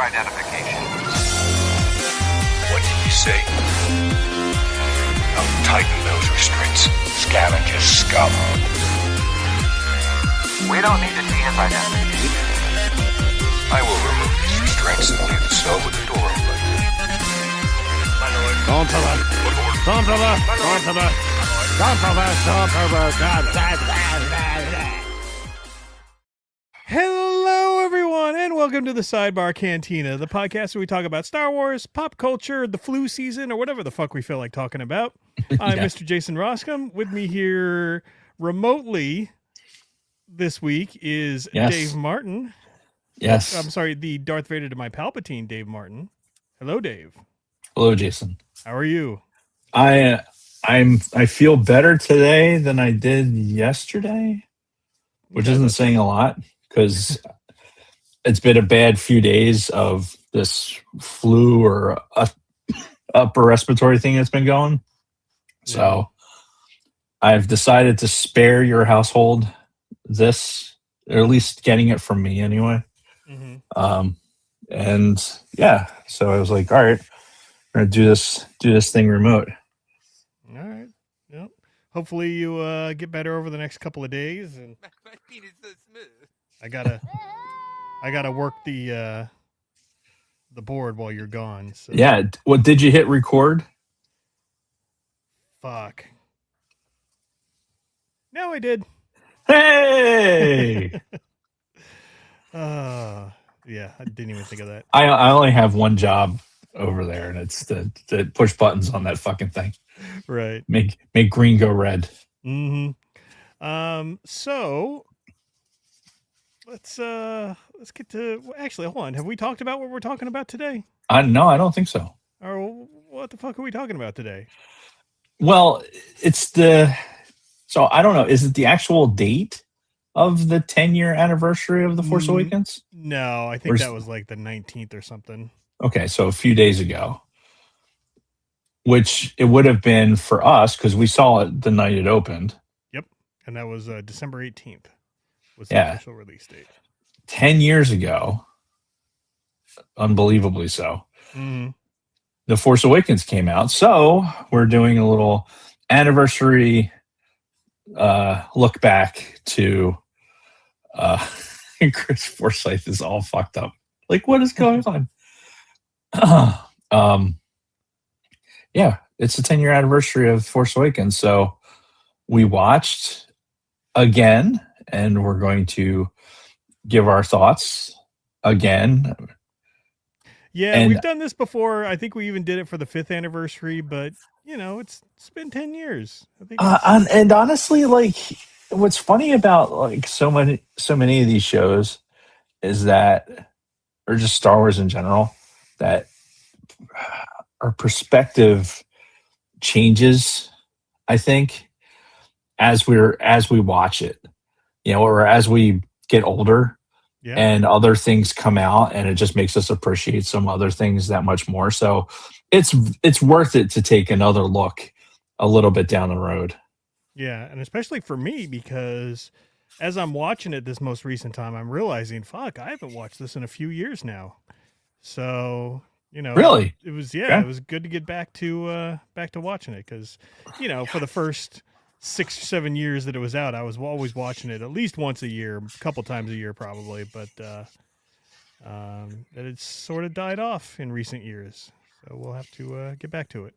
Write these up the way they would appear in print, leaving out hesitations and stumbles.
identification. What did you say? I'll tighten those restraints. Scavengers scum. We don't need to see his identity. I will remove these restraints and leave the cell with the door open. My lord. Hello, everyone, and welcome to the Sidebar Cantina, the podcast where we talk about Star Wars, pop culture, the flu season, or whatever the fuck we feel like talking about. I'm Mr. Jason Roscom. With me here remotely this week is Dave Martin. Yes. I'm sorry, the Darth Vader to my Palpatine, Dave Martin. Hello, Dave. Hello, Jason. How are you? I feel better today than I did yesterday, which isn't saying a lot because it's been a bad few days of this flu or upper respiratory thing that's been going. So I've decided to spare your household this, or at least getting it from me anyway. Mm-hmm. And yeah, so I was like, all right, we're gonna do this thing remote. All right. Yep. Hopefully you get better over the next couple of days. And My penis is so smooth. I gotta work the board while you're gone. So. Yeah. What did you hit record? Fuck. No, I did. Hey. Yeah, I didn't even think of that. I only have one job over there, and it's to push buttons on that fucking thing. Right. Make green go red. Mm-hmm. So let's get to. Actually, hold on. Have we talked about what we're talking about today? No, I don't think so. Or what the fuck are we talking about today? Well, so I don't know. Is it the actual date of the 10-year anniversary of The Force Awakens? No, I think that was like the 19th or something. Okay, so a few days ago, which it would have been for us because we saw it the night it opened. Yep, and that was December 18th was the official release date. 10 years ago, unbelievably so, The Force Awakens came out. So we're doing a little anniversary look back to Chris Forsyth is all fucked up. Like, what is going on? Yeah, it's the 10-year anniversary of Force Awakens. So we watched again, and we're going to give our thoughts again. Yeah, and we've done this before. I think we even did it for the 5th anniversary, but you know, it's been 10 years. I think and honestly, like, what's funny about like so many of these shows is that, or just Star Wars in general, that our perspective changes, I think, as we watch it, you know, or as we get older and other things come out, and it just makes us appreciate some other things that much more. So it's worth it to take another look a little bit down the road. Yeah, and especially for me, because as I'm watching it this most recent time, I'm realizing, fuck, I haven't watched this in a few years now. So, you know, really, it was it was good to get back to watching it because, you know, for the first 6 or 7 years that it was out, I was always watching it at least once a year, a couple times a year probably, but that it's sort of died off in recent years. So we'll have to get back to it.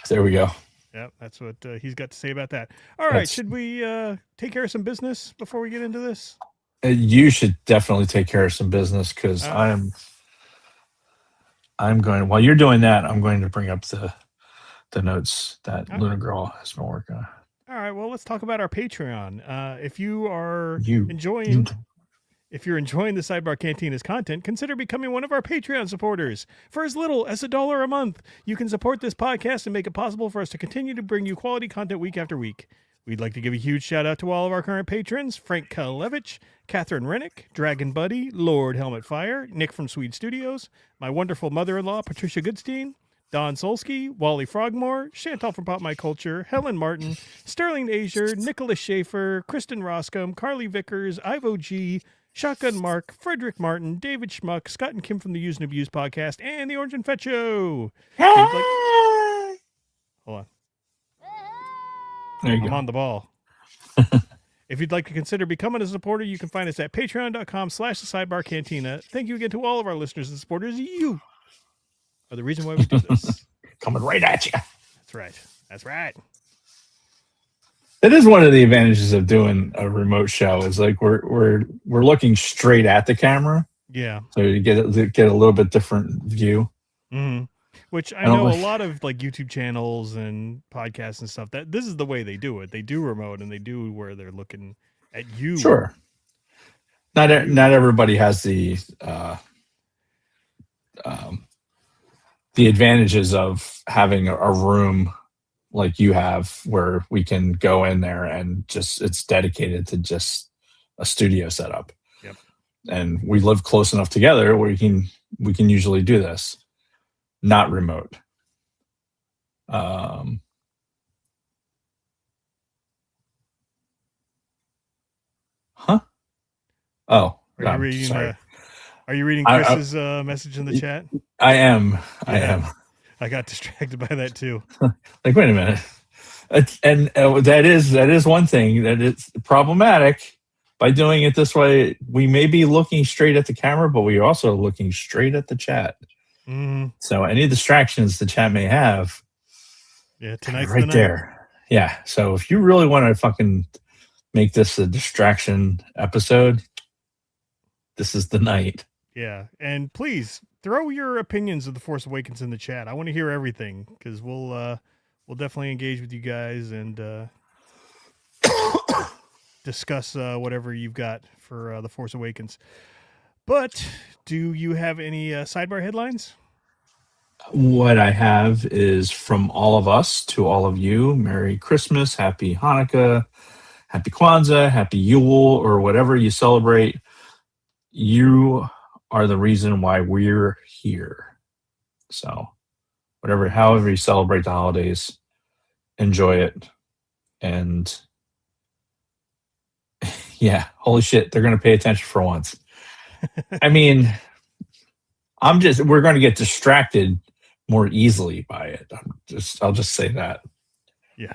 There we go. Yep, that's what he's got to say about that. All right, should we take care of some business before we get into this? You should definitely take care of some business because I'm going. While you're doing that, I'm going to bring up the notes that Luna Girl has been working on. All right, well, let's talk about our Patreon. If you are if you're enjoying the Sidebar Cantina's content, consider becoming one of our Patreon supporters. For as little as $1 a month, you can support this podcast and make it possible for us to continue to bring you quality content week after week. We'd like to give a huge shout out to all of our current patrons: Frank Kalevich, Catherine Rennick, Dragon Buddy, Lord Helmet Fire, Nick from Swede Studios, my wonderful mother-in-law, Patricia Goodstein, Don Solsky, Wally Frogmore, Chantal from Pop My Culture, Helen Martin, Sterling Asier, Nicholas Schaefer, Kristen Roscom, Carly Vickers, Ivo G, Shotgun Mark, Frederick Martin, David Schmuck, Scott and Kim from the Use and Abuse podcast, and the Orange and Fetch Show. Hold on. There you I'm go. on the ball. If you'd like to consider becoming a supporter, you can find us at patreon.com/the-sidebar-cantina. Thank you again to all of our listeners and supporters. You are the reason why we do this. Coming right at you. That's right. That's right. That is one of the advantages of doing a remote show. Is like we're looking straight at the camera. Yeah. So you get a little bit different view. Mm-hmm. Which I know a lot of like YouTube channels and podcasts and stuff, that this is the way they do it. They do remote and they do where they're looking at you. Sure. Not everybody has the advantages of having a room like you have where we can go in there and just it's dedicated to just a studio setup. Yep. And we live close enough together where we can usually do this. Not remote. Huh? Oh, Are you reading Chris's message in the chat? I am. Yeah. I am. I got distracted by that too. Like, wait a minute. And that is one thing that it's problematic. By doing it this way, we may be looking straight at the camera, but we're also looking straight at the chat. Mm-hmm. So any distractions the chat may have, tonight's right the night. there. Yeah. So if you really want to fucking make this a distraction episode, this is the night. Yeah, and please throw your opinions of The Force Awakens in the chat. I want to hear everything because we'll definitely engage with you guys and discuss whatever you've got for The Force Awakens. But do you have any sidebar headlines? What I have is from all of us to all of you. Merry Christmas, Happy Hanukkah, Happy Kwanzaa, Happy Yule, or whatever you celebrate. You are the reason why we're here. So however you celebrate the holidays, enjoy it. And yeah, holy shit, they're going to pay attention for once. I mean, we're going to get distracted more easily by it. I'll just say that. Yeah.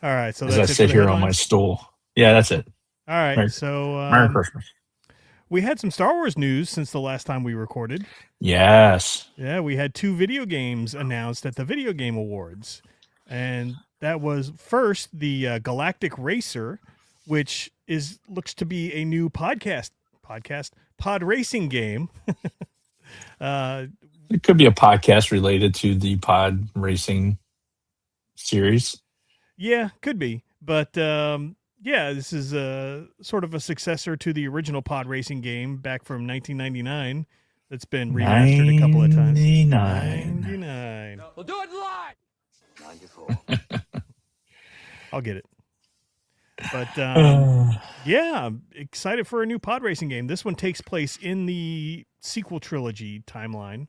All right. So as that's I sit here on my stool. Yeah, that's it. All right. Merry Christmas. We had some Star Wars news since the last time we recorded. Yes. Yeah, we had 2 video games announced at the Video Game Awards. And that was first the Galactic Racer, which looks to be a new pod racing game. It could be a podcast related to the pod racing series. Yeah, could be. But this is sort of a successor to the original pod racing game back from 1999 that's been remastered a couple of times. 99. We'll do it live. 94. I'll get it. But I'm excited for a new pod racing game. This one takes place in the sequel trilogy timeline.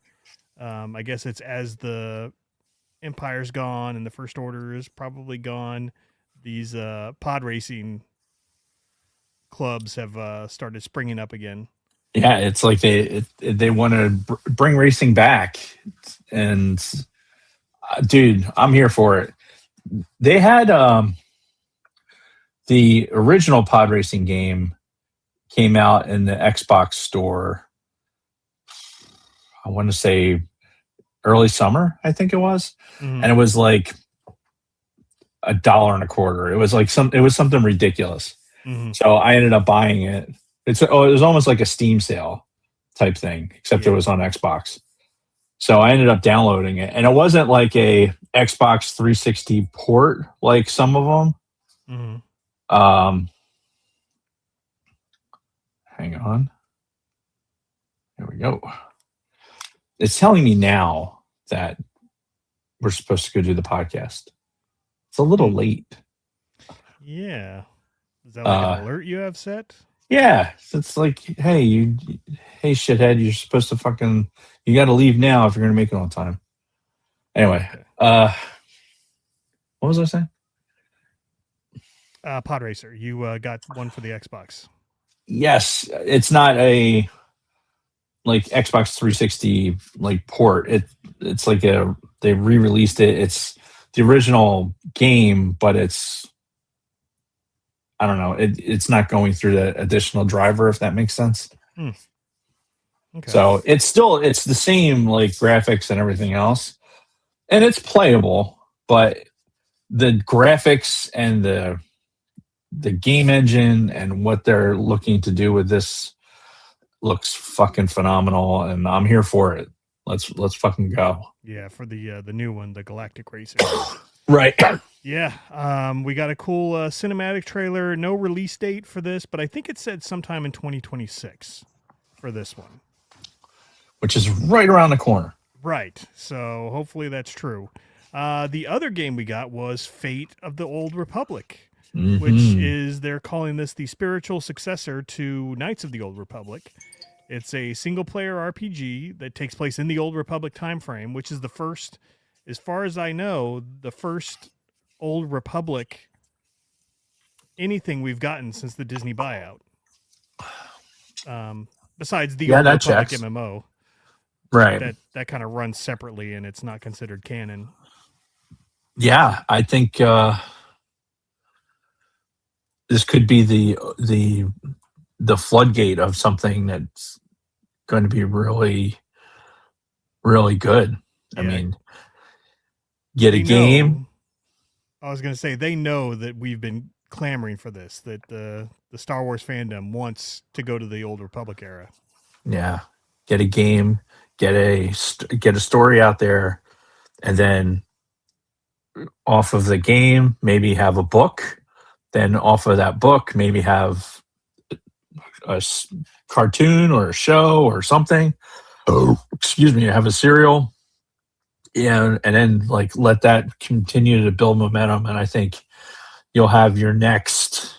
I guess it's as the Empire's gone and the First Order is probably gone. These pod racing clubs have started springing up again. Yeah, it's like they want to bring racing back, and dude, I'm here for it. They had the original pod racing game came out in the Xbox store. I want to say early summer, I think it was, and it was like $1.25. It was like something ridiculous. Mm-hmm. So I ended up buying it. It was almost like a Steam sale type thing, except it was on Xbox. So I ended up downloading it, and it wasn't like a Xbox 360 port like some of them. Mm-hmm. Hang on. There we go. It's telling me now that we're supposed to go do the podcast. It's a little late. Yeah. Is that like an alert you have set? Yeah. It's like, hey, shithead, you're supposed to you got to leave now if you're going to make it on time. Anyway, what was I saying? Pod Racer. You got one for the Xbox. yes, it's not a like Xbox 360 like port. It's like they re-released it. It's the original game, but I don't know. It's not going through the additional driver, if that makes sense. Okay. So it's the same like graphics and everything else, and it's playable, but the graphics and the game engine and what they're looking to do with this looks fucking phenomenal, and I'm here for it. Let's fucking go. Yeah, for the new one, the Galactic Racer. Right. Yeah. We got a cool cinematic trailer. No release date for this, but I think it said sometime in 2026 for this one. Which is right around the corner. Right. So hopefully that's true. The other game we got was Fate of the Old Republic, which is, they're calling this the spiritual successor to Knights of the Old Republic. It's a single-player RPG that takes place in the Old Republic time frame, which is the first, as far as I know, the first Old Republic anything we've gotten since the Disney buyout. Besides the Old Republic checks. MMO. Right. That kind of runs separately and it's not considered canon. Yeah, I think this could be the floodgate of something that's going to be really, really good. Yeah. I mean, get a game. I was going to say, they know that we've been clamoring for this, that the Star Wars fandom wants to go to the Old Republic era. Yeah, get a game, get a story out there, and then off of the game, maybe have a book. Then off of that book, maybe have a cartoon or a show or something. Oh, excuse me, have a serial. Yeah, and then like let that continue to build momentum, and I think you'll have your next,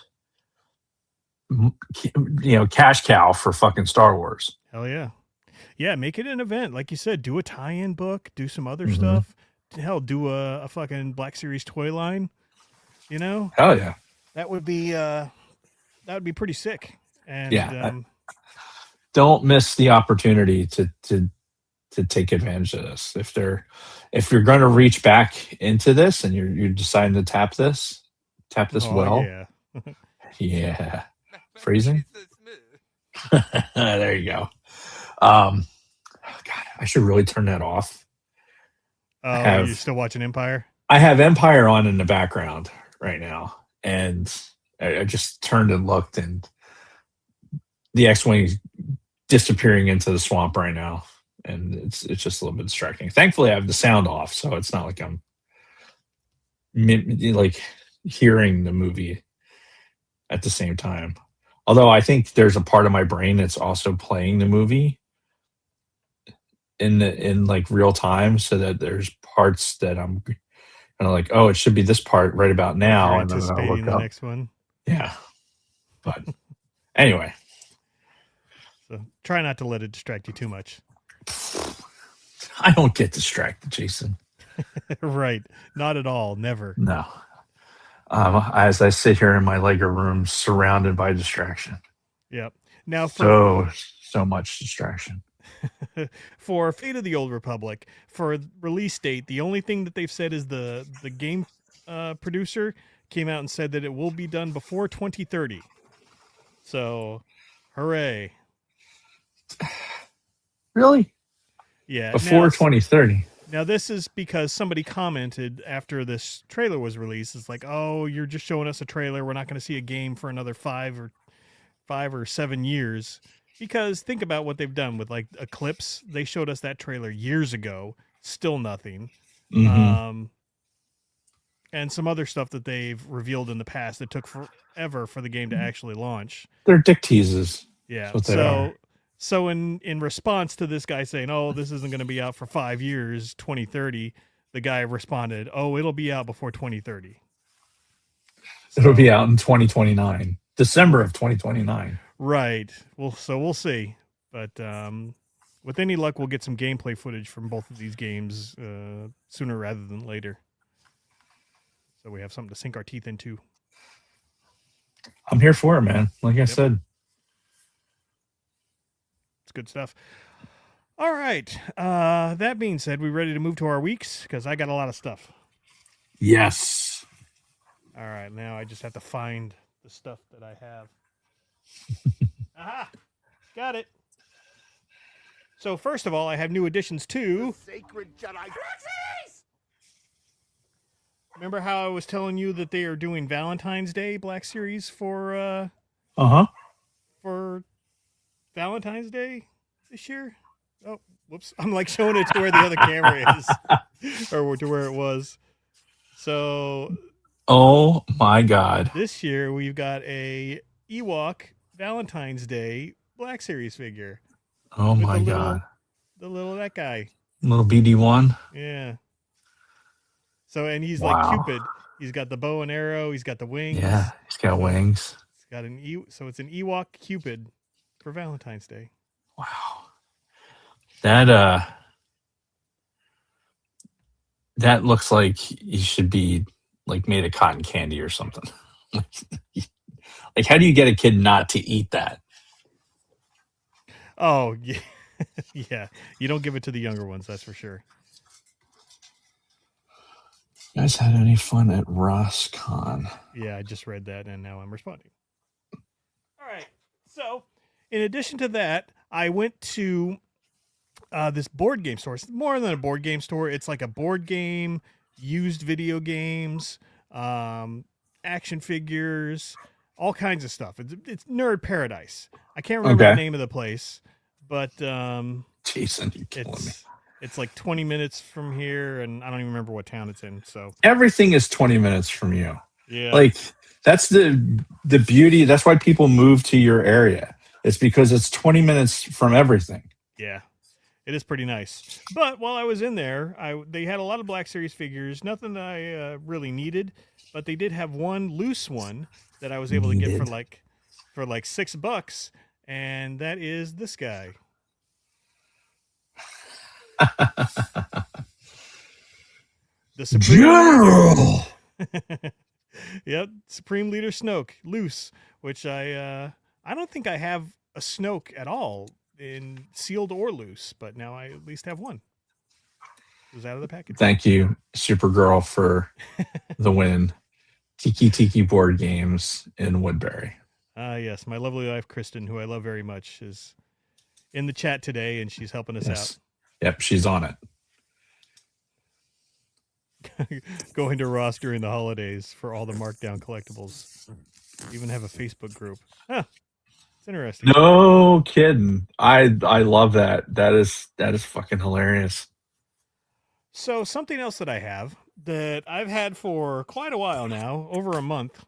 cash cow for fucking Star Wars. Hell yeah. Yeah, make it an event. Like you said, do a tie-in book, do some other stuff. Hell, do a fucking Black Series toy line. Hell yeah. That would be pretty sick. And yeah, don't miss the opportunity to take advantage of this. If you're going to reach back into this and you're deciding to tap this well. Yeah. Yeah. Freezing. There you go. God, I should really turn that off. Are you still watching Empire? I have Empire on in the background right now, and I just turned and looked, and the X-Wing is disappearing into the swamp right now, and it's just a little bit distracting. Thankfully, I have the sound off, so it's not like I'm like hearing the movie at the same time. Although I think there's a part of my brain that's also playing the movie in like real time, so that there's parts that I'm kind of like, oh, it should be this part right about now, and then I'll look the up. next one. Yeah, but anyway, so try not to let it distract you too much. I don't get distracted, Jason. Right, not at all, never. No. As I sit here in my Lego room, surrounded by distraction. Yep. Now, so much distraction. For Fate of the Old Republic, for release date, the only thing that they've said is the game producer came out and said that it will be done before 2030. So, hooray! Really? Yeah. Before 2030. Now, this is because somebody commented after this trailer was released. It's like, oh, you're just showing us a trailer. We're not going to see a game for another 5 or 7 years. Because think about what they've done with like Eclipse. They showed us that trailer years ago. Still nothing. And some other stuff that they've revealed in the past that took forever for the game to actually launch. They're dick teases. Yeah. So in response to this guy saying, oh, this isn't going to be out for 5 years, 2030, the guy responded, oh, it'll be out before 2030. It'll be out in 2029, December of 2029. Right. Well, so we'll see. But with any luck, we'll get some gameplay footage from both of these games sooner rather than later. So we have something to sink our teeth into. I'm here for it, man. Like I said. It's good stuff. All right. That being said, we ready to move to our weeks? Because I got a lot of stuff. Yes. All right. Now I just have to find the stuff that I have. Aha! Got it. So first of all, I have new additions to Sacred Jedi. Remember how I was telling you that they are doing Valentine's Day Black Series for Valentine's Day this year? Oh, whoops. I'm like showing it to where the other camera is or to where it was. So oh my God. This year we've got a Ewok Valentine's Day Black Series figure. Oh my God. The little that guy. Little BD1. Yeah. So and he's Wow. like Cupid. He's got the bow and arrow. He's got the wings. Yeah, he's got wings. It's got so it's an Ewok Cupid for Valentine's Day. Wow. That looks like he should be like made of cotton candy or something. Like how do you get a kid not to eat that? Oh yeah. Yeah. You don't give it to the younger ones, that's for sure. You guys had any fun at RossCon? Yeah, I just read that and now I'm responding. All right. So, in addition to that, I went to this board game store. It's more than a board game store. It's like a board game, used video games, action figures, all kinds of stuff. It's nerd paradise. I can't remember the name of the place, but Jason, you're killing me. It's like 20 minutes from here, and I don't even remember what town it's in. So everything is 20 minutes from you. Yeah, like that's the beauty. That's why people move to your area. It's because it's 20 minutes from everything. Yeah, it is pretty nice. But while I was in there, they had a lot of Black Series figures. Nothing that I really needed, but they did have one loose one that I was able to get for like $6, and that is this guy. The Supreme General. Yep, Supreme Leader Snoke loose, which I don't think I have a Snoke at all in sealed or loose, but now I at least have one. It was out of the package. Thank you, Supergirl, for the win. Tiki Board Games in Woodbury. Yes, my lovely wife Kristen, who I love very much, is in the chat today, and she's helping us out. Yep, she's on it. Going to Ross during the holidays for all the markdown collectibles. We even have a Facebook group. Huh. It's interesting. No kidding. I love that. That is fucking hilarious. So something else that I have that I've had for quite a while now, over a month,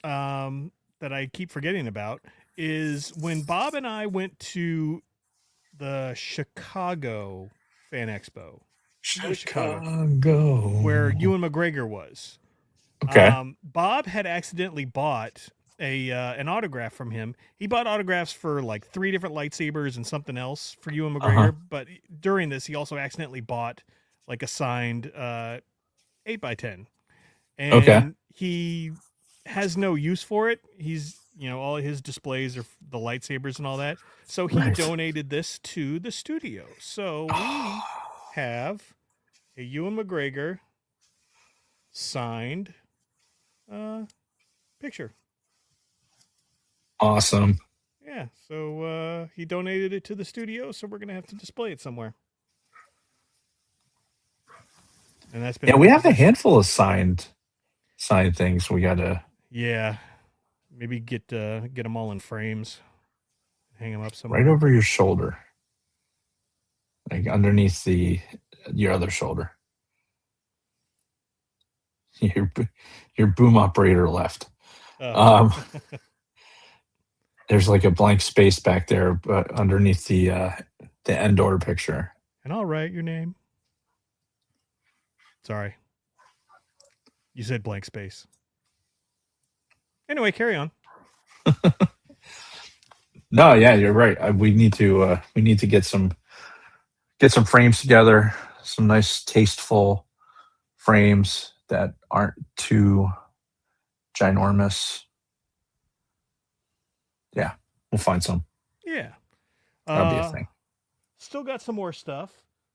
that I keep forgetting about is when Bob and I went to the Chicago Fan Expo. Chicago, where Ewan McGregor was. Okay. Bob had accidentally bought an autograph from him. He bought autographs for like 3 different lightsabers and something else for Ewan McGregor. But during this, he also accidentally bought like a signed 8x10. And he has no use for it. He's, all his displays are the lightsabers and all that. So he donated this to the studio. So we have a Ewan McGregor signed picture. Awesome. Yeah, so he donated it to the studio, so we're going to have to display it somewhere. And that's been we have a handful of signed things. We got to maybe get them all in frames. Hang them up somewhere. Right over your shoulder. Like underneath your other shoulder. Your boom operator left. There's like a blank space back there, but underneath the Endor picture. And I'll write your name. Sorry. You said blank space. Anyway, carry on. No, yeah, you're right. We need to get some frames together, some nice tasteful frames that aren't too ginormous. Yeah, we'll find some. Yeah. That'll be a thing. Still got some more stuff.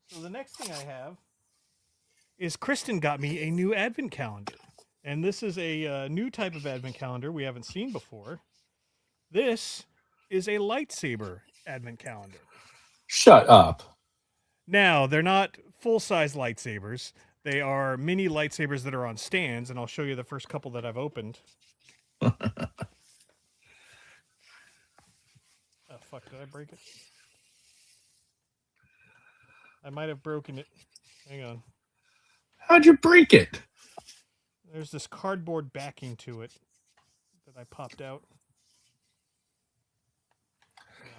So the next thing I have is Kristen got me a new advent calendar. And this is a new type of advent calendar we haven't seen before. This is a lightsaber advent calendar. Shut up. Now, they're not full-size lightsabers. They are mini lightsabers that are on stands, and I'll show you the first couple that I've opened. Oh, fuck, did I break it? I might have broken it. Hang on. How'd you break it? There's this cardboard backing to it that I popped out.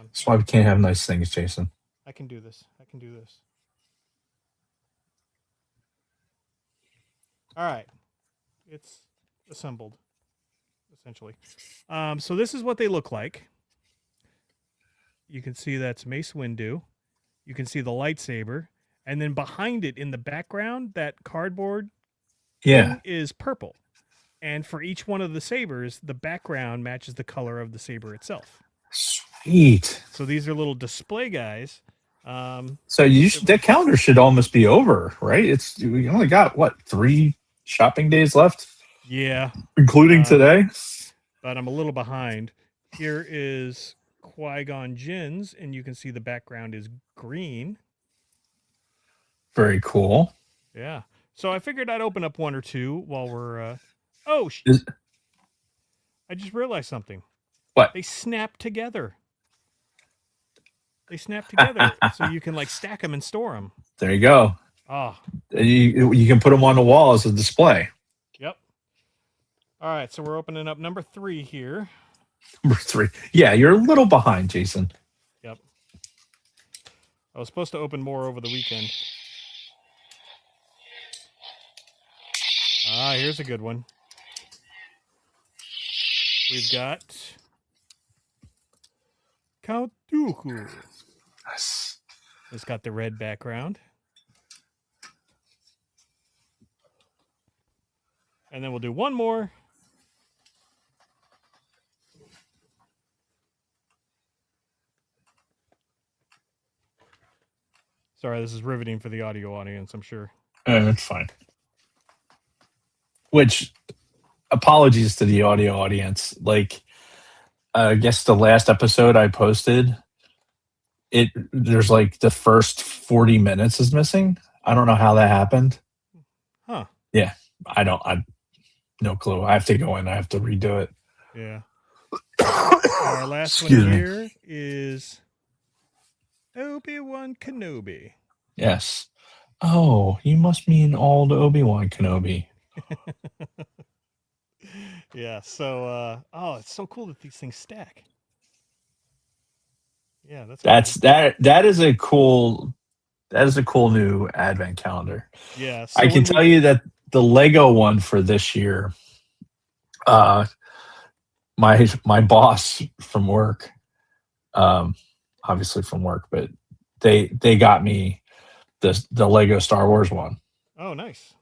That's why we can't have nice things, Jason. I can do this. I can do this. All right. It's assembled, essentially. So this is what they look like. You can see that's Mace Windu. You can see the lightsaber. And then behind it in the background, that cardboard thing is purple. And for each one of the sabers, the background matches the color of the saber itself. Sweet. So these are little display guys. So that calendar should almost be over, right? We only got, 3 shopping days left? Yeah. Including today? But I'm a little behind. Here is Qui-Gon Jinn's, and you can see the background is green. Very cool. Yeah. So I figured I'd open up one or two while we're... I just realized something. What? They snap together. They snap together so you can stack them and store them. There you go. Oh. You can put them on the wall as a display. Yep. All right, so we're opening up number 3 here. Number 3. Yeah, you're a little behind, Jason. Yep. I was supposed to open more over the weekend. Here's a good one. We've got Count Dooku. Yes. It's got the red background. And then we'll do one more. Sorry, this is riveting for the audio audience, I'm sure. That's fine. Which, apologies to the audio audience. I guess the last episode I posted, there's the first 40 minutes is missing. I don't know how that happened. Huh. Yeah. I no clue. I have to go in. I have to redo it. Yeah. Our last one here is Obi-Wan Kenobi. Yes. Oh, you must mean old Obi-Wan Kenobi. Yeah, so it's so cool that these things stack. Yeah, that is a cool new advent calendar. Yeah. So I can tell you that the Lego one for this year, my boss from work, obviously from work, but they got me the Lego Star Wars one. Oh, nice.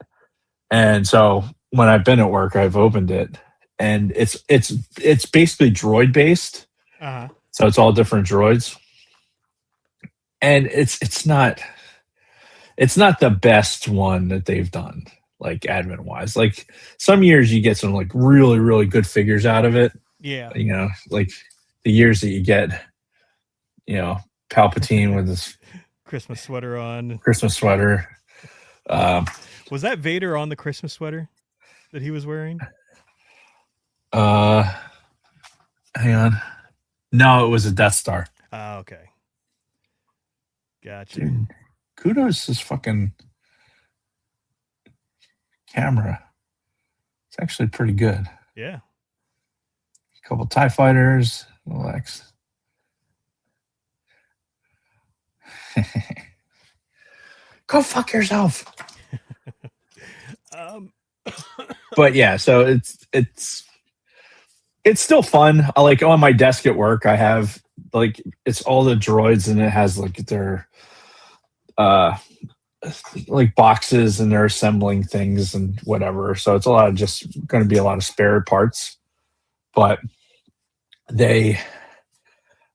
And so when I've been at work, I've opened it, and it's basically droid based. Uh-huh. So it's all different droids, and it's not the best one that they've done, advent wise. Some years you get some really, really good figures out of it. Yeah. The years that you get, Palpatine with his Christmas sweater on. Christmas sweater. Was that Vader on the Christmas sweater that he was wearing? Hang on. No, it was a Death Star. Oh, okay. Gotcha. Dude, kudos to this fucking camera. It's actually pretty good. Yeah. A couple TIE fighters. Relax. Go fuck yourself. But yeah, so it's still fun. I on my desk at work, I have it's all the droids, and it has their boxes, and they're assembling things and whatever. So it's going to be a lot of spare parts. But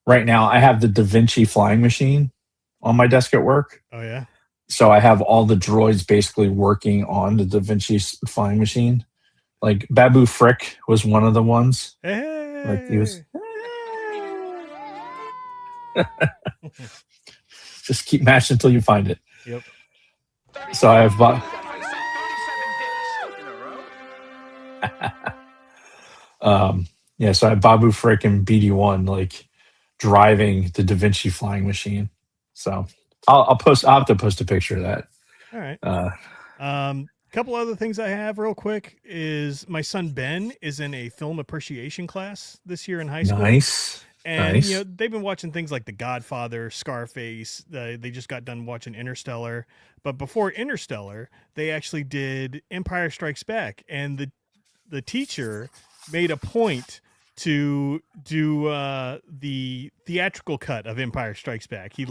right now I have the Da Vinci flying machine on my desk at work. Oh yeah. So I have all the droids basically working on the Da Vinci flying machine. Like Babu Frick was one of the ones. Hey. Like he was. Just keep mashing until you find it. Yep. So I have bought. So I have Babu Frick and BD1 like driving the Da Vinci flying machine. So I'll have to post a picture of that. All right. Couple other things I have real quick is my son Ben is in a film appreciation class this year in high school. Nice. And they've been watching things like The Godfather, Scarface. They just got done watching Interstellar. But before Interstellar, they actually did Empire Strikes Back. And the teacher made a point to do the theatrical cut of Empire Strikes Back. He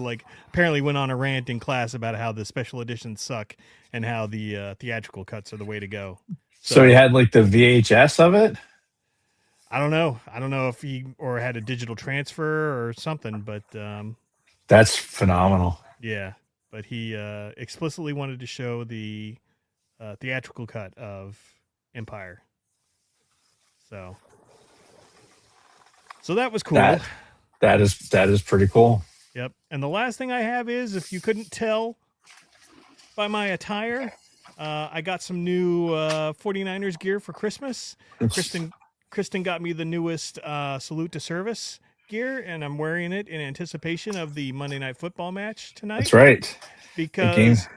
apparently went on a rant in class about how the special editions suck and how the theatrical cuts are the way to go. So he had like the VHS of it? I don't know. I don't know if he had a digital transfer or something, but that's phenomenal. Yeah, but he explicitly wanted to show the theatrical cut of Empire. So that was cool. That is pretty cool. Yep. And the last thing I have is, if you couldn't tell by my attire, I got some new 49ers gear for Christmas. Kristen got me the newest Salute to Service gear, and I'm wearing it in anticipation of the Monday Night Football match tonight. That's right. Because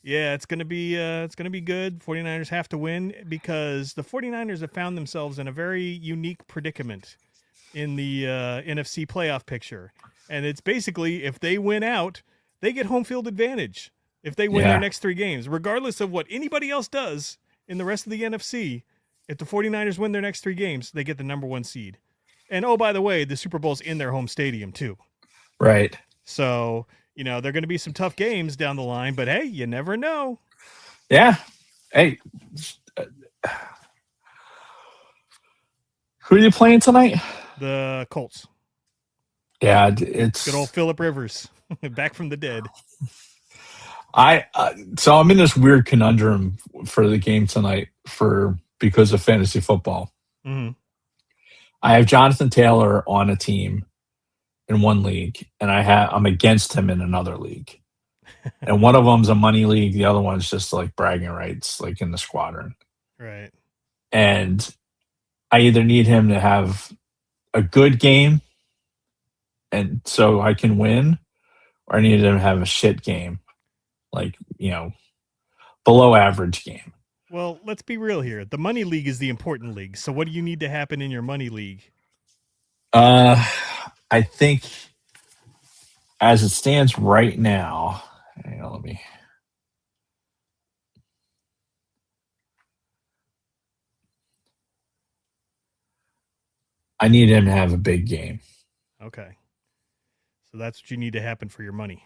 it's gonna be good. 49ers have to win because the 49ers have found themselves in a very unique predicament in the NFC playoff picture. And it's basically, if they win out, they get home field advantage if they win their next 3 games, regardless of what anybody else does in the rest of the NFC. If the 49ers win their next 3 games, they get the number 1 seed. And oh, by the way, the Super Bowl's in their home stadium too. Right. So, there are going to be some tough games down the line, but hey, you never know. Yeah. Hey, who are you playing tonight? The Colts. Yeah, it's good old Phillip Rivers, back from the dead. So I'm in this weird conundrum for the game tonight because of fantasy football. Mm-hmm. I have Jonathan Taylor on a team in one league, and I'm against him in another league. And one of them's a money league, the other one's just like bragging rights, like in the squadron. Right. And I either need him to have a good game, and so I can win, or I need him to have a shit game, like below average game. Well, let's be real here. The money league is the important league. So what do you need to happen in your money league? I think as it stands right now, hang on, I need him to have a big game. Okay. So that's what you need to happen for your money.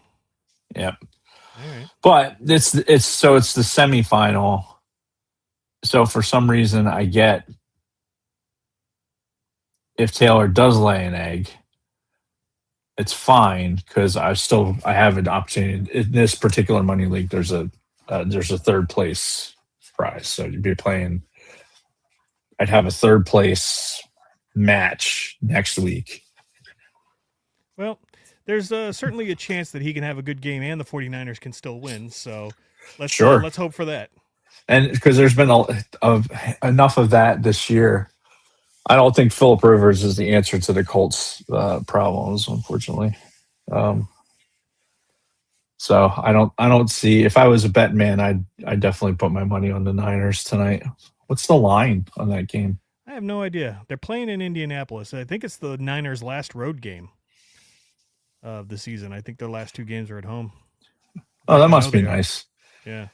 Yep. All right. But it's the semifinal. So for some reason I get, if Taylor does lay an egg, it's fine because I have an opportunity in this particular money league. There's a third place prize, so you'd be playing. I'd have a third place match next week. Well, there's certainly a chance that he can have a good game and the 49ers can still win. So let's hope for that. And because there's been enough of that this year. I don't think Phillip Rivers is the answer to the Colts' problems, unfortunately. So I don't see. If I was a bet man, I'd definitely put my money on the Niners tonight. What's the line on that game? I have no idea. They're playing in Indianapolis. I think it's the Niners' last road game of the season. I think their last 2 games are at home. Oh, that must be nice. Yeah.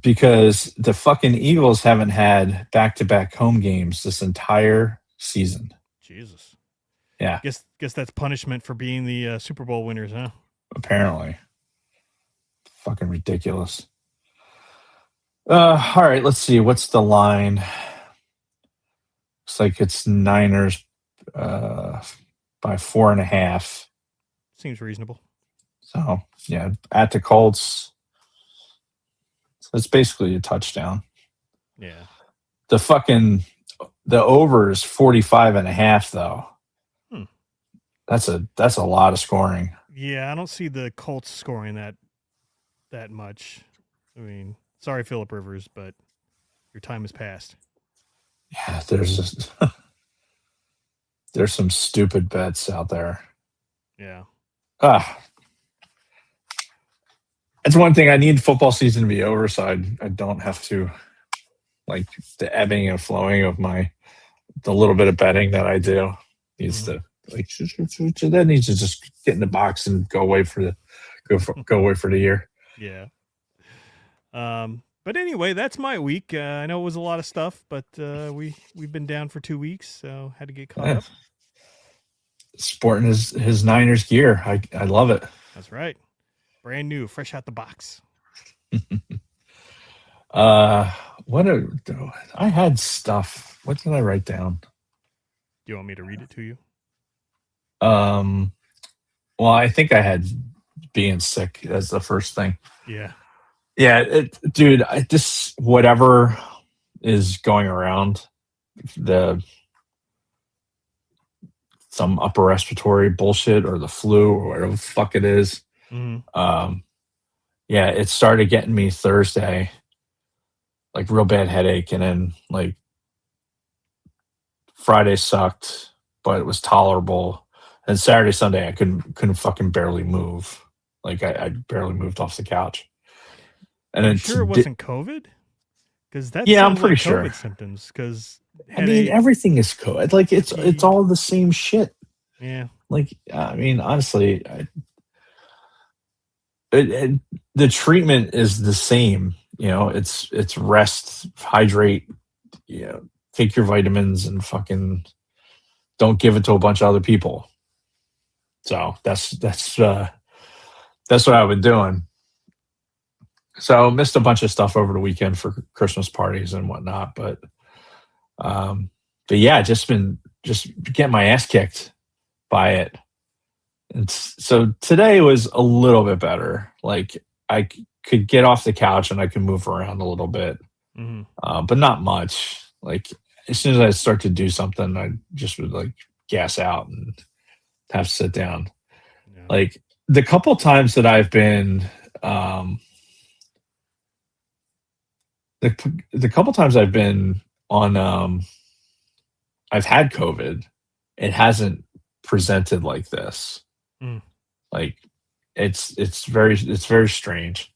Because the fucking Eagles haven't had back-to-back home games this entire season. Jesus. Yeah. Guess that's punishment for being the Super Bowl winners, huh? Apparently. Fucking ridiculous. All right, let's see. What's the line? Looks like it's Niners by 4.5. Seems reasonable. So, yeah, at the Colts, it's basically a touchdown. Yeah. The over is 45.5, though. That's a lot of scoring. Yeah, I don't see the Colts scoring that much. I mean, sorry, Phillip Rivers, but your time has passed. Yeah, there's some stupid bets out there. Yeah. That's one thing. I need football season to be over so I don't have to, like, the ebbing and flowing of the little bit of betting that I do needs to, like, that needs to just get in the box and go away for the year. Yeah. But anyway, that's my week. I know it was a lot of stuff, but we've been down for 2 weeks, so had to get caught up. Sporting his Niners gear. I love it. That's right. Brand new, fresh out the box. I had stuff. What did I write down? Do you want me to read it to you? Well, I think I had being sick as the first thing. Yeah. Yeah, dude, this whatever is going around, some upper respiratory bullshit or the flu or whatever the fuck it is. Yeah, it started getting me Thursday, like real bad headache, and then like Friday sucked, but it was tolerable. And Saturday, Sunday, I couldn't fucking barely move. Like I barely moved off the couch. And I'm sure it wasn't COVID? Because that's I'm pretty like sure COVID symptoms. Because I mean, everything is COVID. Like it's all the same shit. Yeah. Like I mean, honestly, the treatment is the same. You know, it's rest, hydrate, take your vitamins, and fucking don't give it to a bunch of other people. So that's what I've been doing. So missed a bunch of stuff over the weekend for Christmas parties and whatnot, but yeah, just getting my ass kicked by it. And so today was a little bit better. Like I could get off the couch and I could move around a little bit, but not much. Like as soon as I start to do something, I just would like gas out and have to sit down. Yeah. Like the couple times that I've been, the couple times I've been on, I've had COVID. It hasn't presented like this. Like it's very strange,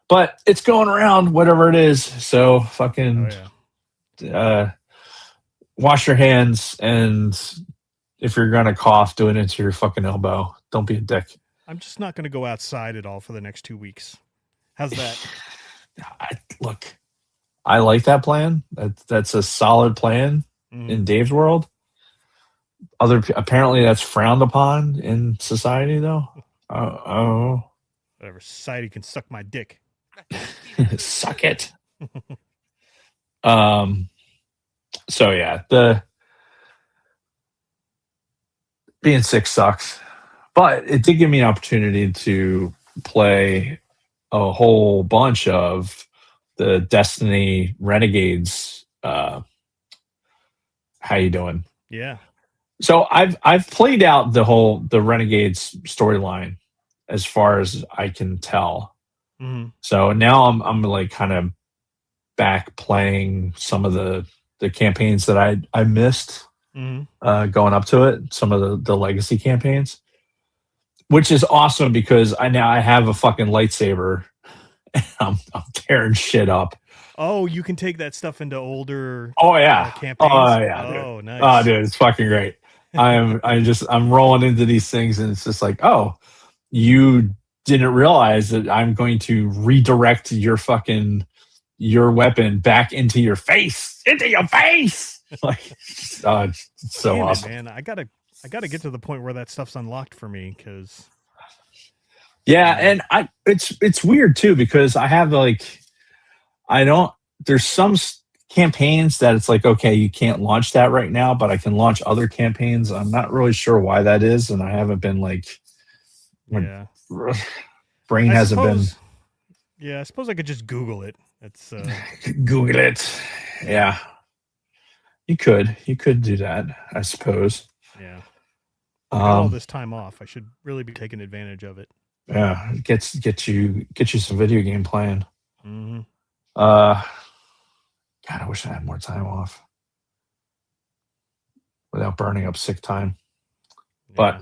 but it's going around, whatever it is. So fucking wash your hands, and if you're gonna cough, do it into your fucking elbow. Don't be a dick. I'm just not gonna go outside at all for the next 2 weeks. How's that? Look, I like that plan. That's a solid plan in Dave's world. Apparently that's frowned upon in society, though. Whatever. Society can suck my dick. Suck it. So yeah, the being sick sucks, but it did give me an opportunity to play a whole bunch of the Destiny Renegades. How you doing? Yeah. So I've played out the Renegades storyline as far as I can tell. So now I'm like kind of back playing some of the campaigns that I missed going up to it. Some of the legacy campaigns, which is awesome because I have a fucking lightsaber. And I'm tearing shit up. Oh, you can take that stuff into older campaigns? Oh yeah. Oh, nice. Oh dude, it's fucking great. I'm rolling into these things and it's just like, oh, you didn't realize that I'm going to redirect your weapon back into your face. Into your face. Like it's so awesome. Man, I gotta get to the point where that stuff's unlocked for me because yeah, and it's weird too because I have there's some campaigns that it's like, okay, you can't launch that right now, but I can launch other campaigns. I'm not really sure why that is, and I haven't been like Yeah. Brain hasn't been. Yeah, I suppose I could just Google it. It's Google it. Yeah. You could do that, I suppose. Yeah. I got all this time off. I should really be taking advantage of it. Yeah, get you some video game playing. Mm-hmm. God, I wish I had more time off without burning up sick time. Yeah. But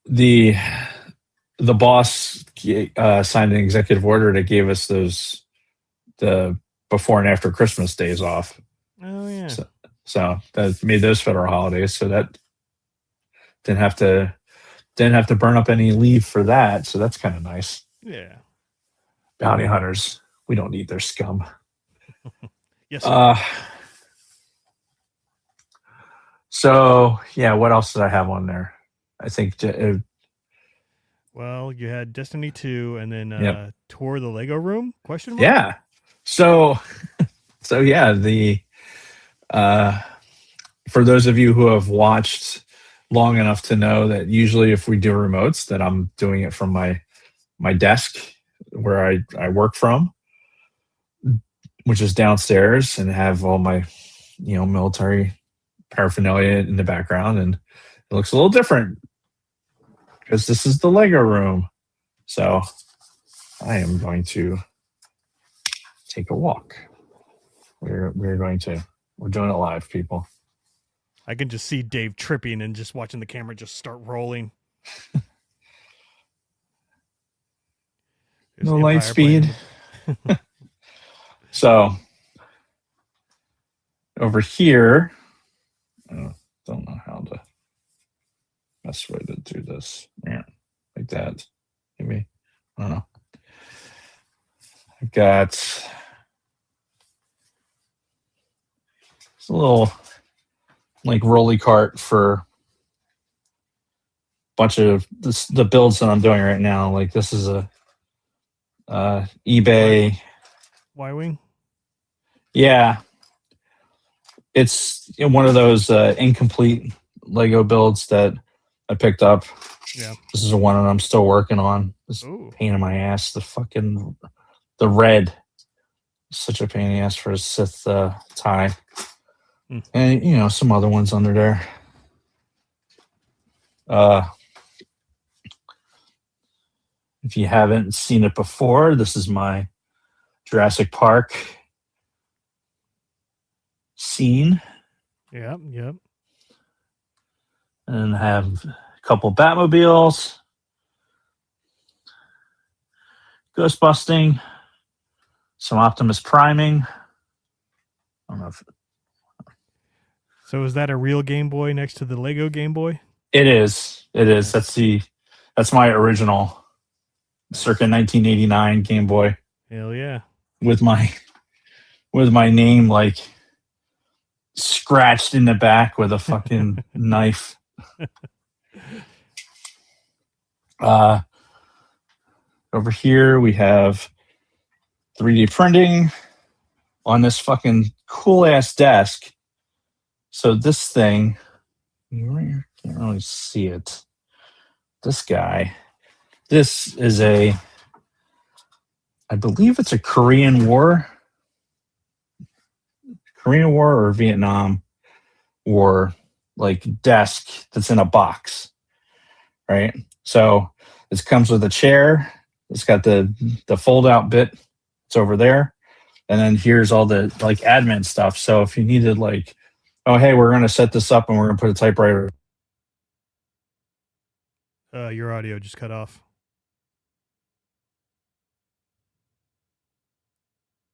the boss signed an executive order that gave us the before and after Christmas days off. Oh yeah. So that made those federal holidays. So that didn't have to burn up any leave for that. So that's kind of nice. Yeah. Bounty hunters, we don't need their scum. Yes. So yeah, what else did I have on there? I think. Well, you had Destiny 2, and then Tour the Lego Room? Question mark? Yeah. So yeah, the for those of you who have watched long enough to know that usually if we do remotes, that I'm doing it from my desk where I work from, which is downstairs, and have all my military paraphernalia in the background, and it looks a little different because this is the Lego room. So I am going to take a walk. We're doing it live, people. I can just see Dave tripping and just watching the camera just start rolling. No light speed. So over here, I don't know how the best way to do this. Yeah, like that. Maybe. I don't know. I've got a little like rolly cart for a bunch of the builds that I'm doing right now. Like this is a eBay Y-Wing? Yeah. It's one of those incomplete Lego builds that I picked up. Yeah. This is one that I'm still working on. This pain in my ass. The red. Such a pain in the ass for a Sith tie. And, some other ones under there. If you haven't seen it before, this is my Jurassic Park scene. Yep. And I have a couple Batmobiles. Ghost busting. Some Optimus priming. I don't know if... So is that a real Game Boy next to the Lego Game Boy? It is. Nice. That's my original circa 1989 Game Boy. Hell yeah. With my name like scratched in the back with a fucking knife. Over here we have 3D printing on this fucking cool ass desk. So this thing, you can't really see it. This guy, this is I believe it's a Korean War or Vietnam War like desk that's in a box, right? So this comes with a chair. It's got the fold out bit. It's over there, and then here's all the like admin stuff. So if you needed like, oh hey, we're gonna set this up and we're gonna put a typewriter. Your audio just cut off.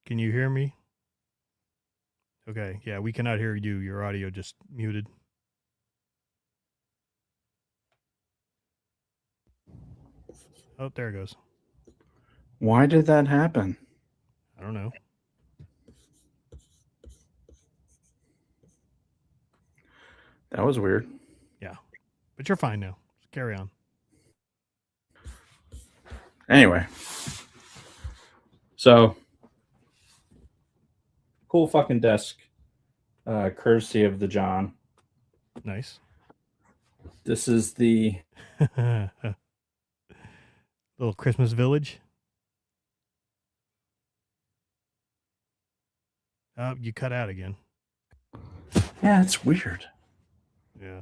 Can you hear me? Okay, yeah, we cannot hear you. Your audio just muted. Oh, there it goes. Why did that happen? I don't know. That was weird. Yeah, but you're fine now. Carry on. Anyway. So, cool fucking desk. Courtesy of the John. Nice. This is the little Christmas village. Oh, you cut out again. Yeah, it's weird. Yeah.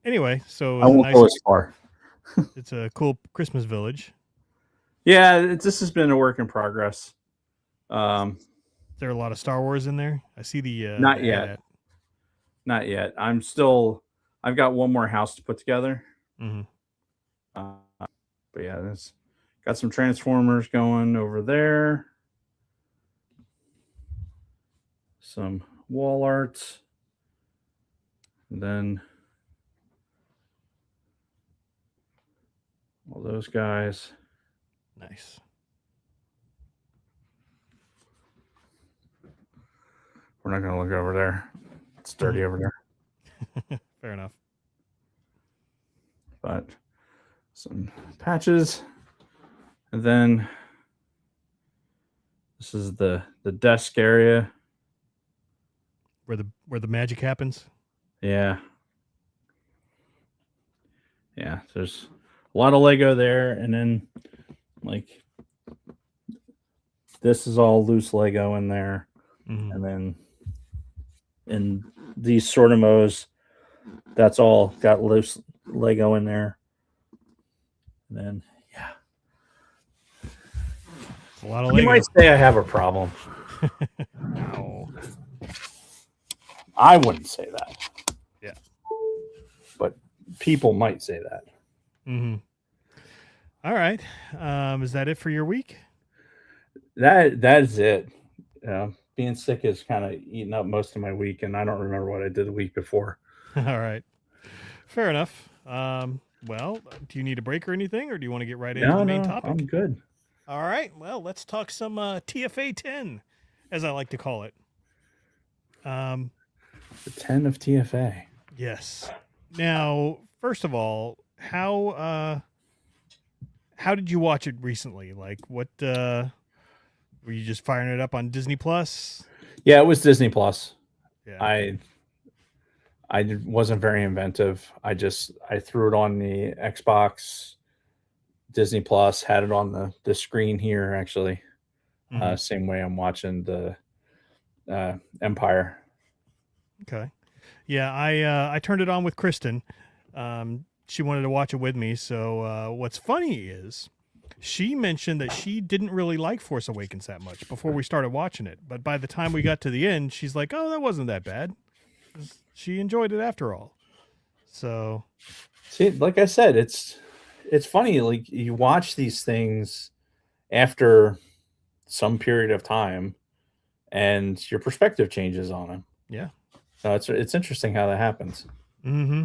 Anyway, so I won't go as far. It's a cool Christmas village. Yeah, this has been a work in progress. Is there a lot of Star Wars in there? I see the Not the yet. ad. Not yet. I've got one more house to put together. Mm-hmm. But yeah, this got some Transformers going over there. Some wall art. And then all those guys. Nice. We're not going to look over there. It's dirty over there. Fair enough. But some patches. And then this is the desk area. Where the magic happens. Yeah. Yeah, there's a lot of Lego there, and then like this is all loose Lego in there. Mm-hmm. And then in these Sortimos, that's all got loose Lego in there. And then yeah. A lot of You Lego. might say I have a problem. No. I wouldn't say that. Yeah. But people might say that. Mm-hmm. All right. Is that it for your week? That is it. Being sick is kind of eating up most of my week, and I don't remember what I did the week before. All right. Fair enough. Well, do you need a break or anything, or do you want to get right into the main topic? I'm good. All right. Well, let's talk some TFA 10, as I like to call it. The 10 of TFA. Yes. Now, first of all, how did you watch it recently? Like, what were you just firing it up on Disney Plus? Yeah, it was Disney Plus. Yeah. I wasn't very inventive. I threw it on the Xbox, Disney Plus, had it on the screen here actually. Mm-hmm. Same way I'm watching the Empire. Okay. Yeah, I turned it on with Kristen. She wanted to watch it with me. So what's funny is she mentioned that she didn't really like Force Awakens that much before we started watching it. But by the time we got to the end, she's like, oh, that wasn't that bad. She enjoyed it after all. So, see, like I said, it's funny. Like you watch these things after some period of time, and your perspective changes on them. Yeah. So it's interesting how that happens. Mm-hmm.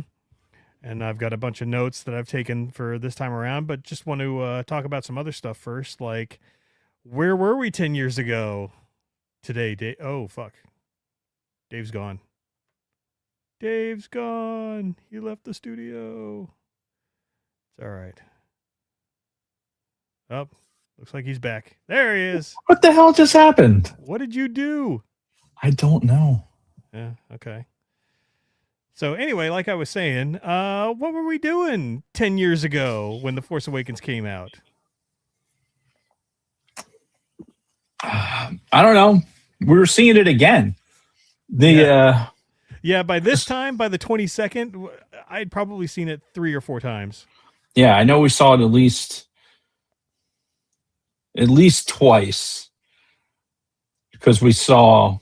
And I've got a bunch of notes that I've taken for this time around, but just want to talk about some other stuff first. Like, where were we 10 years ago today? Oh, fuck. Dave's gone. Dave's gone. He left the studio. It's all right. Oh, looks like he's back. There he is. What the hell just happened? What did you do? I don't know. Yeah, okay. So anyway, like I was saying, what were we doing 10 years ago when The Force Awakens came out? I don't know. We were seeing it again. Yeah, by this time, by the 22nd, I'd probably seen it 3 or 4 times. Yeah, I know we saw it at least twice, because we saw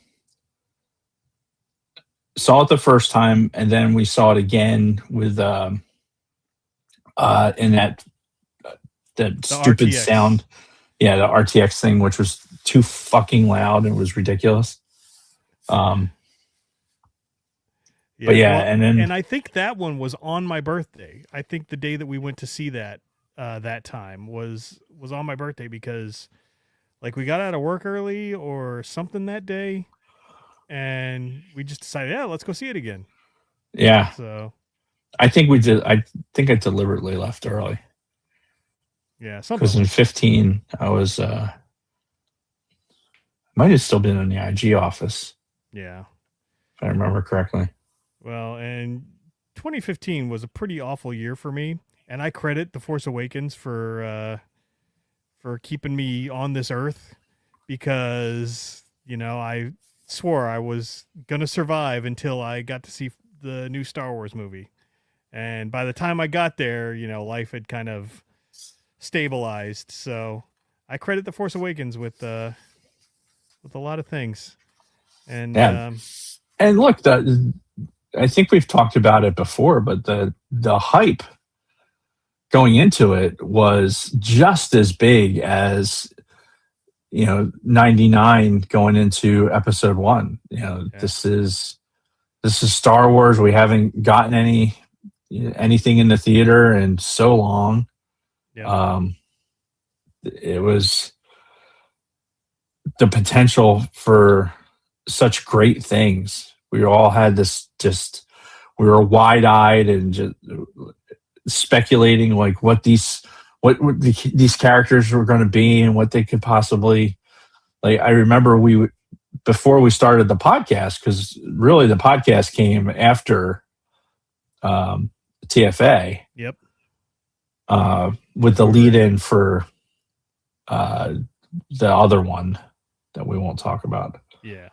it the first time, and then we saw it again with in that stupid RTX sound. Yeah, the RTX thing, which was too fucking loud and was ridiculous. But yeah, and I think that one was on my birthday. I think the day that we went to see that time was on my birthday, because like we got out of work early or something that day, and we just decided, yeah, let's go see it again. Yeah. So I think we did. I think I deliberately left early. Yeah, because in 15 I was might have still been in the IG office. Yeah. if I remember correctly. Well, and 2015 was a pretty awful year for me, and I credit The Force Awakens for keeping me on this earth, because I swore I was gonna survive until I got to see the new Star Wars movie, and by the time I got there, life had kind of stabilized. So I credit The Force Awakens with a lot of things, and and look, I think we've talked about it before, but the hype going into it was just as big as 99 going into episode 1. This is Star Wars. We haven't gotten anything in the theater in so long. It was the potential for such great things. We all had this, we were wide-eyed and just speculating like what these characters were going to be and what they could possibly, like. I remember before we started the podcast, because really the podcast came after TFA. Yep. With the lead in for the other one that we won't talk about. Yeah.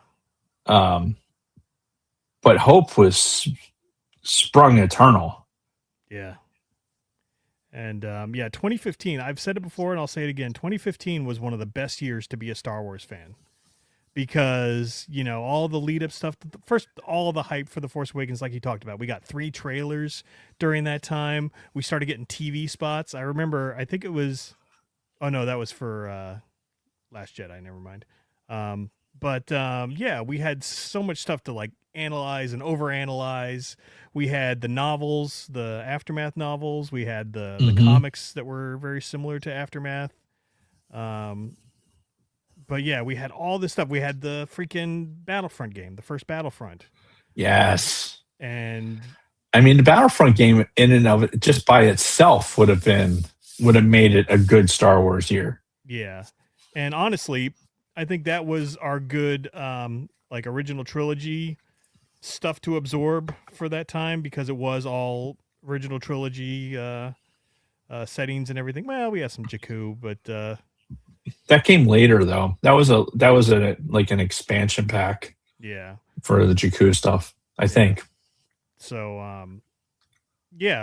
But hope was sprung eternal. Yeah. And 2015, I've said it before and I'll say it again. 2015 was one of the best years to be a Star Wars fan, because, all the lead up stuff, first, all the hype for The Force Awakens, like you talked about, we got 3 trailers during that time. We started getting TV spots. I remember, I think it was, oh no, that was for Last Jedi. Never mind. We had so much stuff to like analyze and overanalyze. We had the novels, the Aftermath novels. We had the comics that were very similar to Aftermath. But yeah, we had all this stuff. We had the freaking Battlefront game, the first Battlefront. Yes. And I mean, the Battlefront game in and of it, just by itself, would have made it a good Star Wars year. Yeah. And honestly, I think that was our good original trilogy stuff to absorb for that time, because it was all original trilogy settings and everything. Well, we had some Jakku, but that came later though. That was an expansion pack. Yeah. For the Jakku stuff, I think. So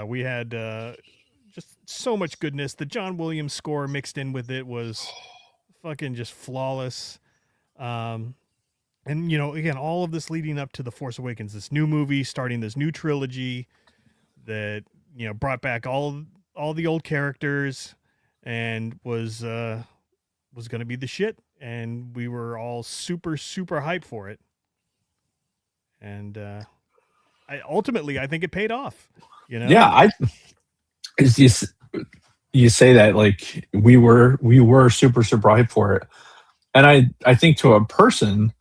we had just so much goodness. The John Williams score mixed in with it was fucking just flawless. And again, all of this leading up to The Force Awakens, this new movie starting this new trilogy that brought back all the old characters and was going to be the shit, and we were all super super hyped for it. And I think it paid off. Yeah, you say that like we were super super hyped for it, and I think to a person,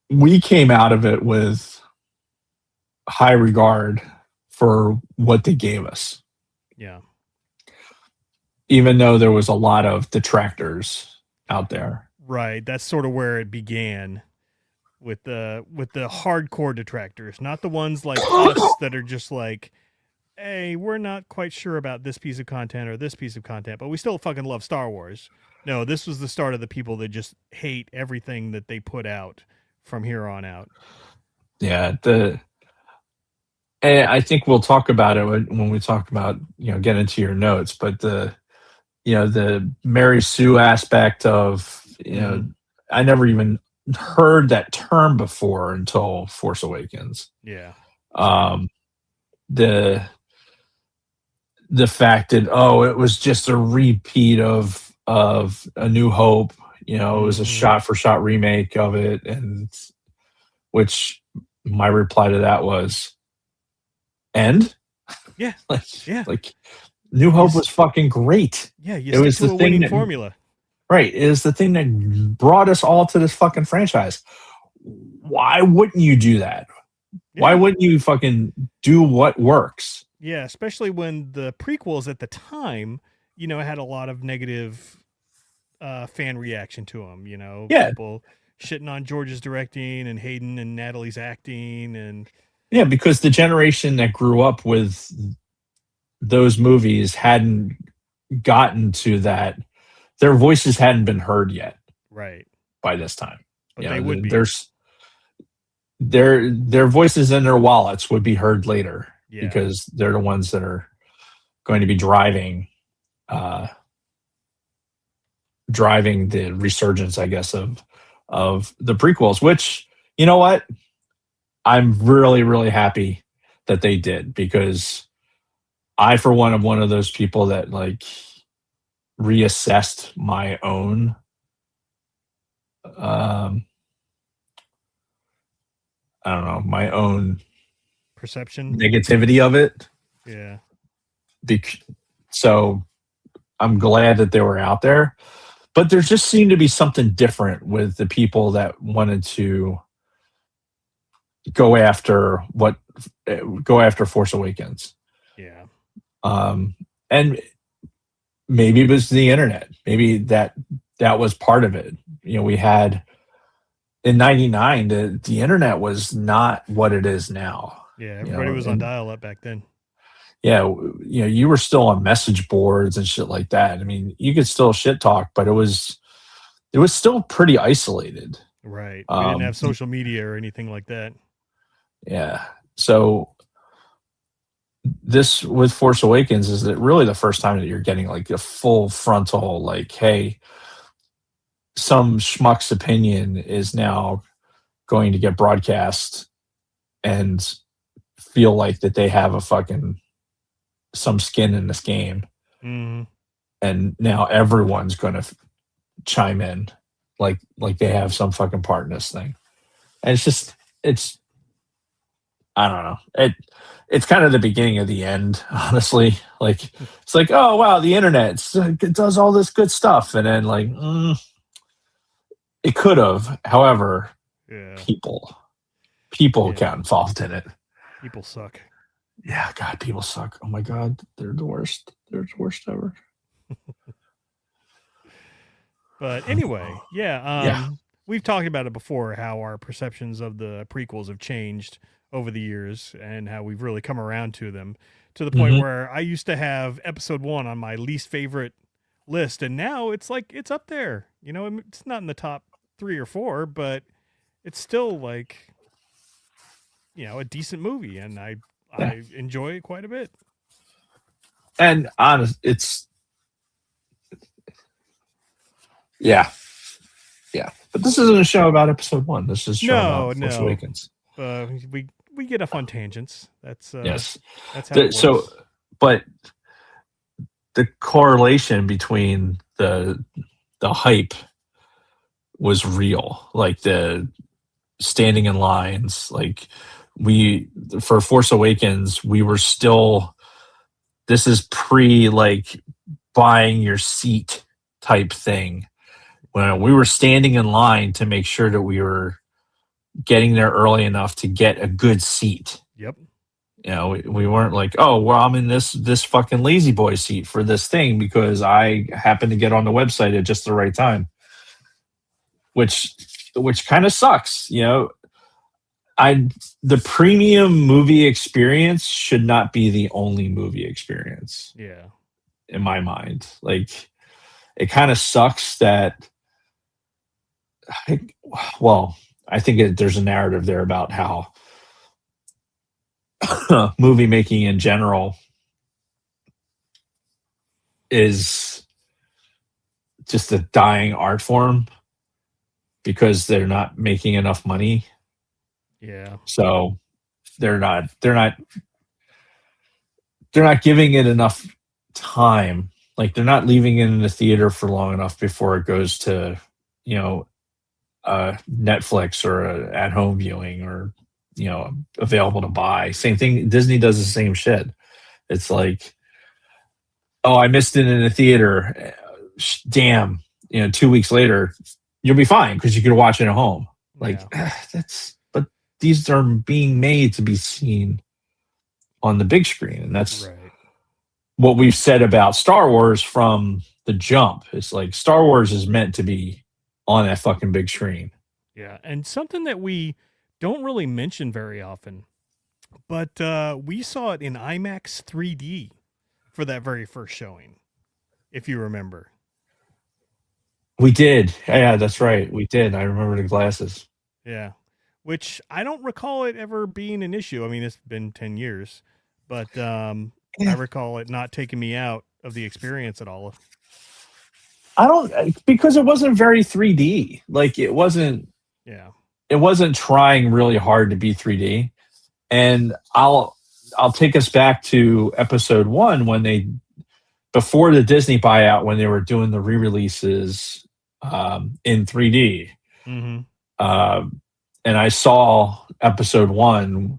we came out of it with high regard for what they gave us. Yeah. Even though there was a lot of detractors out there. Right. That's sort of where it began, with the hardcore detractors, not the ones like us that are just like, hey, we're not quite sure about this piece of content or this piece of content, but we still fucking love Star Wars. No, this was the start of the people that just hate everything that they put out from here on out. Yeah, I think we'll talk about it when we talk about, get into your notes, but the Mary Sue aspect of, I never even heard that term before until Force Awakens. Yeah. The fact that, it was just a repeat of A New Hope, it was a shot for shot remake of it, and which my reply to that was, yeah, like New Hope was fucking great. Yeah, it was the winning formula. Right, it is the thing that brought us all to this fucking franchise. Why wouldn't you do that? Yeah. Why wouldn't you fucking do what works? Yeah, especially when the prequels at the time, had a lot of negative fan reaction to them. Yeah. People shitting on George's directing and Hayden and Natalie's acting, and Yeah, because the generation that grew up with those movies hadn't gotten to that. Their voices hadn't been heard yet right. by this time. But they would be. There's their voices in their wallets would be heard later because they're the ones that are going to be driving the resurgence, I guess, of the prequels, which, you know what? I'm really, really happy that they did, because I, for one, am one of those people that like reassessed my own I don't know, my own perception, negativity of it. Yeah. So I'm glad that they were out there, but there just seemed to be something different with the people that wanted to go after Force Awakens. Yeah. And maybe it was the internet. Maybe that was part of it. You know, we had in '99, the internet was not what it is now. Yeah, everybody was on dial-up back then. Yeah, you know, you were still on message boards and shit like that. I mean, you could still shit talk, but it was still pretty isolated. Right. We didn't have social media or anything like that. Yeah. So this with Force Awakens is that really the first time that you're getting like a full frontal, like, hey, some schmuck's opinion is now going to get broadcast and feel like that they have some skin in this game. Mm-hmm. And now everyone's going to chime in like they have some fucking part in this thing. And it's I don't know. It's kind of the beginning of the end, honestly. Like, it's like, oh wow, the internet, it does all this good stuff, and then like, it could have. However, people got involved in it. People suck. Yeah, God, people suck. Oh my God, they're the worst. They're the worst ever. But anyway, we've talked about it before, how our perceptions of the prequels have changed over the years and how we've really come around to them, to the point where I used to have episode 1 on my least favorite list, and now it's like, it's up there. You know, it's not in the top 3 or 4, but it's still like, you know, a decent movie, and I enjoy it quite a bit. And honest, it's yeah. But this isn't a show about episode 1. This is a show about Force Awakens. We get off on tangents. That's yes. That's how it works. So, but the correlation between the hype was real. Like the standing in lines, like for Force Awakens, we were still. This is pre like buying your seat type thing. When we were standing in line to make sure that we were getting there early enough to get a good seat. Yep. You know, we weren't like, oh, well, I'm in this fucking lazy boy seat for this thing because I happened to get on the website at just the right time. Which kind of sucks, you know. The premium movie experience should not be the only movie experience. Yeah. In my mind. Like, it kind of sucks that I think there's a narrative there about how movie making in general is just a dying art form because they're not making enough money. Yeah. So they're not giving it enough time. Like, they're not leaving it in the theater for long enough before it goes to, you know, Netflix or at-home viewing, or, you know, available to buy. Same thing. Disney does the same shit. It's like, oh, I missed it in the theater. Damn. You know, 2 weeks later, you'll be fine because you can watch it at home. Like, but these are being made to be seen on the big screen, and that's what we've said about Star Wars from the jump. It's like Star Wars is meant to be on that fucking big screen. Yeah, and something that we don't really mention very often, but we saw it in IMAX 3D for that very first showing, if you remember. We did. Yeah, that's Yeah. right. We did. I remember the glasses. Yeah, which I don't recall it ever being an issue. I mean, it's been 10 years, but I recall it not taking me out of the experience at all. I don't, because it wasn't very 3D. Like it wasn't trying really hard to be 3D. And I'll take us back to episode 1 when they, before the Disney buyout, when they were doing the re-releases in 3D. Mm-hmm. And I saw episode 1,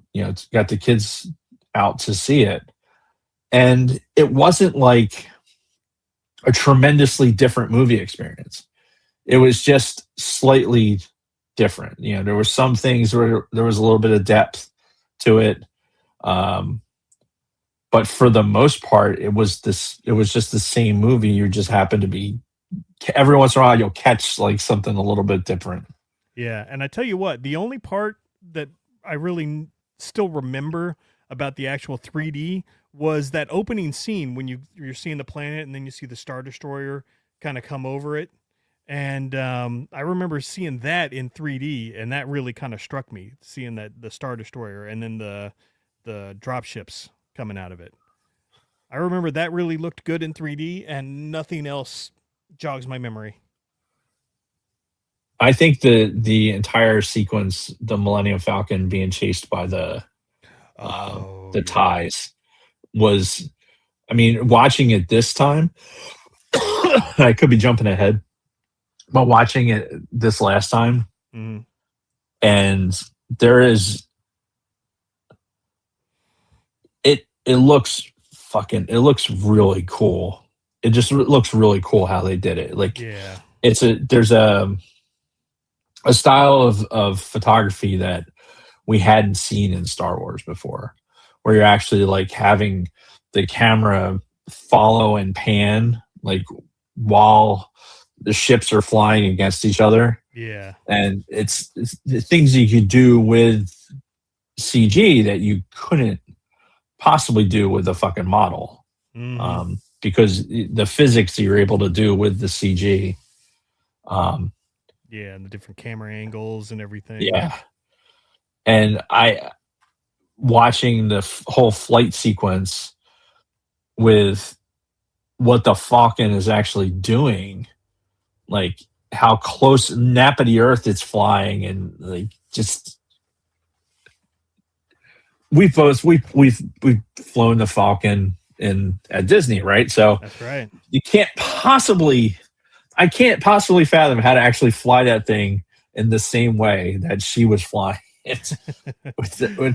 got the kids out to see it. And it wasn't like a tremendously different movie experience. It was just slightly different. There were some things where there was a little bit of depth to it. But for the most part, it was just the same movie. You just happen to be, every once in a while, you'll catch like something a little bit different. Yeah, and I tell you what, the only part that I really still remember about the actual 3D was that opening scene when you're seeing the planet and then you see the Star Destroyer kind of come over it. And I remember seeing that in 3D, and that really kind of struck me, seeing that the Star Destroyer and then the drop ships coming out of it. I remember that really looked good in 3D, and nothing else jogs my memory. I think the entire sequence, the Millennium Falcon being chased by the ties, was, I mean, watching it this time, I could be jumping ahead, but watching it this last time, and there is, it looks really cool. It just looks really cool how they did it. Like, there's a style of photography that we hadn't seen in Star Wars before, where you're actually like having the camera follow and pan, like while the ships are flying against each other. Yeah. And it's the things you could do with CG that you couldn't possibly do with a fucking model. Because the physics you're able to do with the CG. And the different camera angles and everything. Yeah. And watching the whole flight sequence with what the Falcon is actually doing, like how close nappity Earth it's flying, and like just we've flown the Falcon at Disney, right? So that's right. I can't possibly fathom how to actually fly that thing in the same way that she was flying it.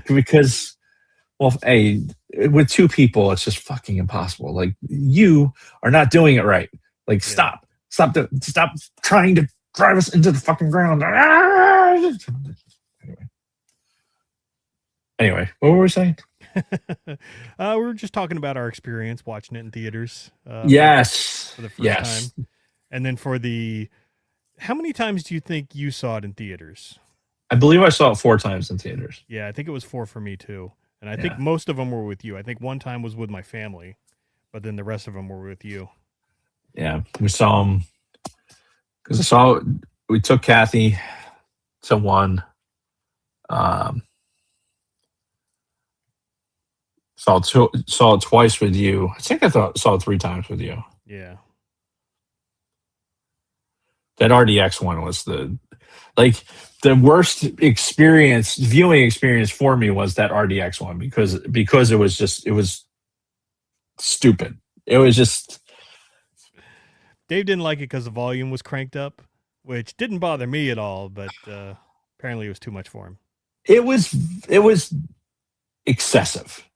Because, well, hey, with two people, it's just fucking impossible. Like, you are not doing it right. Like, stop trying to drive us into the fucking ground. Anyway, what were we saying? We were just talking about our experience watching it in theaters. Yes. For the first time. And then how many times do you think you saw it in theaters? I believe I saw it 4 times in theaters. Yeah, I think it was 4 for me too. And I think most of them were with you. I think one time was with my family, but then the rest of them were with you. Yeah, we saw them because we took Kathy to one. Saw it twice with you. I think saw it 3 times with you. Yeah. That RDX one was the worst viewing experience for me was that RDX one because it was stupid. It was just. Dave didn't like it because the volume was cranked up, which didn't bother me at all, but apparently it was too much for him. It was excessive.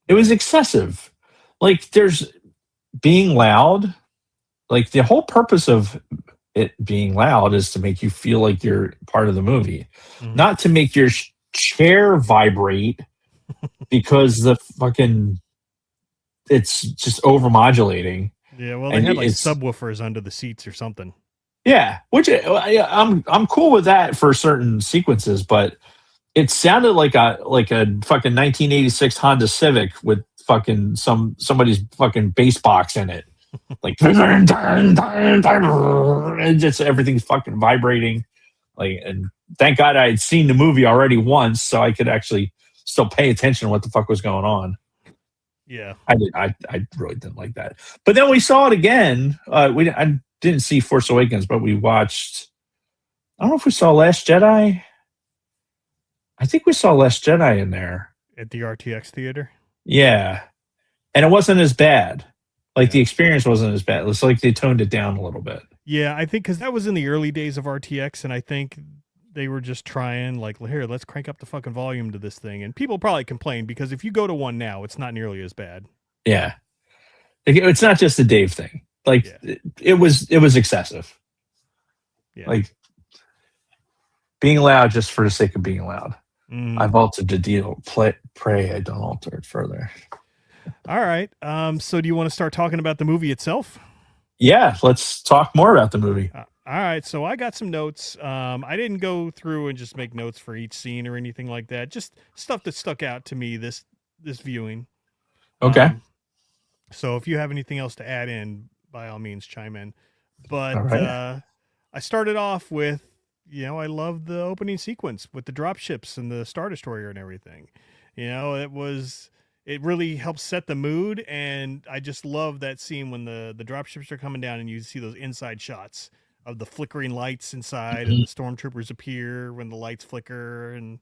It was excessive. Like, there's being loud. Like, the whole purpose of it being loud is to make you feel like you're part of the movie, not to make your chair vibrate because it's just overmodulating. Yeah, well, they had like subwoofers under the seats or something. Yeah, which I'm cool with that for certain sequences, but it sounded like a fucking 1986 Honda Civic with fucking somebody's fucking bass box in it, like and just everything's fucking vibrating. Like, and thank God I had seen the movie already once, so I could actually still pay attention to what the fuck was going on. Yeah, I really didn't like that. But then we saw it again. I didn't see Force Awakens, but we watched. I don't know if we saw Last Jedi. I think we saw Last Jedi in there at the RTX theater. Yeah, and it wasn't as bad. Like Yeah. the experience wasn't as bad. It's like they toned it down a little bit. Yeah, I think because that was in the early days of RTX, and I think they were just trying, like, here, let's crank up the fucking volume to this thing. And people probably complain because if you go to one now, it's not nearly as bad. Yeah, it's not just a Dave thing. Like it was excessive. Yeah. Like being loud just for the sake of being loud. I've altered the deal. Pray I don't alter it further. All right. So do you want to start talking about the movie itself? Yeah, let's talk more about the movie. All right. So I got some notes. I didn't go through and just make notes for each scene or anything like that. Just stuff that stuck out to me this viewing. Okay. So if you have anything else to add in, by all means, chime in. But right. I started off with, I love the opening sequence with the drop ships and the Star Destroyer and everything. It really helps set the mood, and I just love that scene when the drop ships are coming down and you see those inside shots of the flickering lights inside and the stormtroopers appear when the lights flicker, and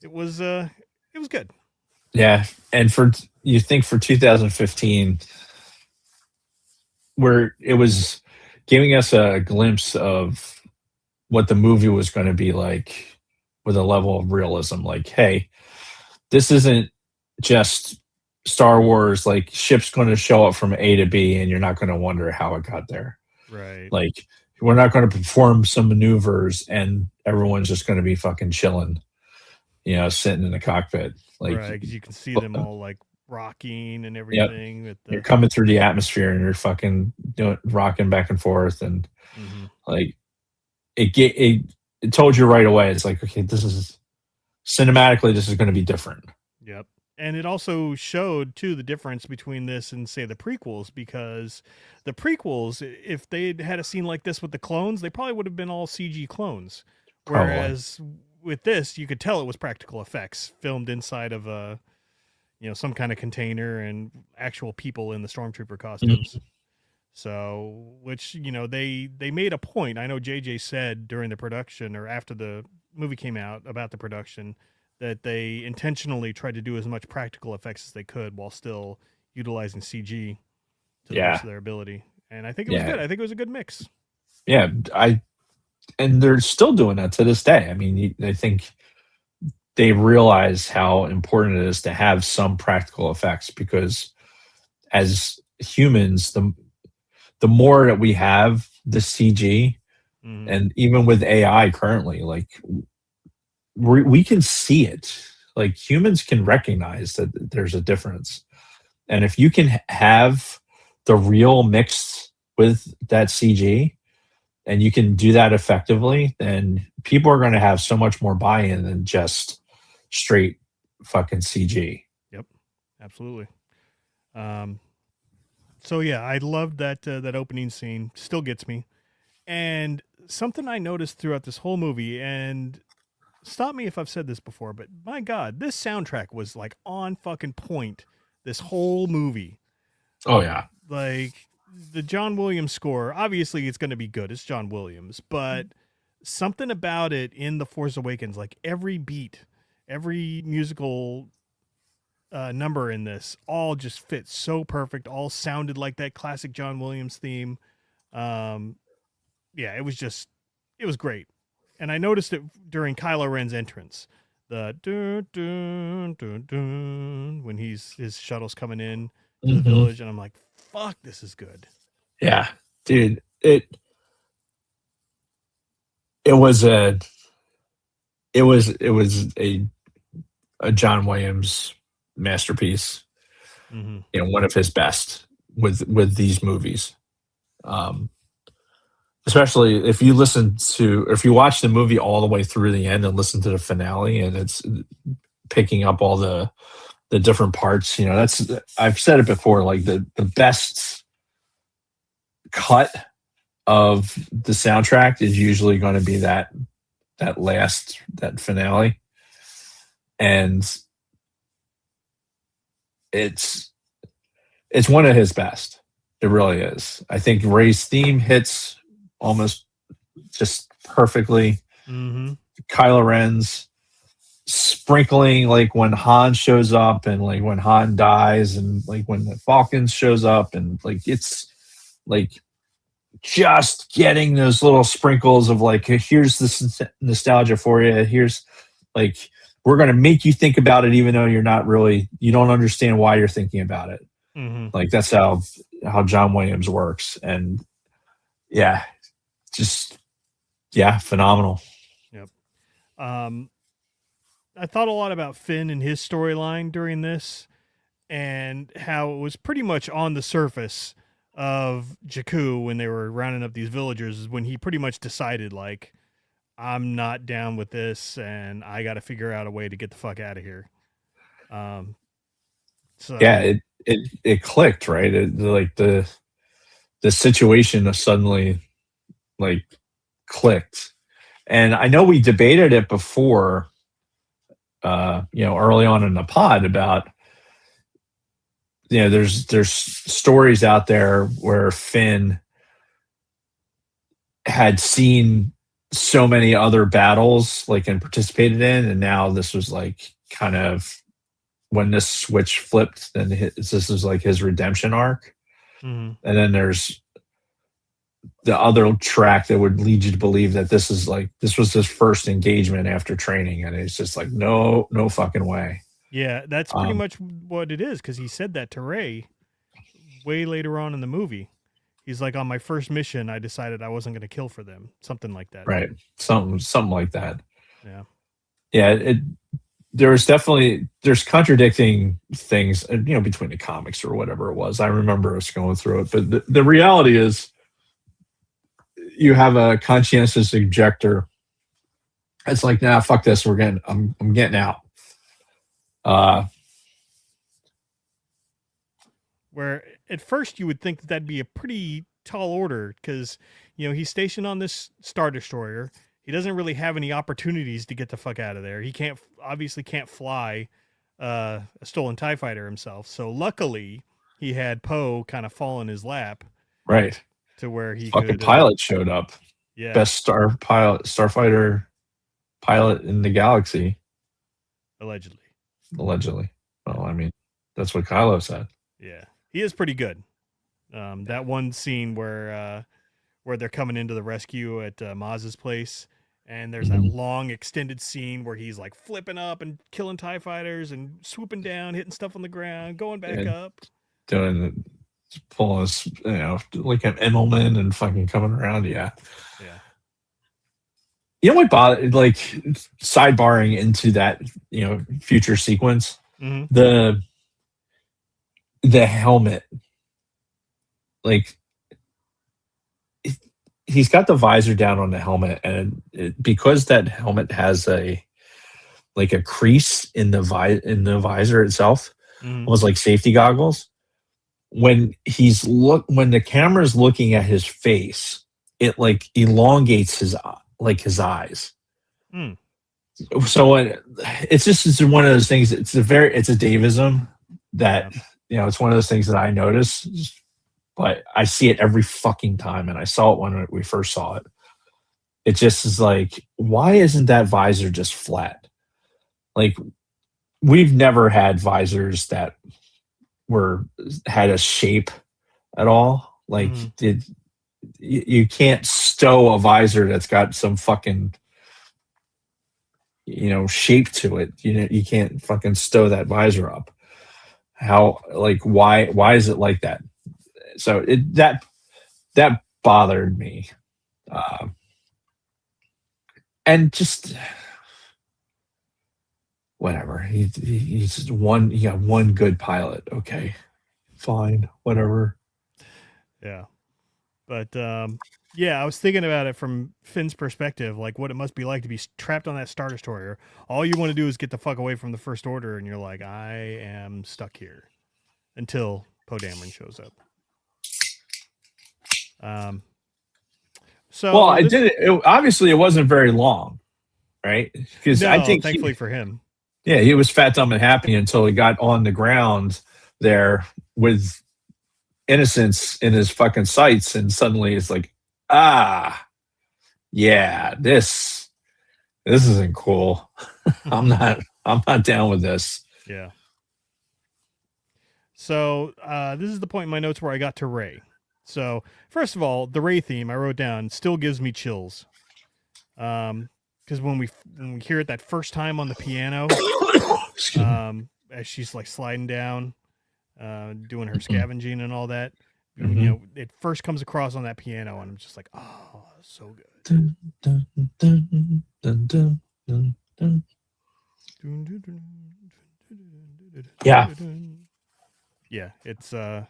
it was good. Yeah, and you think for 2015, where it was giving us a glimpse of what the movie was going to be like with a level of realism. Like, hey, this isn't just Star Wars, like ship's going to show up from A to B and you're not going to wonder how it got there. Right. Like, we're not going to perform some maneuvers and everyone's just going to be fucking chilling, sitting in the cockpit. Like, right, because you can see them all like rocking and everything. Yep. You're coming through the atmosphere and you're fucking rocking back and forth, and like it told you right away. It's like, okay, this is cinematically, this is going to be different. Yep. And it also showed too the difference between this and say the prequels, because the prequels, if they'd had a scene like this with the clones, they probably would have been all CG clones. Whereas with this, you could tell it was practical effects filmed inside of a, some kind of container and actual people in the stormtrooper costumes. So, which, they made a point. I know JJ said during the production or after the movie came out about the production that they intentionally tried to do as much practical effects as they could while still utilizing CG to the best of their ability. And I think it was good. I think it was a good mix. Yeah, and they're still doing that to this day. I mean, I think they realize how important it is to have some practical effects, because as humans, the more that we have the CG, and even with AI currently, like we can see it. Like, humans can recognize that there's a difference. And if you can have the real mixed with that CG and you can do that effectively, then people are going to have so much more buy-in than just straight fucking CG. Yep, absolutely. So yeah, I loved that opening scene. Still gets me. And something I noticed throughout this whole movie, and stop me if I've said this before, but my God, this soundtrack was like on fucking point this whole movie. Oh yeah. Like the John Williams score, obviously it's going to be good. It's John Williams, but something about it in The Force Awakens, like every beat, every musical number in this all just fit so perfect, all sounded like that classic John Williams theme. Yeah, it was great. And I noticed it during Kylo Ren's entrance, the dun, dun, dun, dun, when his shuttle's coming in to the village, and I'm like, fuck, this is good. Yeah, dude, it was a John Williams masterpiece, one of his best with these movies. especially if you watch the movie all the way through the end and listen to the finale, and it's picking up all the different parts. That's, I've said it before, like the best cut of the soundtrack is usually going to be that finale, and it's one of his best. It really is. I think Ray's theme hits almost just perfectly. Mm-hmm. Kylo Ren's sprinkling, like when Han shows up, and like when Han dies, and like when the Falcons shows up, and like it's like just getting those little sprinkles of like, here's this nostalgia for you. Here's like, we're going to make you think about it, even though you don't understand why you're thinking about it. Mm-hmm. Like that's how John Williams works. And yeah, phenomenal. Yep. I thought a lot about Finn and his storyline during this, and how it was pretty much on the surface of Jakku when they were rounding up these villagers, when he pretty much decided, like, I'm not down with this, and I got to figure out a way to get the fuck out of here. So yeah, it clicked, right? Like the situation suddenly like clicked, and I know we debated it before, early on in the pod about, there's stories out there where Finn had seen so many other battles, like, and participated in, and now this was like kind of when this switch flipped, then this is like his redemption arc. Mm-hmm. And then there's the other track that would lead you to believe that this was his first engagement after training, and it's just like no fucking way. Yeah, that's pretty much what it is, because he said that to Ray way later on in the movie. He's like, on my first mission, I decided I wasn't going to kill for them. Something like that. Right. Something like that. Yeah. Yeah. There's contradicting things, between the comics or whatever it was. I remember us going through it, but the reality is you have a conscientious objector. It's like, nah, fuck this. I'm getting out. Where at first you would think that'd be a pretty tall order, because he's stationed on this Star Destroyer. He doesn't really have any opportunities to get the fuck out of there. He obviously can't fly a stolen TIE fighter himself. So luckily he had Poe kind of fall in his lap, right, to where he fucking pilot showed up. Yeah, best starfighter pilot in the galaxy, allegedly. Well, I mean, that's what Kylo said. Yeah, he is pretty good. That one scene where they're coming into the rescue at Maz's place, and there's that long extended scene where he's like flipping up and killing TIE fighters and swooping down, hitting stuff on the ground, going back up, pulling his, like an Immelman and fucking coming around. Yeah. You know what bothered, like, sidebarring into that, future sequence, the helmet, like, he's got the visor down on the helmet, and because that helmet has a crease in the visor itself, was like safety goggles. When the camera's looking at his face, it like elongates his eyes. So it's one of those things. It's a Davism that, it's one of those things that I notice, but I see it every fucking time. And I saw it when we first saw it. It just is like, why isn't that visor just flat? Like, we've never had visors that had a shape at all. Like, you can't stow a visor that's got some fucking, shape to it. You can't fucking stow that visor up. How, like, why is it like that? So that bothered me. And just whatever. He's one. He got one good pilot. Okay, fine, whatever. Yeah. But yeah, I was thinking about it from Finn's perspective, like what it must be like to be trapped on that Star Destroyer. All you want to do is get the fuck away from the First Order, and you're like, I am stuck here until Poe Dameron shows up. So well, obviously, it wasn't very long, right? Because no, I think, thankfully for him, yeah, he was fat, dumb, and happy until he got on the ground there with innocence in his fucking sights, and suddenly it's like, yeah, this isn't cool. I'm not down with this. Yeah. So this is the point in my notes where I got to Rey. So first of all, the Rey theme I wrote down still gives me chills. Because when we hear it that first time on the piano, as she's like sliding down, doing her scavenging and all that, you know, it first comes across on that piano, and I'm just like, oh, so good. Yeah. Yeah, it's a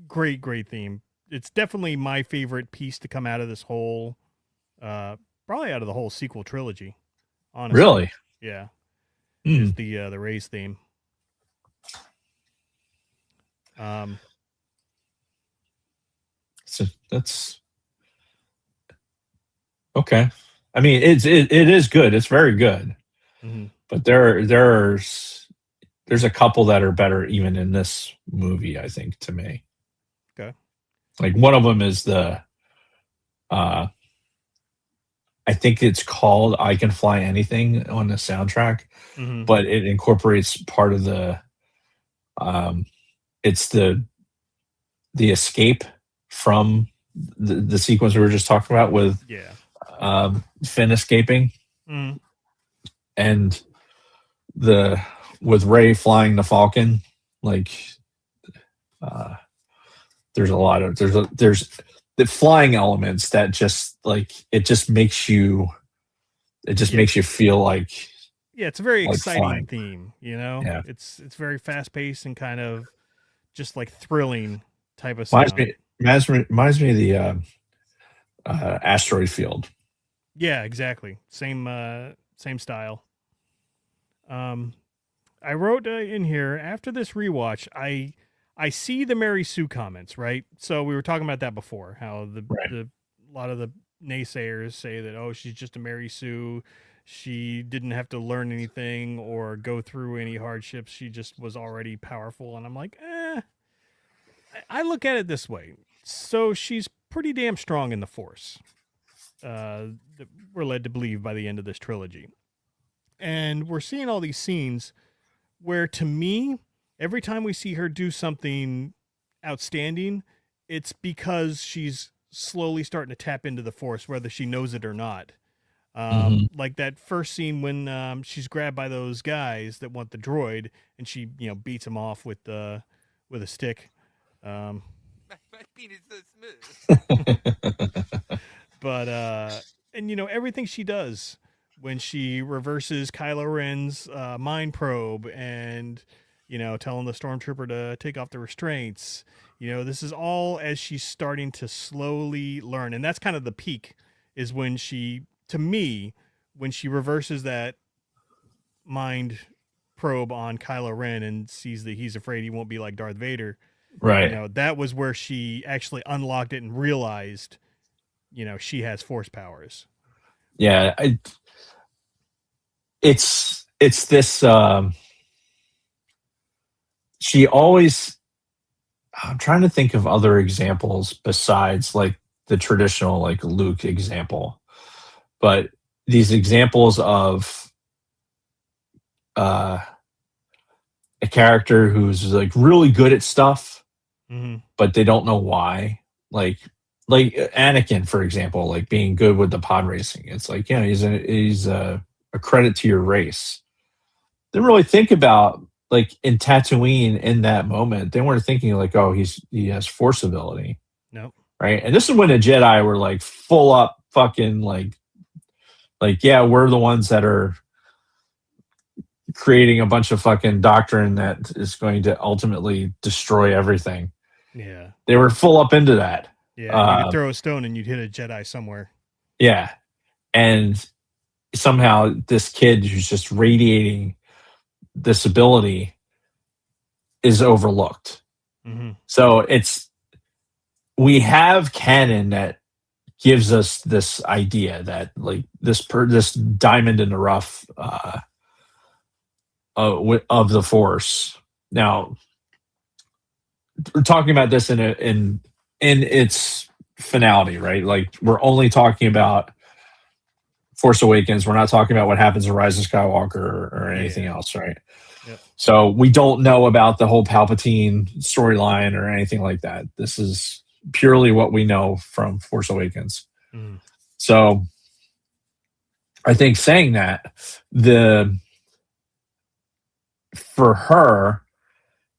great theme. It's definitely my favorite piece to come out of this whole, probably out of the whole sequel trilogy. Honestly, really, yeah, is the Rey's theme. So that's okay. I mean, it is good. It's very good. But there's a couple that are better even in this movie, I think, to me. Okay. Like one of them is the I think it's called I Can Fly Anything on the soundtrack, but it incorporates part of the it's the escape from the sequence we were just talking about with Finn escaping, and with Rey flying the Falcon. Like there's a lot of there's the flying elements that just like it just makes you feel like, yeah, it's a very like exciting flying. theme, you know. Yeah. It's very fast paced and kind of just like thrilling type of sound. Reminds me of the asteroid field. Yeah, exactly. Same style. I wrote in here after this rewatch, I see the Mary Sue comments, right? So we were talking about that before, how a lot of the naysayers say that, oh, she's just a Mary Sue. She didn't have to learn anything or go through any hardships. She just was already powerful. And I'm like, I look at it this way. So she's pretty damn strong in the Force. That we're led to believe by the end of this trilogy. And we're seeing all these scenes where, to me, every time we see her do something outstanding, it's because she's slowly starting to tap into the Force, whether she knows it or not. Like that first scene when she's grabbed by those guys that want the droid, and she, beats him off with a stick. My penis so smooth. But and everything she does when she reverses Kylo Ren's mind probe and telling the stormtrooper to take off the restraints, this is all as she's starting to slowly learn. And that's kind of the peak, is when she, to me, when she reverses that mind probe on Kylo Ren and sees that he's afraid he won't be like Darth Vader. Right. That was where she actually unlocked it and realized, she has Force powers. Yeah. It's this, she always, I'm trying to think of other examples besides like the traditional like Luke example, but these examples of a character who's like really good at stuff, but they don't know why. Like Anakin, for example, like being good with the pod racing. It's like, he's a credit to your race. Didn't really think about, like, in Tatooine in that moment, they weren't thinking like, oh, he has Force ability. No. Right. And this is when the Jedi were like full up fucking like, yeah, we're the ones that are creating a bunch of fucking doctrine that is going to ultimately destroy everything. Yeah. They were full up into that. Yeah, and you could throw a stone and you'd hit a Jedi somewhere. Yeah. And somehow this kid who's just radiating this ability is overlooked. Mm-hmm. So we have canon that gives us this idea that like this diamond in the rough of the Force. Now, we're talking about this in its finality, right? Like we're only talking about Force Awakens. We're not talking about what happens in Rise of Skywalker or anything else, right? Yep. So we don't know about the whole Palpatine storyline or anything like that. This is purely what we know from Force Awakens. Mm. So I think saying that for her,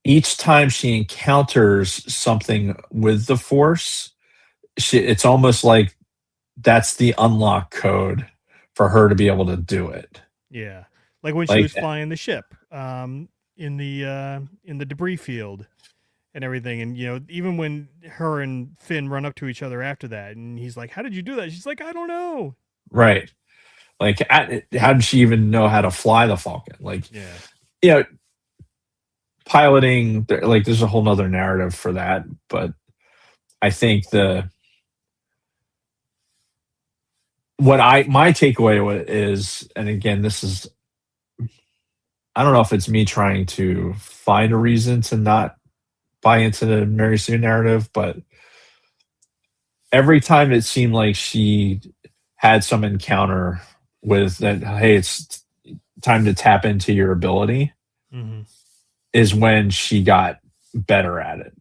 each time she encounters something with the Force, it's almost like that's the unlock code for her to be able to do it. Yeah, like when she was flying the ship in the debris field and everything, and even when her and Finn run up to each other after that, and he's like, "How did you do that?" She's like, "I don't know." Right. Like, how did she even know how to fly the Falcon? Like, piloting, like, there's a whole nother narrative for that. But I think my takeaway is, and again, this is, I don't know if it's me trying to find a reason to not buy into the Mary Sue narrative, but every time it seemed like she had some encounter with that, hey, it's time to tap into your ability, is when she got better at it.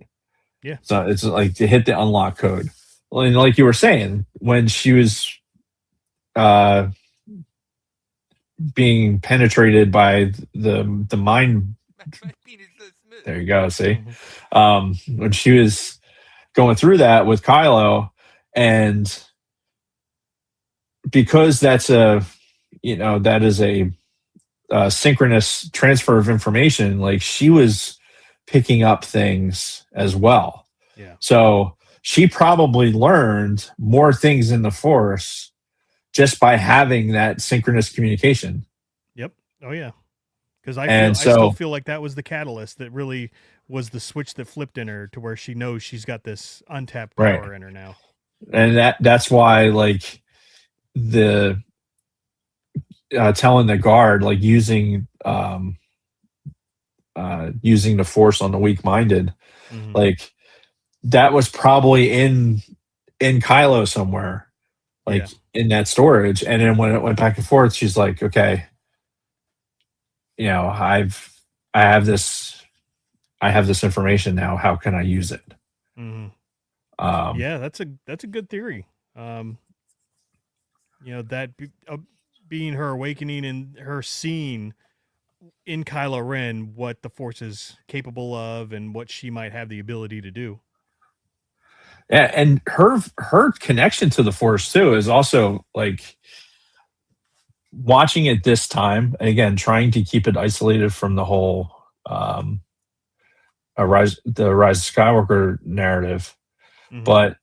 Yeah. So it's like to hit the unlock code. Well, and like you were saying, when she was being penetrated by the mind. There you go. See, when she was going through that with Kylo, and because that is a synchronous transfer of information, like she was picking up things as well. Yeah. So she probably learned more things in the Force just by having that synchronous communication. Yep. Oh yeah. Because I still feel like that was the catalyst that really was the switch that flipped in her to where she knows she's got this untapped power in her now. And that's why, like, the telling the guard, like, using the Force on the weak-minded, like, that was probably in Kylo somewhere, like, in that storage. And then when it went back and forth, she's like, okay, I have this information now. How can I use it? Yeah, that's a good theory. That being her awakening and her seeing in Kylo Ren what the Force is capable of and what she might have the ability to do. Yeah, and her connection to the Force too is also, like, watching it this time, and again, trying to keep it isolated from the whole the Rise of Skywalker narrative, but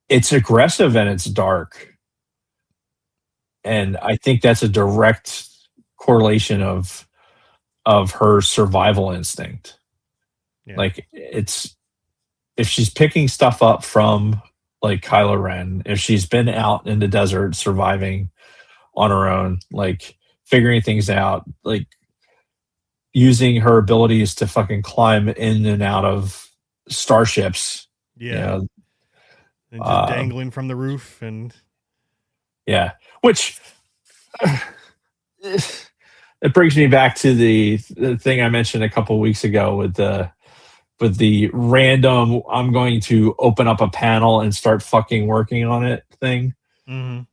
it's aggressive and it's dark, and I think that's a direct correlation of her survival instinct. Yeah. Like, it's, if she's picking stuff up from, like, Kylo Ren, if she's been out in the desert surviving on her own, like, figuring things out, like, using her abilities to fucking climb in and out of starships. Yeah. And just dangling from the roof and. Yeah. Which it brings me back to the thing I mentioned a couple of weeks ago with the random, I'm going to open up a panel and start fucking working on it thing.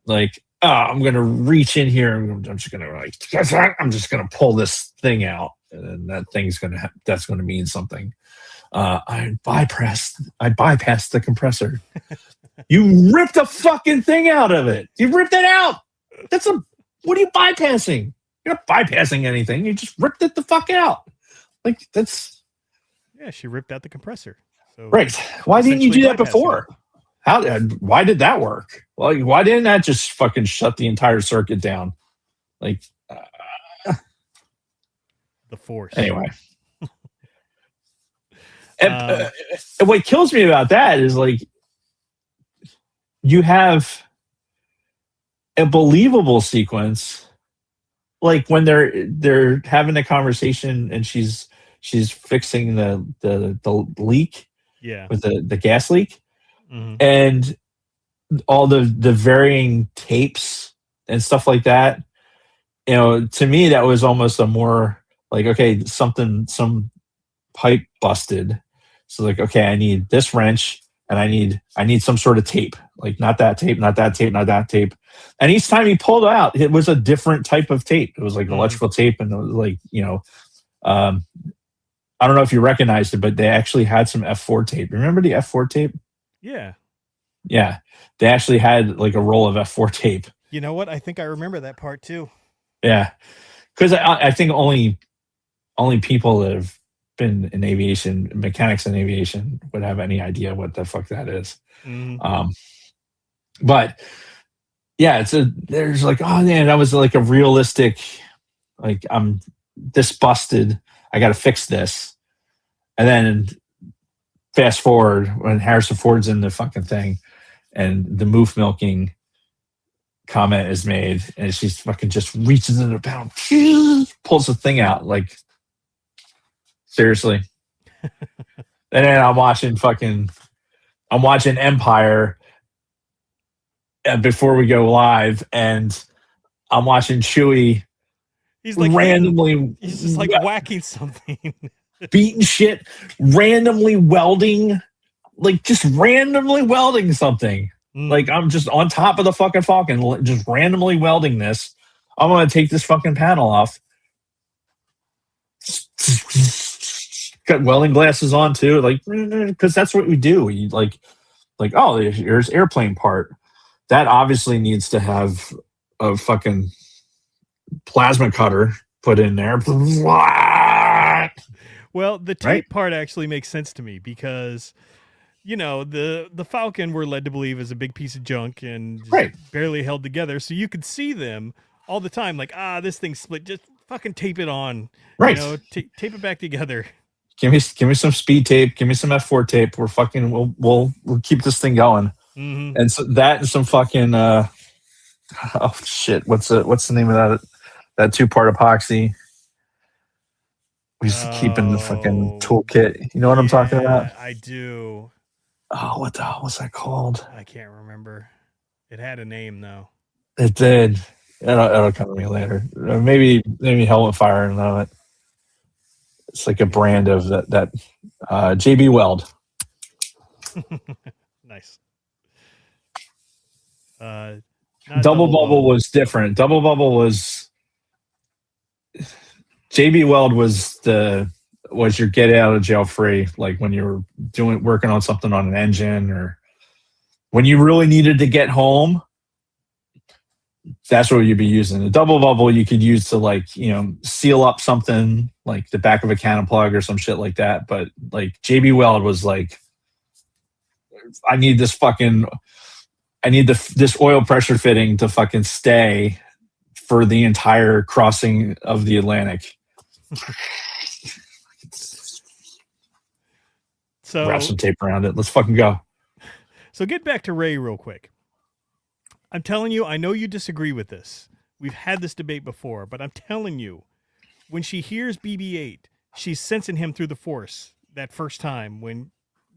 Like, I'm going to reach in here and I'm just going to pull this thing out, and then that that's going to mean something. I bypassed the compressor. You ripped a fucking thing out of it. You ripped it out. What are you bypassing? You're not bypassing anything. You just ripped it the fuck out. Like, that's. Yeah, she ripped out the compressor. So Right. Why didn't you do that essentially bypassing before? Why did that work? Like, why didn't that just fucking shut the entire circuit down? Like, the Force. anyway. And what kills me about that is like you have a believable sequence, like when they're having a conversation and she's fixing the leak, with the gas leak, and all the varying tapes and stuff like that. You know, to me that was almost a more like, okay, some pipe busted. So like, okay, I need this wrench and I need some sort of tape, like not that tape, not that tape, not that tape. And each time he pulled out, it was a different type of tape. It was like electrical tape, and it was like, you know, I don't know if you recognized it, but they actually had some F4 tape. Remember the F4 tape? Yeah. Yeah. They actually had like a roll of F4 tape. You know what? I think I remember that part too. Yeah. Because I think only people that have been in aviation, mechanics in aviation, would have any idea what the fuck that is. But yeah, there's like, oh man, that was like a realistic, like, I'm this busted, I got to fix this. And then fast forward when Harrison Ford's in the fucking thing and the moof milking comment is made and she's fucking just reaches in the pound, pulls the thing out. Like, seriously. And then I'm watching Empire before we go live, and I'm watching Chewie. He's like randomly, he's just like whacking something, beating shit, randomly welding, like just randomly welding something. Like, I'm just on top of the fucking Falcon, just randomly welding this. I'm gonna take this fucking panel off. Got welding glasses on too, like, because that's what we do. We like, oh, here's airplane part. That obviously needs to have a fucking plasma cutter put in there. Well, the tape part actually makes sense to me because, you know, the Falcon, we're led to believe, is a big piece of junk and barely held together. So you could see them all the time, like, this thing's split. Just fucking tape it on. Right. You know, tape it back together. Give me some speed tape. Give me some F4 tape. We're fucking. We'll keep this thing going. And so that and some fucking. Oh shit! What's the name of that 2-part epoxy? We used to keep in the fucking toolkit. You know what I'm talking about? I do. Oh, what the hell was that called? I can't remember. It had a name though. It did. It'll come to me later. Maybe Helmet Fire and it. It's like a brand of that JB Weld. Nice. Double Bubble was different. Double Bubble was JB Weld was your get out of jail free, like when you were working on something on an engine or when you really needed to get home. That's what you'd be using. A double bubble you could use to, like, you know, seal up something like the back of a cannon plug or some shit like that. But like JB Weld was like, I need this oil pressure fitting to fucking stay for the entire crossing of the Atlantic. So wrap some tape around it. Let's fucking go. So get back to Rey real quick. I'm telling you, I know you disagree with this. We've had this debate before, but I'm telling you, when she hears BB-8, she's sensing him through the Force that first time when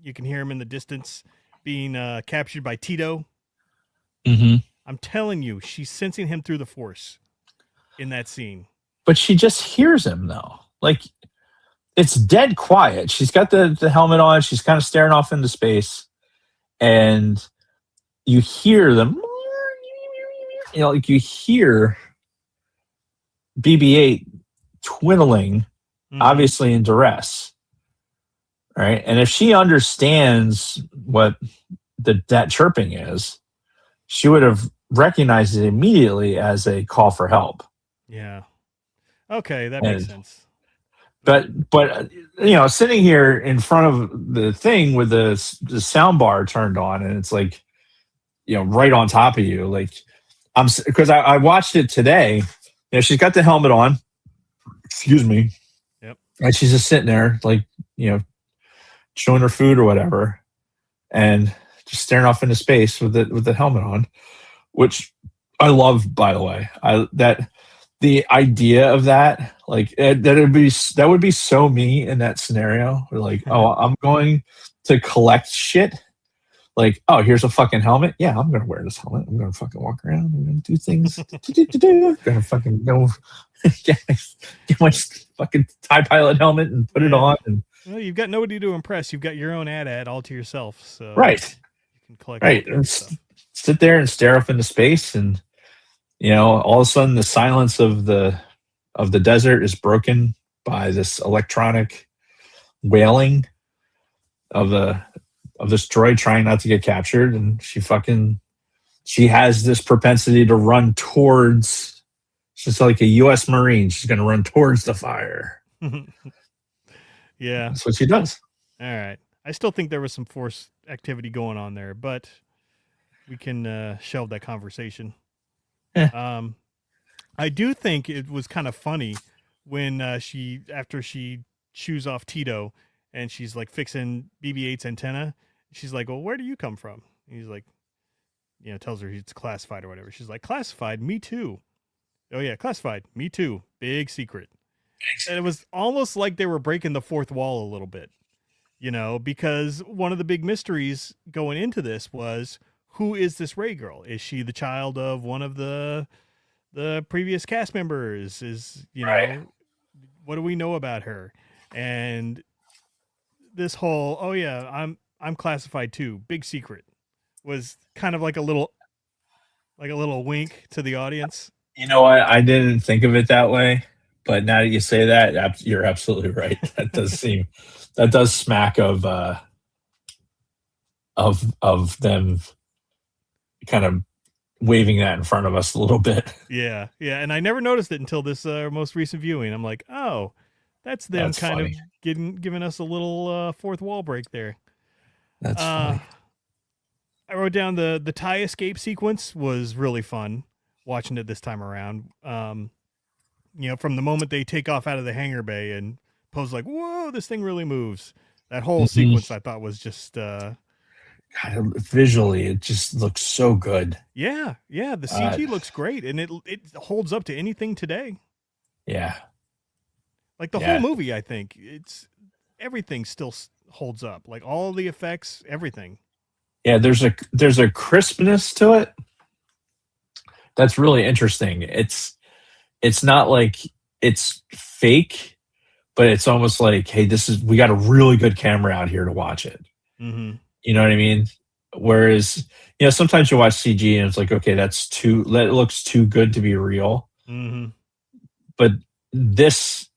you can hear him in the distance being captured by Tito. I'm telling you, she's sensing him through the Force in that scene. But she just hears him, though. Like, it's dead quiet. She's got the helmet on. She's kind of staring off into space. And you hear them. You know, like you hear BB-8 twiddling, obviously in duress, right? And if she understands what that chirping is, she would have recognized it immediately as a call for help. Yeah. Okay, that makes sense. but sitting here in front of the thing with the sound bar turned on, and it's like, right on top of you. Like, because I watched it today. She's got the helmet on. Excuse me. Yep. And she's just sitting there, like, showing her food or whatever, and just staring off into space with the helmet on, which I love, by the way. The idea of that, like, that would be so me in that scenario. Like, oh, I'm going to collect shit. Like, oh, here's a fucking helmet. Yeah, I'm gonna wear this helmet. I'm gonna fucking walk around. I'm gonna do things. I'm gonna fucking go get my fucking TIE pilot helmet and put it on. And well, you've got nobody to impress. You've got your own ad all to yourself. So right, you can collect right. Sit there and stare up into space, and all of a sudden the silence of the desert is broken by this electronic wailing of this droid trying not to get captured, and she has this propensity to run towards. She's like a U.S. Marine. She's going to run towards the fire. Yeah, that's what she does. All right. I still think there was some Force activity going on there, but we can shelve that conversation. Yeah. I do think it was kind of funny when after she shoos off Tito and she's like fixing BB-8's antenna. She's like, well, where do you come from? And he's like, tells her it's classified or whatever. She's like, classified? Me too. Oh, yeah, classified. Me too. Big secret. And it was almost like they were breaking the fourth wall a little bit, because one of the big mysteries going into this was, who is this Rey girl? Is she the child of one of the previous cast members? Right. What do we know about her? And this whole, oh yeah, I'm classified too, big secret, was kind of like a little wink to the audience. I didn't think of it that way, but now that you say that, you're absolutely right. That does smack of them kind of waving that in front of us a little bit. Yeah, and I never noticed it until this most recent viewing. I'm like, oh, that's them. That's kind funny. Of giving us a little fourth wall break there. That's funny. I wrote down the TIE escape sequence was really fun watching it this time around. From the moment they take off out of the hangar bay and Poe's like, whoa, this thing really moves. That whole sequence I thought was just God, visually it just looks so good. Yeah, the CG looks great, and it holds up to anything today. Yeah, like the whole movie, I think everything still holds up. Like all the effects, everything. Yeah, there's a crispness to it that's really interesting. It's not like it's fake, but it's almost like, hey, we got a really good camera out here to watch it. Mm-hmm. You know what I mean? Whereas, sometimes you watch CG and it's like, okay, that looks too good to be real. Mm-hmm. But this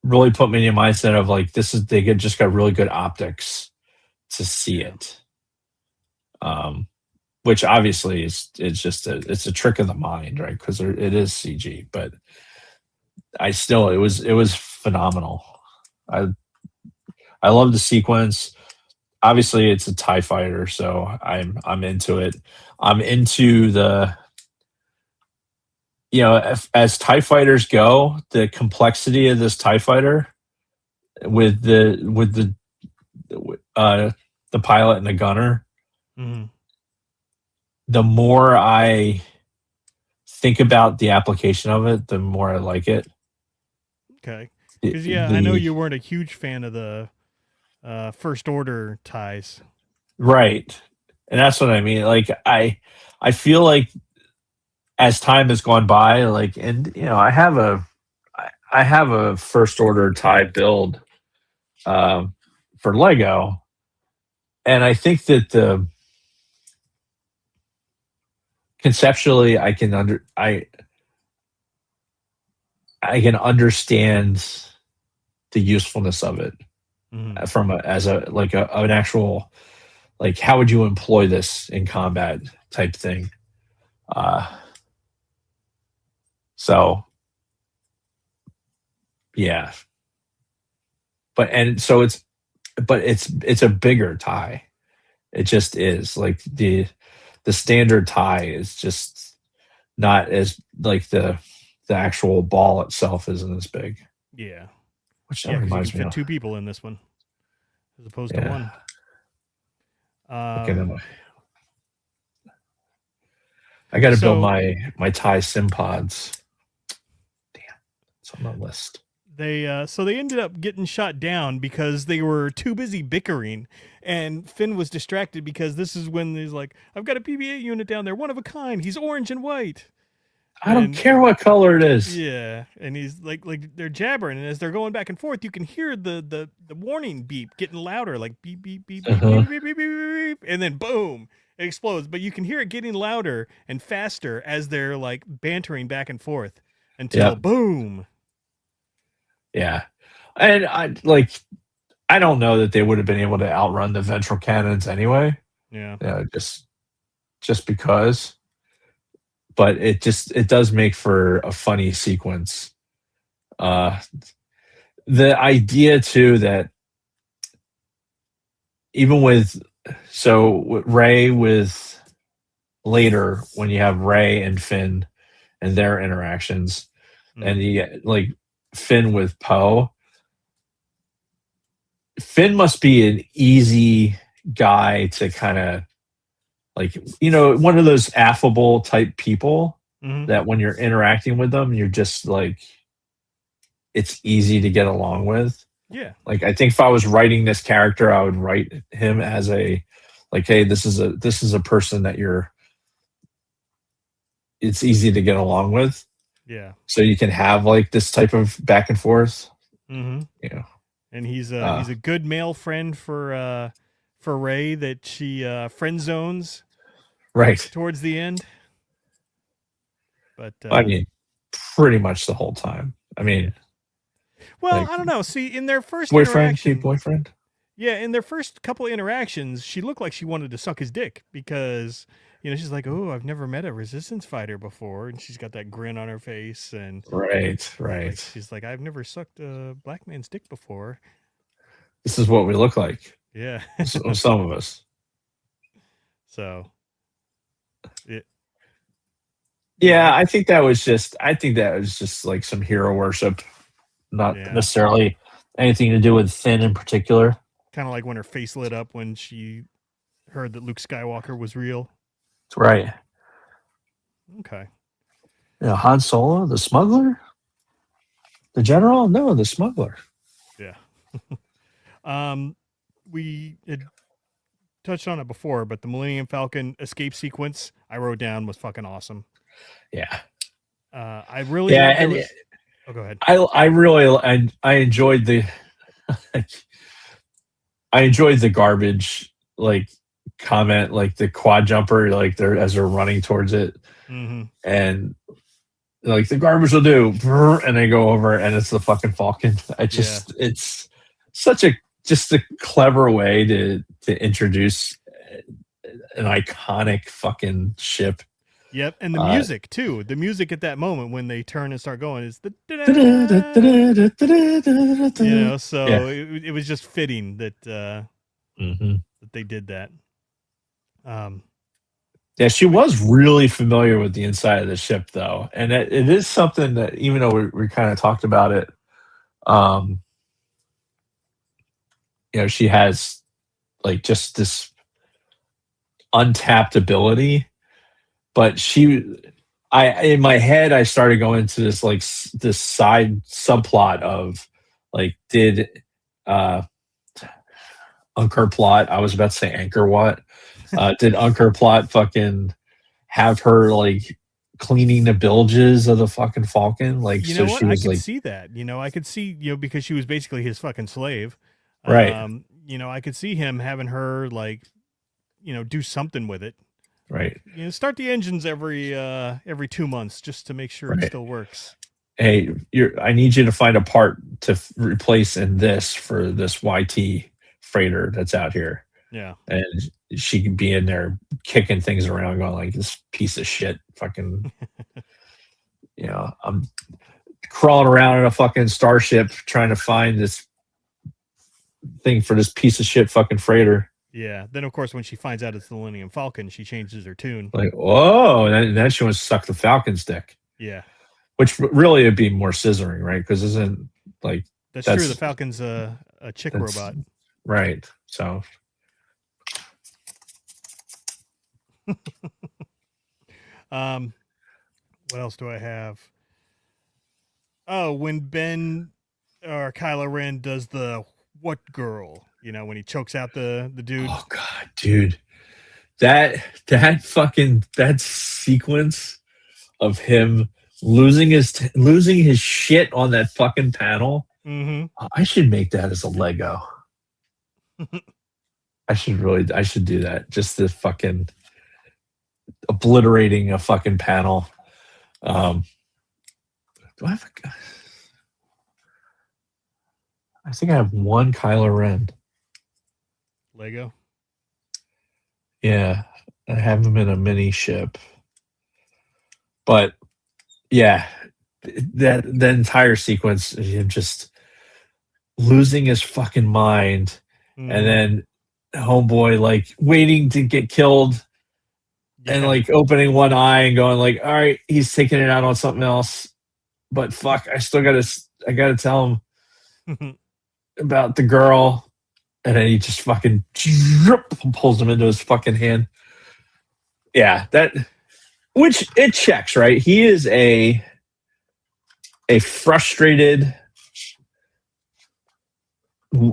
really put me in the mindset of like, they just got really good optics to see it. Which obviously it's a trick of the mind, right? Because it is CG, but it was phenomenal. I love the sequence. Obviously, it's a TIE fighter, so I'm into it. I'm into the, as TIE fighters go, the complexity of this TIE fighter with the pilot and the gunner. Mm-hmm. The more I think about the application of it, the more I like it. Okay, because I know you weren't a huge fan of the First Order ties, right? And that's what I mean. Like I feel like as time has gone by, like, and I have a First Order tie build for Lego, and I think that conceptually I can understand the usefulness of it. Mm-hmm. From an actual, like, how would you employ this in combat type thing. So yeah, it's a bigger tie. It just is like the standard tie is just not as like the actual ball itself isn't as big. Yeah. Which Yeah, because you can reminds me fit of 2 people in this one as opposed to one. I got to build my tie sim pods. Damn, it's on my list. They ended up getting shot down because they were too busy bickering, and Finn was distracted because this is when he's like, "I've got a PB-8 unit down there, one of a kind. He's orange and white." I don't care what color it is. Yeah, and he's like they're jabbering, and as they're going back and forth, you can hear the warning beep getting louder, like beep beep beep beep, beep, beep, beep, beep, beep, and then boom, it explodes. But you can hear it getting louder and faster as they're like bantering back and forth until boom. Yeah, and I don't know that they would have been able to outrun the ventral cannons anyway. Yeah, just because. But it does make for a funny sequence. The idea too that even with Rey with later when you have Rey and Finn and their interactions, and you get like Finn with Poe. Finn must be an easy guy to kind of like, one of those affable type people that when you're interacting with them, you're just like, it's easy to get along with. Yeah. Like, I think if I was writing this character, I would write him as a, like, hey, this is a person that it's easy to get along with. Yeah. So you can have like this type of back and forth. Mm-hmm. And he's a good male friend for Rey that she friend zones right towards the end. But I mean, pretty much the whole time. I mean, well, like, I don't know. See, in their first boyfriend. Yeah, in their first couple of interactions, she looked like she wanted to suck his dick because she's like, "Oh, I've never met a resistance fighter before," and she's got that grin on her face, and right. Like, she's like, "I've never sucked a black man's dick before." This is what we look like. Yeah, some of us. So, yeah, I think that was just like some hero worship, not necessarily anything to do with Finn in particular. Kind of like when her face lit up when she heard that Luke Skywalker was real. Right. Okay. Yeah, Han Solo, the smuggler? The general? No, the smuggler. Yeah. We had touched on it before, but the Millennium Falcon escape sequence I wrote down was fucking awesome. Yeah. I really oh, go ahead. I enjoyed the I enjoyed the garbage like comment, like the quad jumper, like as they're running towards it, and like the garbage will do, and they go over, and it's the fucking Falcon. It's such a clever way to introduce an iconic fucking ship. Yep, and the music too. The music at that moment when they turn and start going is the so it was just fitting that that they did that. Yeah, she was really familiar with the inside of the ship, though, and it is something that, even though we kind of talked about it, she has like just this untapped ability. But in my head, I started going into this like this side subplot of like, did Unkar Plot? I was about to say Anchor Watt. Did Unkar Plot fucking have her like cleaning the bilges of the fucking Falcon? Like, you know what? I could see that. I could see because she was basically his fucking slave, right? I could see him having her like, do something with it. Right. Start the engines every 2 months just to make sure it still works. Hey, I need you to find a part to replace in this for this YT freighter that's out here. Yeah. And she can be in there kicking things around, going like, this piece of shit, fucking, I'm crawling around in a fucking starship trying to find this thing for this piece of shit fucking freighter. Yeah. Then of course when she finds out it's the Millennium Falcon, she changes her tune. Like, whoa, and then she wants to suck the Falcon's dick. Yeah. Which really would be more scissoring, right? Because isn't like that's true. The Falcon's a chick robot, right? So, what else do I have? Oh, when Ben or Kylo Ren does the what girl, when he chokes out the dude. Oh god, dude, that sequence of him losing his shit on that fucking panel. Mm-hmm. I should make that as a Lego. I should do that. Just the fucking obliterating a fucking panel. Do I have I think I have one Kylo Ren Lego. Yeah, I have him in a mini ship. But yeah, that the entire sequence of him just losing his fucking mind, and then homeboy like waiting to get killed, and like opening one eye and going like, all right, he's taking it out on something else, but fuck, I gotta tell him about the girl, and then he just fucking pulls him into his fucking hand. Yeah, which it checks, right? He is a frustrated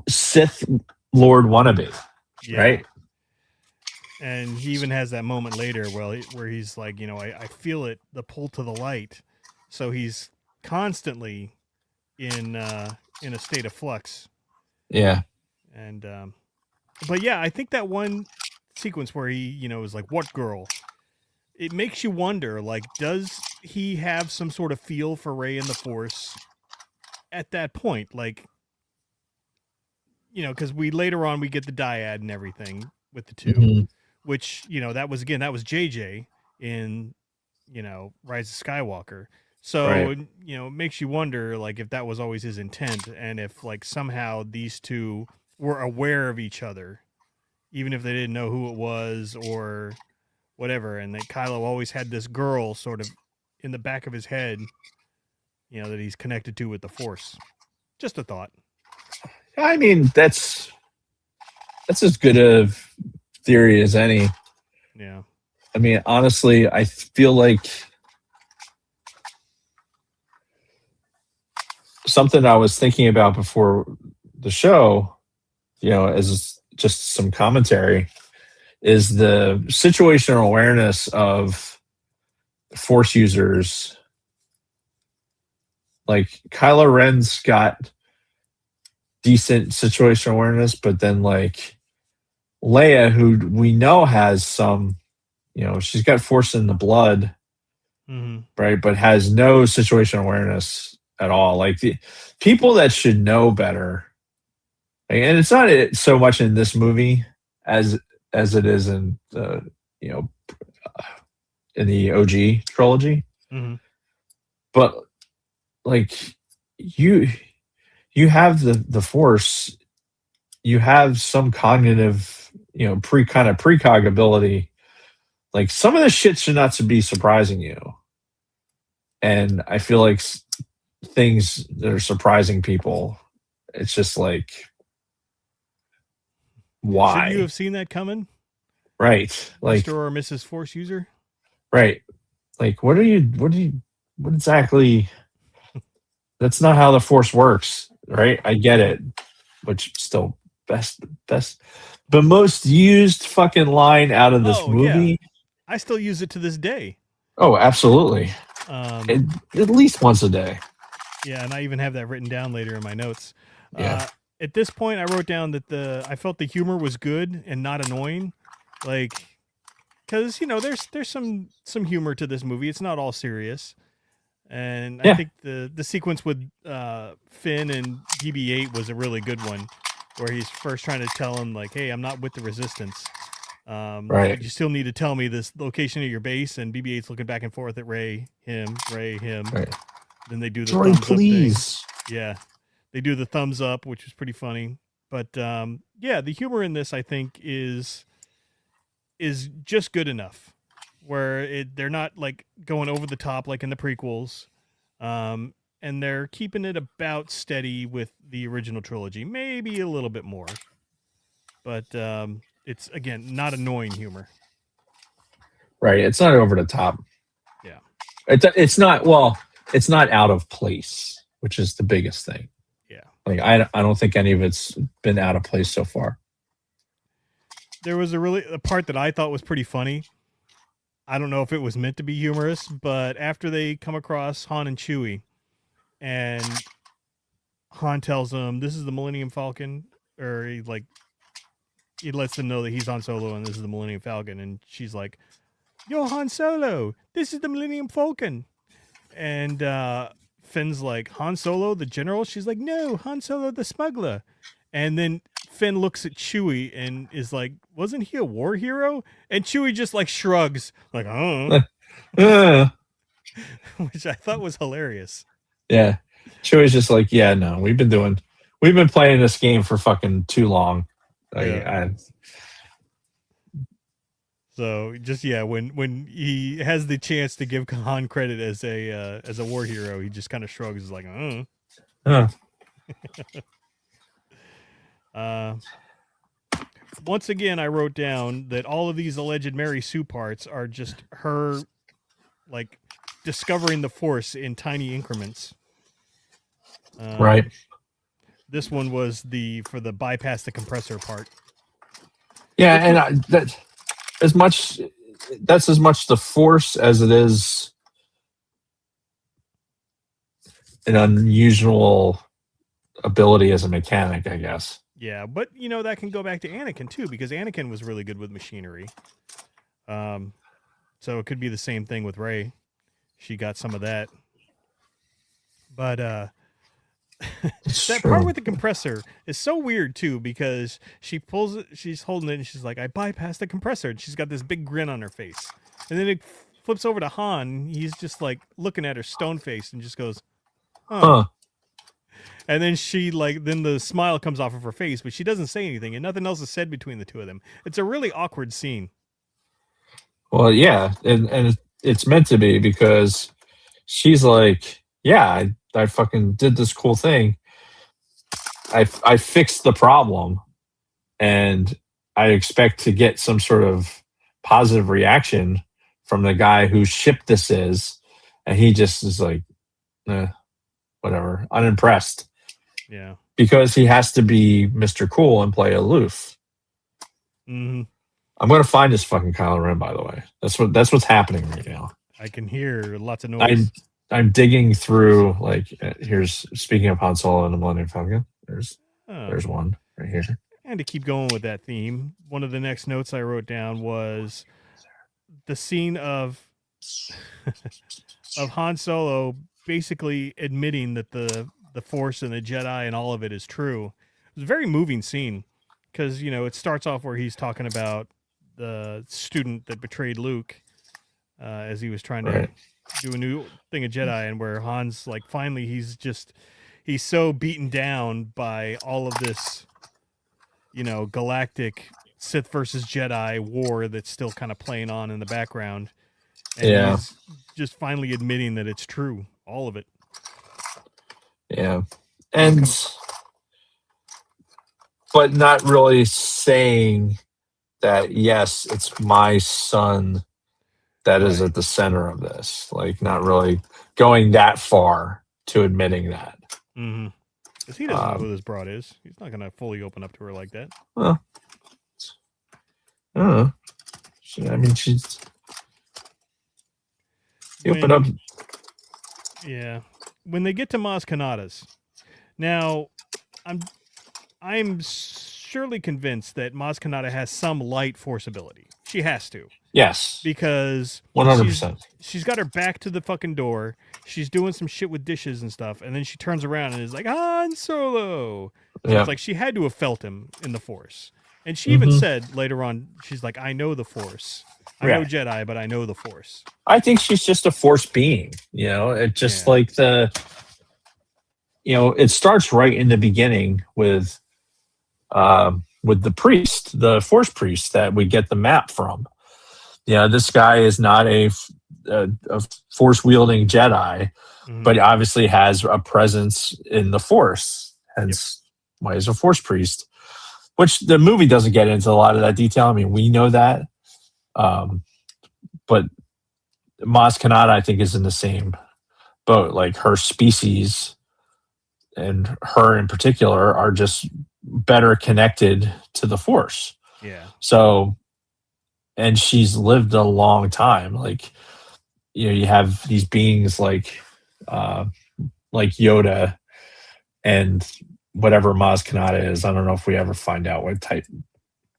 Sith Lord wannabe, right? And he even has that moment later where he's like, I feel it, the pull to the light. So he's constantly in a state of flux. Yeah. And but yeah, I think that one sequence where he, is like, what girl? It makes you wonder, like, does he have some sort of feel for Rey and the Force at that point? Like, because later on we get the dyad and everything with the two, which, that was JJ in, Rise of Skywalker. So, it makes you wonder, like, if that was always his intent, and if, like, somehow these two were aware of each other, even if they didn't know who it was or whatever, and that Kylo always had this girl sort of in the back of his head, that he's connected to with the Force. Just a thought. I mean, that's as good a theory as any. Yeah. I mean, honestly, I feel like something I was thinking about before the show, as just some commentary, is the situational awareness of Force users. Like, Kylo Ren's got decent situational awareness, but then like Leia, who we know has some, she's got Force in the blood, right? But has no situational awareness at all. Like, the people that should know better, and it's not so much in this movie as it is in the in the OG trilogy, but like you have the Force, you have some cognitive, precog ability. Like, some of this shit should not be surprising you. And I feel like things that are surprising people, it's just like, why? Should you have seen that coming? Right. Like, Mr. or Mrs. Force user? Right. Like, what exactly? That's not how the Force works, right? I get it, which still best, but most used fucking line out of this movie. Yeah. I still use it to this day. Oh, absolutely. At least once a day. Yeah, and I even have that written down later in my notes. Yeah. At this point, I wrote down that I felt the humor was good and not annoying, like, because there's some humor to this movie. It's not all serious. And I think the sequence with Finn and BB-8 was a really good one, where he's first trying to tell him, like, hey, I'm not with the Resistance. But you still need to tell me this location of your base, and BB-8's looking back and forth at Rey, him. Right. Then they do the Droid, thumbs please. up thing. Yeah. They do the thumbs up, which was pretty funny. But yeah, the humor in this I think is just good enough, where they're not like going over the top like in the prequels, and they're keeping it about steady with the original trilogy, maybe a little bit more, but it's again not annoying humor. Right, it's not over the top. Yeah, it's not. Well, it's not out of place, which is the biggest thing. Yeah, like I don't think any of it's been out of place so far. There was a part that I thought was pretty funny. I don't know if it was meant to be humorous, but after they come across Han and Chewie, and Han tells them this is the Millennium Falcon, or he lets them know that he's Han Solo and this is the Millennium Falcon, and she's like, "You're Han Solo. This is the Millennium Falcon." And Finn's like, "Han Solo, the general?" She's like, "No, Han Solo, the smuggler." And then Finn looks at Chewie and is like, "Wasn't he a war hero?" And Chewie just like shrugs, like, "Oh," which I thought was hilarious. Yeah, Chewie's just like, "Yeah, no, we've been playing this game for fucking too long." So just when he has the chance to give Han credit as a war hero, he just kind of shrugs, like, "Oh." Once again, I wrote down that all of these alleged Mary Sue parts are just her, like, discovering the Force in tiny increments. Right. This one was for the bypass the compressor part. Yeah, and that's as much the Force as it is an unusual ability as a mechanic, I guess. Yeah, but that can go back to Anakin too, because Anakin was really good with machinery. So it could be the same thing with Rey. She got some of that. But that part with the compressor is so weird too, because she pulls it, she's holding it, and she's like, "I bypassed the compressor," and she's got this big grin on her face. And then it flips over to Han. He's just like looking at her stone face and just goes, "Huh." And then then the smile comes off of her face, but she doesn't say anything, and nothing else is said between the two of them. It's a really awkward scene. Well, yeah, and it's meant to be, because she's like, "Yeah, I fucking did this cool thing. I fixed the problem, and I expect to get some sort of positive reaction from the guy whose ship this is," and he just is like, whatever, unimpressed. Yeah, because he has to be Mr. Cool and play aloof. Mm-hmm. I'm going to find this fucking Kylo Ren, by the way. That's what's happening right now. I can hear lots of noise. I'm digging through, like, here's, speaking of Han Solo and the Millennium Falcon, there's one right here. And to keep going with that theme, one of the next notes I wrote down was the scene of Han Solo basically admitting that the Force and the Jedi and all of it is true. It was a very moving scene, because it starts off where he's talking about the student that betrayed Luke as he was trying to do a new thing of Jedi, and where Han's like, finally he's so beaten down by all of this galactic Sith versus Jedi war that's still kind of playing on in the background, and he's just finally admitting that it's true, all of it. Yeah. And but not really saying that, yes, it's my son that is at the center of this. Like, not really going that far to admitting that. Mm-hmm. Because he doesn't know who this broad is. He's not going to fully open up to her like that. Well, I don't know. I mean, she's... opened up... Yeah. When they get to Maz Kanata's, now, I'm surely convinced that Maz Kanata has some light Force ability. She has to. Yes. Because 100%. She's got her back to the fucking door. She's doing some shit with dishes and stuff, and then she turns around and is like, Han Solo. So it's like she had to have felt him in the Force. And she even said later on, she's like, "I know the Force. I know Jedi, but I know the Force." I think she's just a Force being. It just like it starts right in the beginning with with the priest, the Force priest that we get the map from. This guy is not a Force wielding Jedi, but he obviously has a presence in the Force, hence why he's a Force priest. Which the movie doesn't get into a lot of that detail. I mean, we know that, but Maz Kanata, I think, is in the same boat. Like, her species and her in particular are just better connected to the Force. Yeah. So, and she's lived a long time. Like, you have these beings like Yoda and whatever Maz Kanata is. I don't know if we ever find out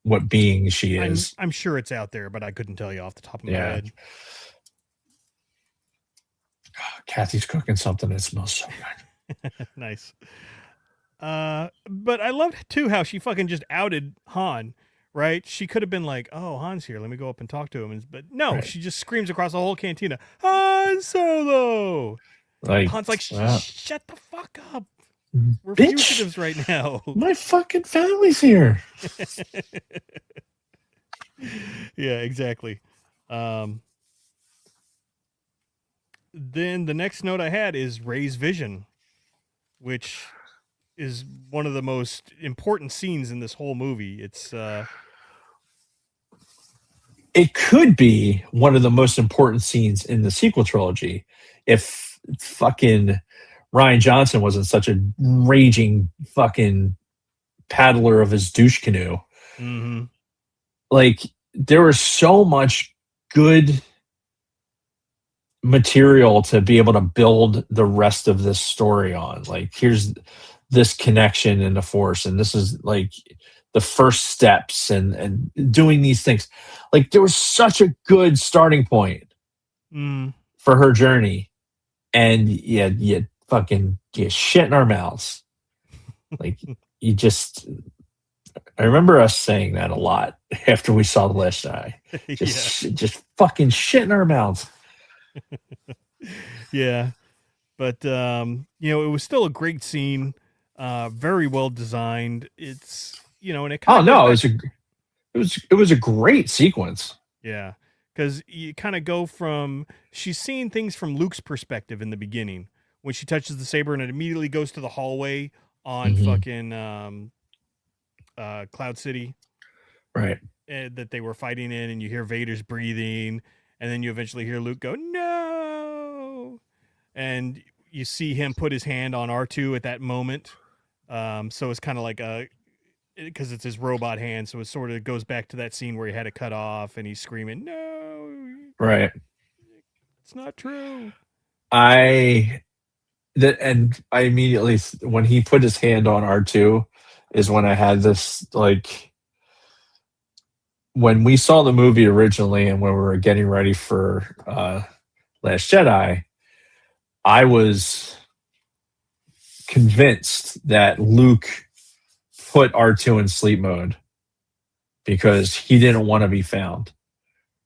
what being she is. I'm sure it's out there, but I couldn't tell you off the top of my head. Kathy's cooking something that smells so good. Nice. But I loved too how she fucking just outed Han, right? She could have been like, "Oh, Han's here. Let me go up and talk to him." But no, She just screams across the whole cantina, "Han Solo!" Like, Han's like, "Shut the fuck up. We're bitch, fugitives right now. My fucking family's here." Yeah, exactly. Then the next note I had is Rey's vision, which is one of the most important scenes in this whole movie. It could be one of the most important scenes in the sequel trilogy if fucking Ryan Johnson wasn't such a raging fucking paddler of his douche canoe. Mm-hmm. Like, there was so much good material to be able to build the rest of this story on. Like, here's this connection in the Force, and this is like the first steps and doing these things. Like, there was such a good starting point for her journey, and you fucking get shit in our mouths. Like, I remember us saying that a lot after we saw The Last Jedi. Just fucking shit in our mouths. Yeah, but it was still a great scene, very well designed. It's and it it was a great sequence. Yeah, because you kind of go from she's seeing things from Luke's perspective in the beginning when she touches the saber, and it immediately goes to the hallway on fucking Cloud City, right? That they were fighting in, and you hear Vader's breathing, and then you eventually hear Luke go, "No!" And you see him put his hand on R2 at that moment. So it's kind of like because it's his robot hand, so it sort of goes back to that scene where he had it cut off, and he's screaming, "No!" Right? It's not true. I immediately, when he put his hand on R2, is when I had this, like, when we saw the movie originally and when we were getting ready for Last Jedi, I was convinced that Luke put R2 in sleep mode because he didn't want to be found.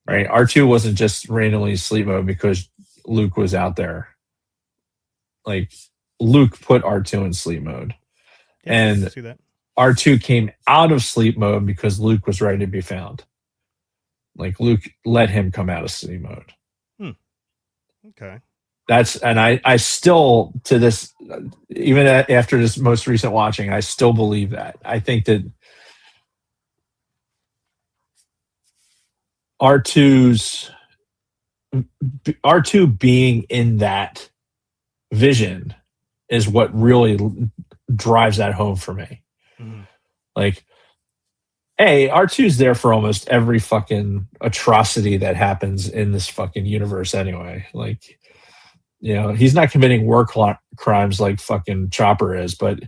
Right? R2 wasn't just randomly in sleep mode because Luke was out there. Like, Luke put R2 in sleep mode. Yeah, and I see that. R2 came out of sleep mode because Luke was ready to be found. Like, Luke let him come out of sleep mode. Okay. And I still, to this, even after this most recent watching, I still believe that. I think that R2 being in that vision is what really drives that home for me. Like, R2's there for almost every fucking atrocity that happens in this fucking universe anyway. Like, he's not committing war crimes like fucking Chopper is, but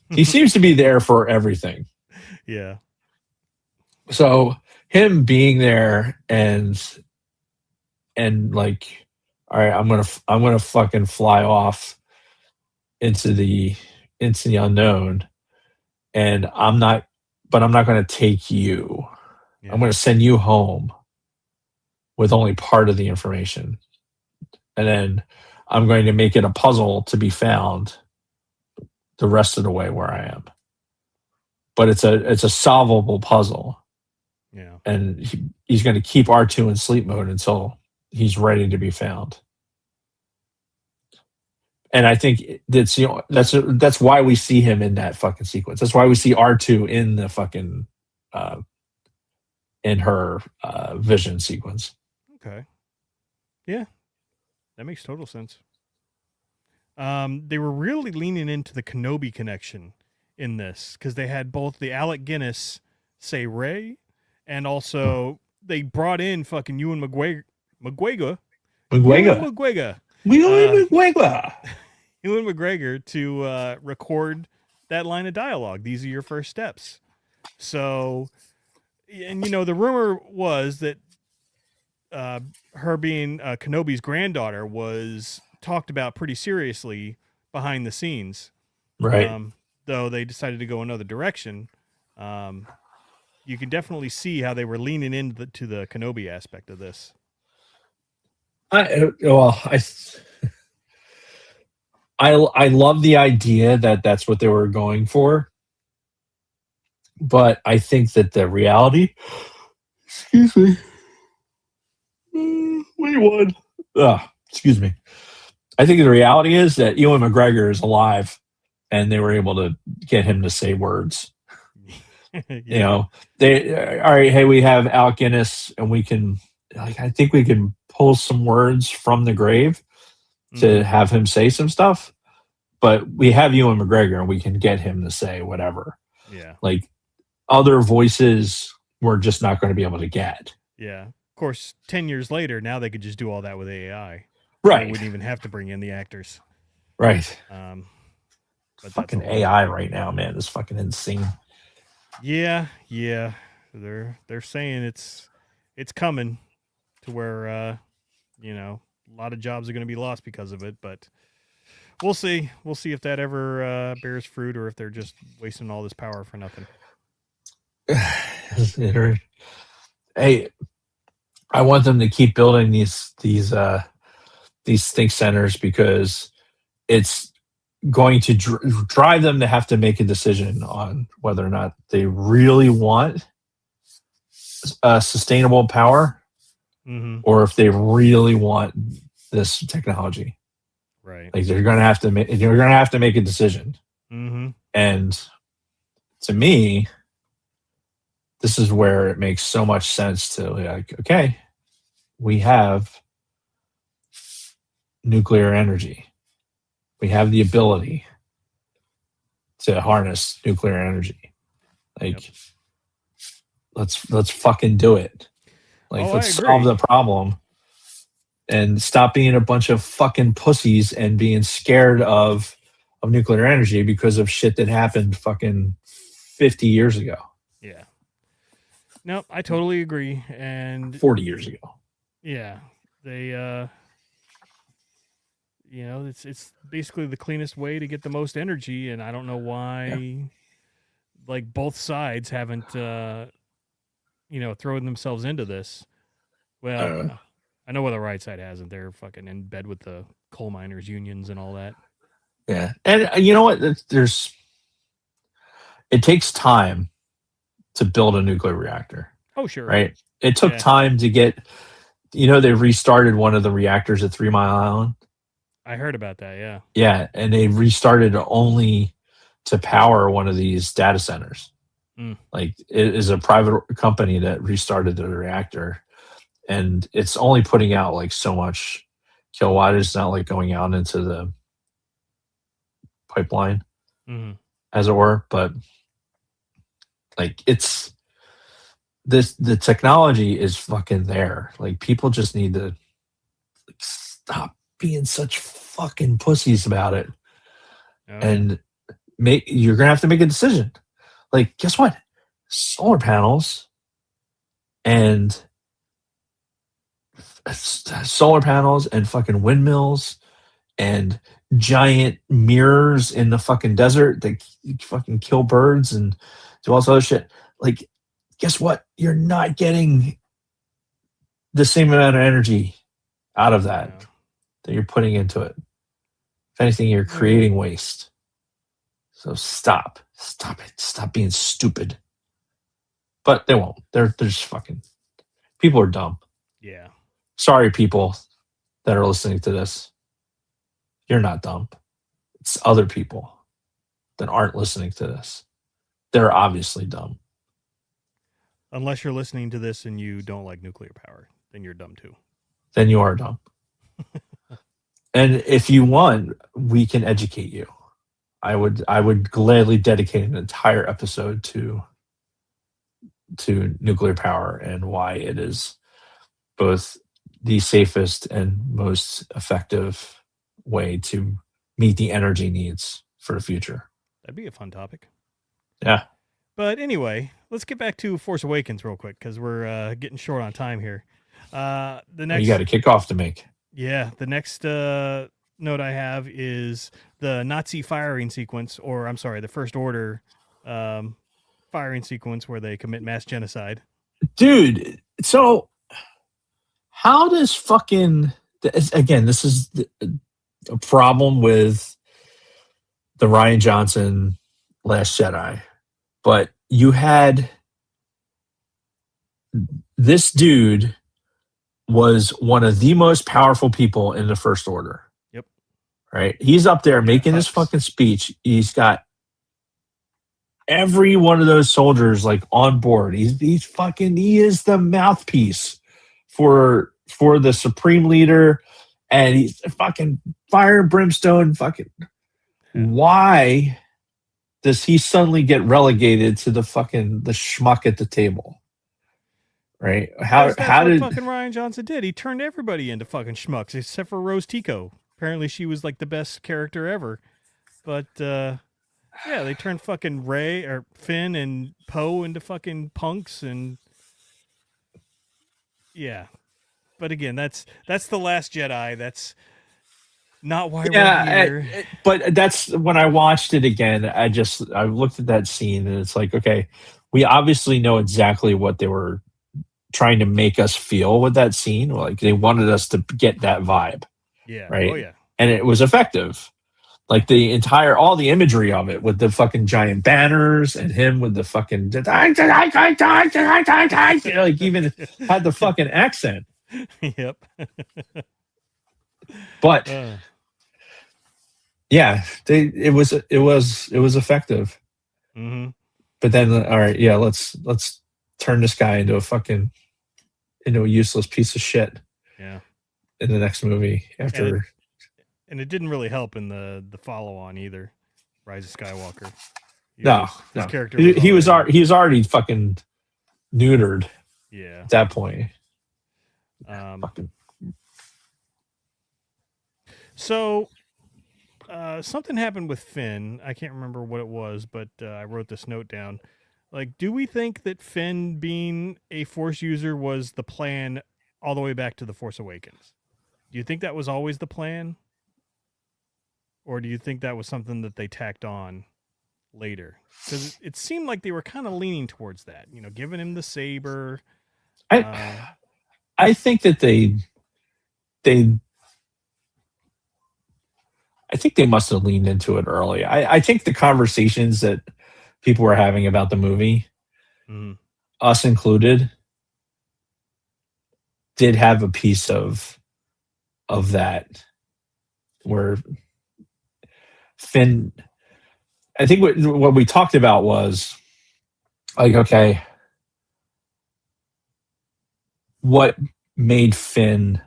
he seems to be there for everything. Yeah. So him being there and like, all right, I'm gonna fucking fly off into the unknown, and I'm not going to take you. Yeah. I'm going to send you home with only part of the information, and then I'm going to make it a puzzle to be found the rest of the way where I am. but it's a solvable puzzle. Yeah. And he's going to keep R2 in sleep mode until he's ready to be found. And I think that's why we see him in that fucking sequence. That's why we see R2 in the fucking in her vision sequence. Okay. Yeah, that makes total sense. They were really leaning into the Kenobi connection in this because they had both the Alec Guinness say Rey, and also they brought in fucking Ewan McGregor. Ewan McGregor to record that line of dialogue. These are your first steps. So, and the rumor was that her being Kenobi's granddaughter was talked about pretty seriously behind the scenes. Right. Though they decided to go another direction. You can definitely see how they were leaning into the Kenobi aspect of this. I love the idea that that's what they were going for, but I think that the reality. Excuse me. Wait, what? Excuse me. I think the reality is that Ewan McGregor is alive, and they were able to get him to say words. Yeah. They all right. Hey, we have Alec Guinness, and we can. I think we can pull some words from the grave to have him say some stuff. But we have Ewan McGregor, and we can get him to say whatever. Yeah. Like other voices, we're just not going to be able to get. Yeah. Of course, 10 years later, now they could just do all that with AI. Right. They wouldn't even have to bring in the actors. Right. But fucking AI right now, man, is fucking insane. Yeah. They're saying it's coming to where a lot of jobs are going to be lost because of it, but we'll see. We'll see if that ever bears fruit or if they're just wasting all this power for nothing. Hey, I want them to keep building these think centers because it's going to drive them to have to make a decision on whether or not they really want sustainable power, or if they really want this technology. Right. Like you're going to have to make a decision. And to me, this is where it makes so much sense to like, okay, we have nuclear energy. We have the ability to harness nuclear energy. Like, let's fucking do it. Like, let's solve the problem and stop being a bunch of fucking pussies and being scared of nuclear energy because of shit that happened fucking 50 years ago. Yeah. No, I totally agree. And 40 years ago. Yeah. They it's basically the cleanest way to get the most energy, and I don't know why like both sides haven't thrown themselves into this. Well, I know why the right side hasn't. They're fucking in bed with the coal miners unions and all that. Yeah. And you know what? It takes time to build a nuclear reactor. Oh, sure. Right? It took time to get, they restarted one of the reactors at 3 Mile Island. I heard about that, yeah. Yeah, and they restarted only to power one of these data centers. Like, it is a private company that restarted the reactor, and it's only putting out like so much kilowatt. It's not like going out into the pipeline, as it were. But like, it's the technology is fucking there. Like, people just need to stop being such fucking pussies about it. And you're gonna have to make a decision. Like, guess what? Solar panels and fucking windmills and giant mirrors in the fucking desert that fucking kill birds and do all this other shit. Like, guess what? You're not getting the same amount of energy out of that you're putting into it. If anything, you're creating waste. So stop it, stop being stupid. But they won't. They're just fucking people are dumb. Yeah. Sorry, people that are listening to this. You're not dumb. It's other people that aren't listening to this. They're obviously dumb. Unless you're listening to this and you don't like nuclear power, then you're dumb too. Then you are dumb. And if you want, we can educate you. I would gladly dedicate an entire episode to nuclear power and why it is both the safest and most effective way to meet the energy needs for the future. That'd be a fun topic. Yeah. But anyway, let's get back to Force Awakens real quick because we're getting short on time here. The next, you got a kickoff to make. Yeah, the next note I have is the Nazi firing sequence, or I'm sorry, the First Order firing sequence where they commit mass genocide. Dude, so how does fucking again? This is a problem with the Rian Johnson Last Jedi, but you had this dude was one of the most powerful people in the First Order. Yep. Right? He's up there making his fucking speech. He's got every one of those soldiers like on board. He is the mouthpiece for the supreme leader, and he's fucking fire and brimstone. Fucking why does he suddenly get relegated to the schmuck at the table? Right? How did fucking Rian Johnson did? He turned everybody into fucking schmucks except for Rose Tico. Apparently, she was like the best character ever, but yeah, they turned fucking Ray or Finn and Poe into fucking punks, and yeah. But again, that's the Last Jedi. That's not why we're here. But that's when I watched it again. I looked at that scene and it's like, okay, we obviously know exactly what they were trying to make us feel with that scene. Like they wanted us to get that vibe. Yeah. Right. Oh yeah. And it was effective. Like all the imagery of it with the fucking giant banners and him with the fucking like even had the fucking accent. Yep. But yeah, it was effective. Mm-hmm. But then, all right, yeah, let's turn this guy into a useless piece of shit. Yeah. In the next movie after. And it didn't really help in the follow-on either, Rise of Skywalker. His character he was already fucking neutered. Yeah. At that point. So, something happened with Finn. I can't remember what it was, but I wrote this note down. Like, do we think that Finn being a Force user was the plan all the way back to The Force Awakens? Do you think that was always the plan? Or do you think that was something that they tacked on later? Because it seemed like they were kind of leaning towards that, giving him the saber. I think that I think they must have leaned into it early. I think the conversations that people were having about the movie, us included, did have a piece of that where Finn, I think what we talked about was like, okay, what made Finn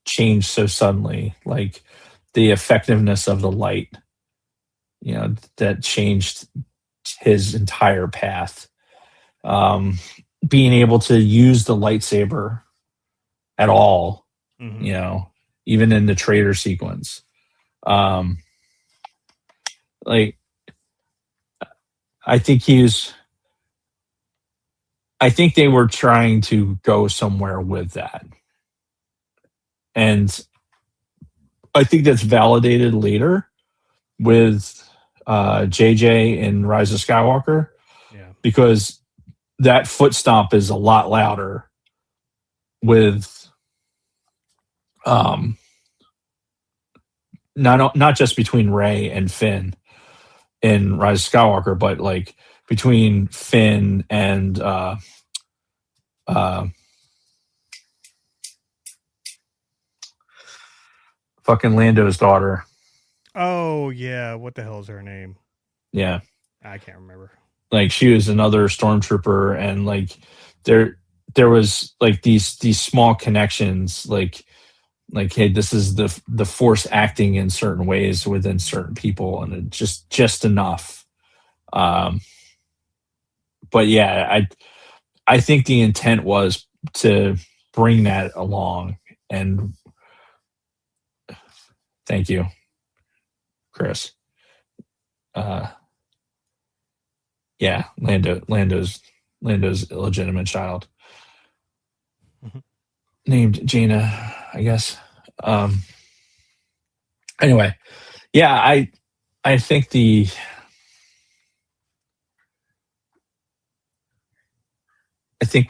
change so suddenly? Like the effectiveness of the light, that changed his entire path. Being able to use the lightsaber at all, even in the traitor sequence. Like, I think they were trying to go somewhere with that. And I think that's validated later with JJ in Rise of Skywalker. Yeah. Because that foot stomp is a lot louder with not just between Rey and Finn in Rise of Skywalker, but like between Finn and fucking Lando's daughter. Oh yeah, what the hell is her name? Yeah, I can't remember. like she was another stormtrooper, and like there was like these small connections, like hey, this is the force acting in certain ways within certain people, and it just enough. But yeah, I think the intent was to bring that along, and thank you, Chris. Yeah, Lando's illegitimate child, named Jaina, I guess. Anyway, yeah, I think we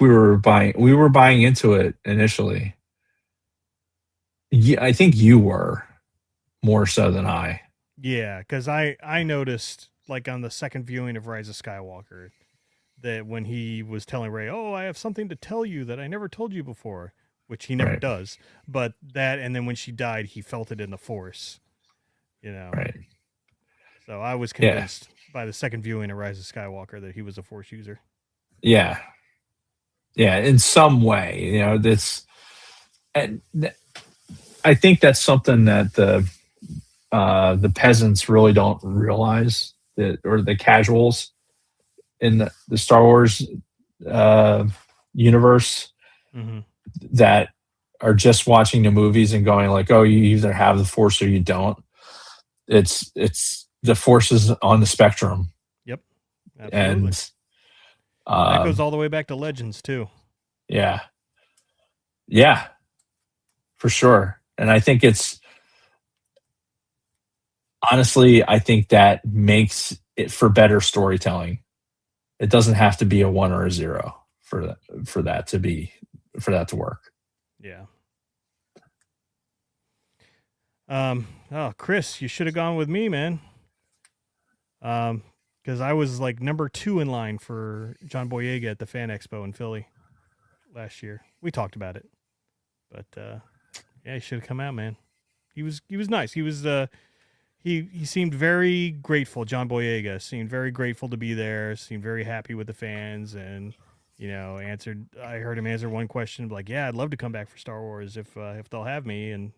were buying into it initially. Yeah, I think you were more so than I. Yeah, because I noticed like on the second viewing of Rise of Skywalker that when he was telling Rey, "Oh, I have something to tell you that I never told you before," which he never Right. does. But that, and then when she died, he felt it in the Force. You know. Right. So I was convinced by the second viewing of Rise of Skywalker that he was a Force user. Yeah. Yeah, in some way, you know, and I think that's something that the peasants really don't realize, that, or the casuals in the Star Wars universe, that are just watching the movies and going like, oh, you either have the Force or you don't. It's the Force is on the spectrum. Yep, absolutely. And that goes all the way back to Legends too. Yeah, for sure. And I think honestly, I think that makes it for better storytelling. It doesn't have to be a 1 or a 0 for that to work. Yeah. Oh, Chris, you should have gone with me, man. Because I was like number 2 in line for John Boyega at the Fan Expo in Philly last year. We talked about it, but yeah, he should have come out, man. He was nice. He was he seemed very grateful. John Boyega seemed very grateful to be there. Seemed very happy with the fans, and I heard him answer one question like, "Yeah, I'd love to come back for Star Wars if they'll have me." And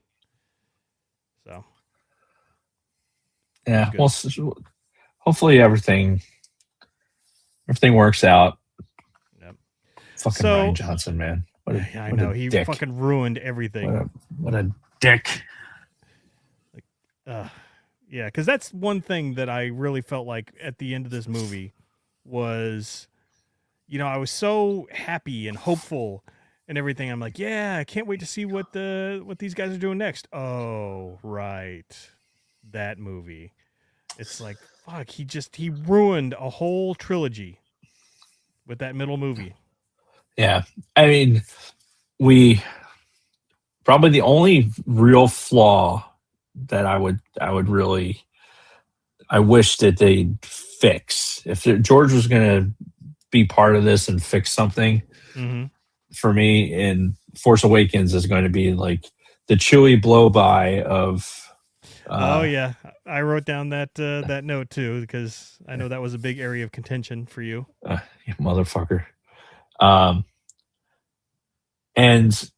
so, yeah, well, hopefully everything works out. Yep. Fucking Ryan Johnson, man. I know he dick. Fucking ruined everything. What a dick. Yeah, because that's one thing that I really felt like at the end of this movie was, I was so happy and hopeful and everything. I'm like, yeah, I can't wait to see what these guys are doing next. Oh, right, that movie. It's like, fuck, he ruined a whole trilogy with that middle movie. Yeah, I mean, probably the only real flaw that I wish that they'd fix, if George was going to be part of this and fix something, for me in Force Awakens is going to be like the Chewie blow by of. Oh yeah, I wrote down that that note too, because I know that was a big area of contention for you. You motherfucker.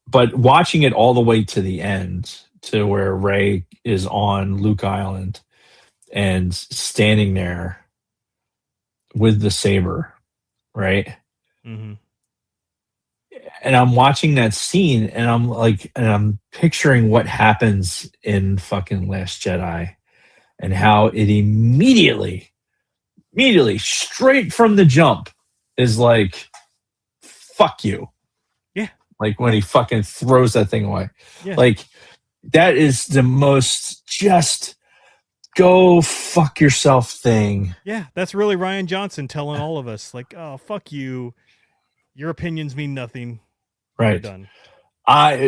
But watching it all the way to the end, to where Rey is on Luke Island and standing there with the saber, right? Mm-hmm. And I'm watching that scene, and I'm picturing what happens in fucking Last Jedi, and how it immediately, straight from the jump, is like, fuck you. Yeah. Like when he fucking throws that thing away. Yeah. Like, that is the most just go fuck yourself thing. Yeah, that's really Ryan Johnson telling all of us, like, oh, fuck you. Your opinions mean nothing. Right. We're done.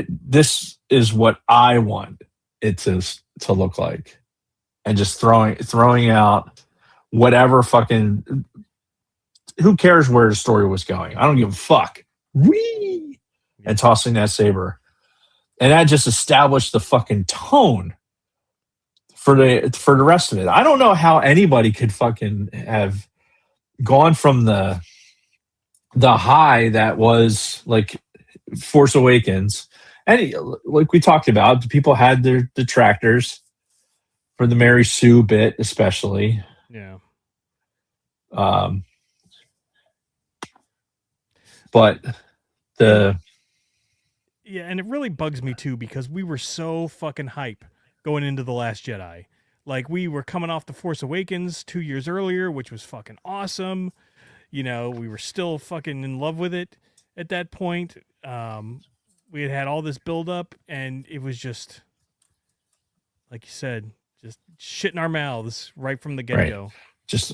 This is what I want it to look like, and just throwing out whatever fucking. Who cares where the story was going? I don't give a fuck. Whee! And tossing that saber, and that just established the fucking tone for the rest of it. I don't know how anybody could fucking have gone from the high that was like Force Awakens, and like we talked about, people had their detractors for the Mary Sue bit, especially. Yeah. But and it really bugs me too, because we were so fucking hype going into The Last Jedi. Like, we were coming off The Force Awakens 2 years earlier, which was fucking awesome. You know, we were still fucking in love with it at that point. We had all this build up, and it was just, like you said, just shit in our mouths right from the get-go. Right. Just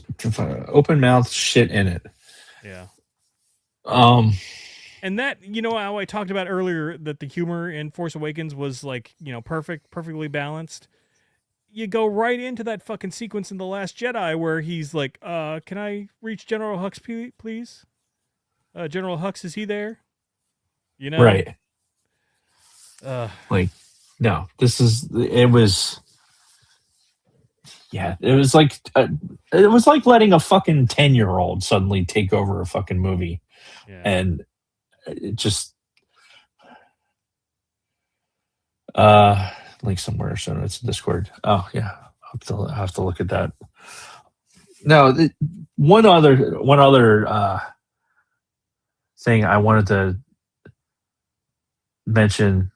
open mouth shit in it. Yeah. And that, how I talked about earlier, that the humor in Force Awakens was like, perfectly balanced. You go right into that fucking sequence in The Last Jedi where he's like, can I reach General Hux, please? General Hux, is he there? Right. Like, no, it was like letting a fucking 10-year-old suddenly take over a fucking movie. Yeah. And it just link somewhere, so it's Discord. Oh yeah, I'll have to look at that. No, one other thing I wanted to mention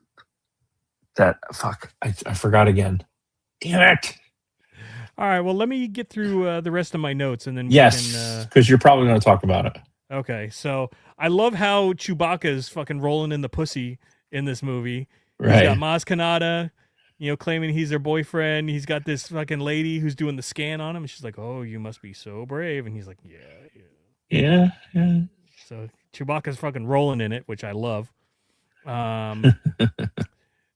that I forgot again. Damn it! All right, well, let me get through the rest of my notes, and then yes, because you're probably going to talk about it. Okay, so I love how Chewbacca is fucking rolling in the pussy in this movie. Right. He's got Maz Kanata, claiming he's their boyfriend. He's got this fucking lady who's doing the scan on him. And she's like, "Oh, you must be so brave." And he's like, Yeah. So Chewbacca's fucking rolling in it, which I love. Gotta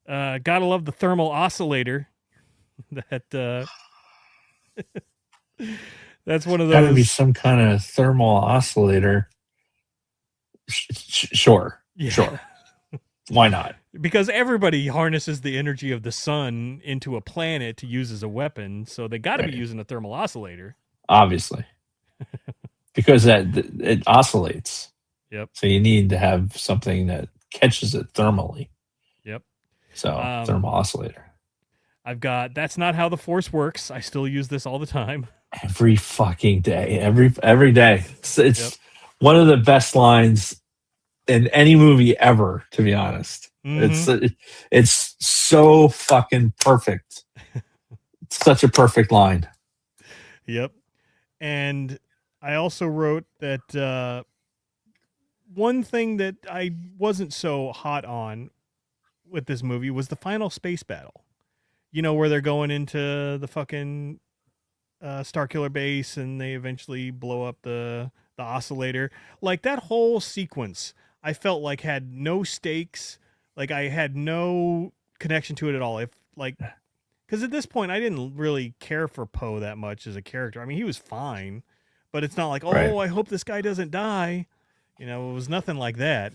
love the thermal oscillator. That's one of those. Gotta be some kind of thermal oscillator. Sure. Yeah. Sure. Why not? Because everybody harnesses the energy of the sun into a planet to use as a weapon, so they got to be using a thermal oscillator. Obviously. Because it oscillates. Yep. So you need to have something that catches it thermally. Yep. So thermal oscillator. I've got "That's not how the Force works." I still use this all the time. Every fucking day. Every day. It's one of the best lines in any movie ever, to be honest. Mm-hmm. It's so fucking perfect. It's such a perfect line. Yep. And I also wrote that one thing that I wasn't so hot on with this movie was the final space battle. Where they're going into the fucking Starkiller base and they eventually blow up the oscillator. Like, that whole sequence, I felt like had no stakes. Like, I had no connection to it at all. Because at this point, I didn't really care for Poe that much as a character. I mean, he was fine, but it's not like, I hope this guy doesn't die. It was nothing like that.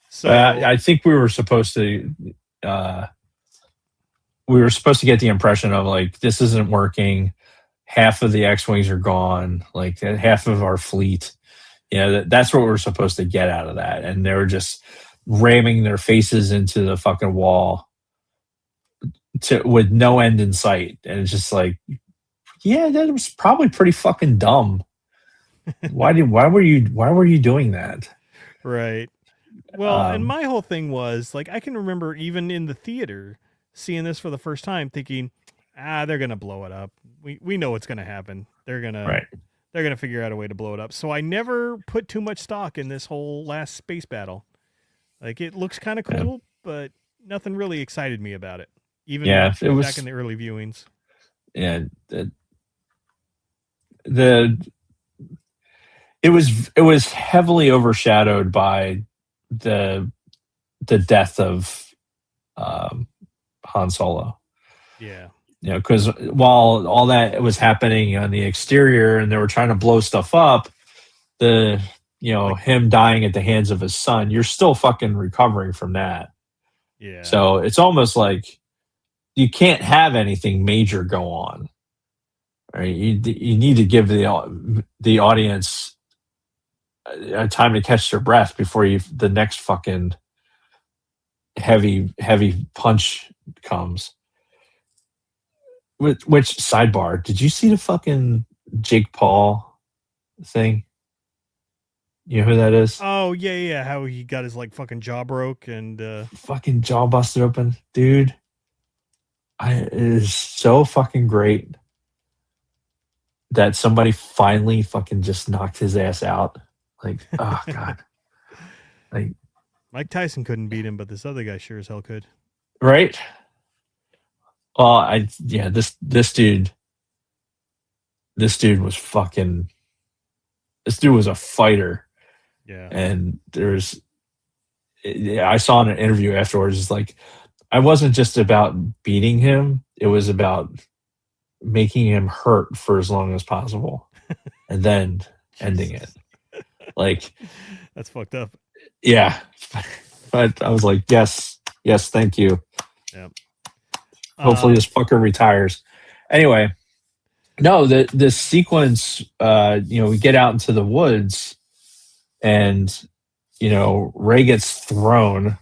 So I think we were supposed to get the impression of, like, this isn't working. Half of the X-Wings are gone. Like, half of our fleet. That's what we're supposed to get out of that. And they were just ramming their faces into the fucking wall with no end in sight. And it's just like, yeah, that was probably pretty fucking dumb. Why were you doing that? Right. Well, and my whole thing was, like, I can remember even in the theater seeing this for the first time thinking, they're going to blow it up. We know what's going to happen. They're going to figure out a way to blow it up. So I never put too much stock in this whole last space battle. Like, it looks kind of cool, but nothing really excited me about it. Even back in the early viewings. Yeah. It was heavily overshadowed by the death of Han Solo. Yeah. You know, because while all that was happening on the exterior and they were trying to blow stuff up, him dying at the hands of his son, you're still fucking recovering from that. Yeah. So it's almost like you can't have anything major go on. Right? You need to give the audience a time to catch their breath before the next fucking heavy punch comes. Which sidebar? Did you see the fucking Jake Paul thing? You know who that is? Oh yeah. How he got his like fucking jaw broke and fucking jaw busted open, dude. It is so fucking great that somebody finally fucking just knocked his ass out. Like, oh god, like Mike Tyson couldn't beat him, but this other guy sure as hell could. Right? Well, this dude was fucking. This dude was a fighter. Yeah. And I saw in an interview afterwards, it's like, I wasn't just about beating him, it was about making him hurt for as long as possible and then ending it. Like, that's fucked up. Yeah. But I was like, yes, thank you. Yep. Hopefully this fucker retires. Anyway, no, this sequence, we get out into the woods and, Ray gets thrown.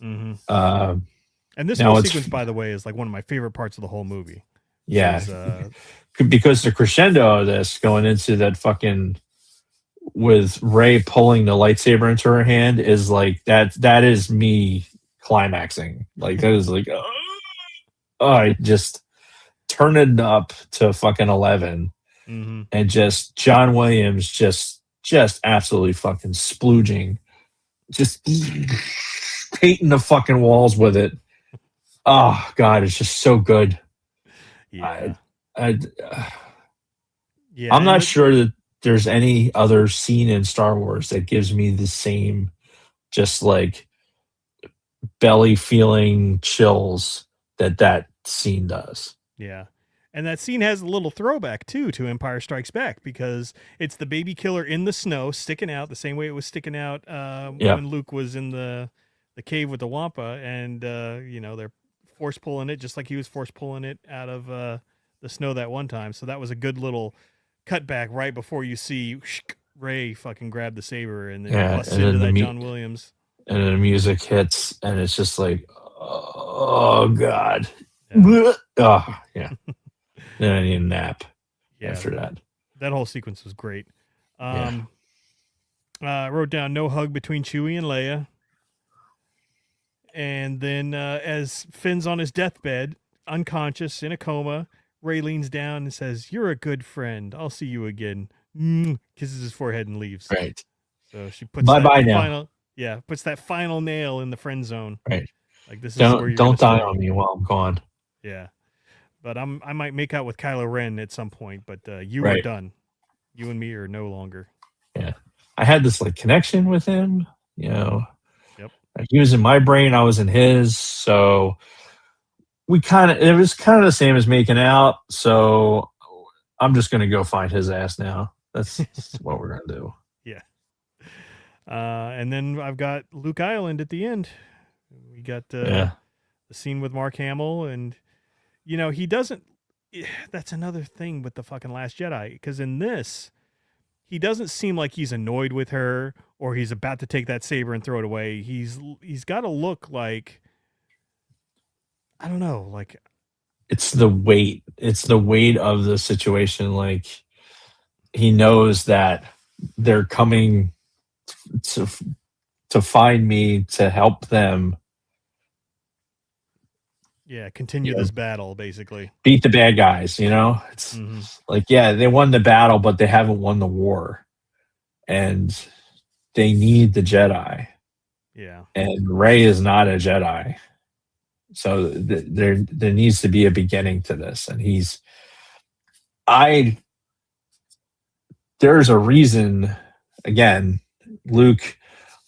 Mm-hmm. And this whole sequence, by the way, is like one of my favorite parts of the whole movie. Yeah. Because the crescendo of this going into that fucking with Ray pulling the lightsaber into her hand is like that is me climaxing. Like that is like I just turn it up to fucking 11. Mm-hmm. And just John Williams just absolutely fucking splooging, just painting the fucking walls with it. Oh god, it's just so good. Yeah. I'm not sure that there's any other scene in Star Wars that gives me the same just like belly feeling chills that scene does. Yeah. And that scene has a little throwback too to Empire Strikes Back because it's the baby killer in the snow sticking out the same way it was sticking out when Luke was in the cave with the Wampa, and they're force pulling it just like he was force pulling it out of the snow that one time. So that was a good little cutback right before you see Ray fucking grab the saber and then bust into that John Williams. And then the music hits and it's just like, oh god. Yeah. Oh yeah. Then I need a nap after that. That whole sequence was great. I wrote down no hug between Chewie and Leia. And then as Finn's on his deathbed, unconscious, in a coma, Ray leans down and says, "You're a good friend. I'll see you again." Kisses his forehead and leaves. Right. So she puts puts that final nail in the friend zone. Right. Like this is where you're don't die on me while I'm gone. Yeah. But I might make out with Kylo Ren at some point, but you are done. You and me are no longer. Yeah. I had this like connection with him, Yep. Like, he was in my brain, I was in his, so it was kind of the same as making out, so I'm just going to go find his ass now. That's what we're going to do. Yeah. And then I've got Luke Island at the end. We got the scene with Mark Hamill, and he doesn't. That's another thing with the fucking Last Jedi, because in this, he doesn't seem like he's annoyed with her or he's about to take that saber and throw it away. He's got to look like, I don't know, like it's the weight. It's the weight of the situation. Like he knows that they're coming to find me to help them. Yeah, continue this battle, basically. Beat the bad guys, It's like, they won the battle, but they haven't won the war. And they need the Jedi. Yeah. And Rey is not a Jedi. So there needs to be a beginning to this. And there's a reason, again, Luke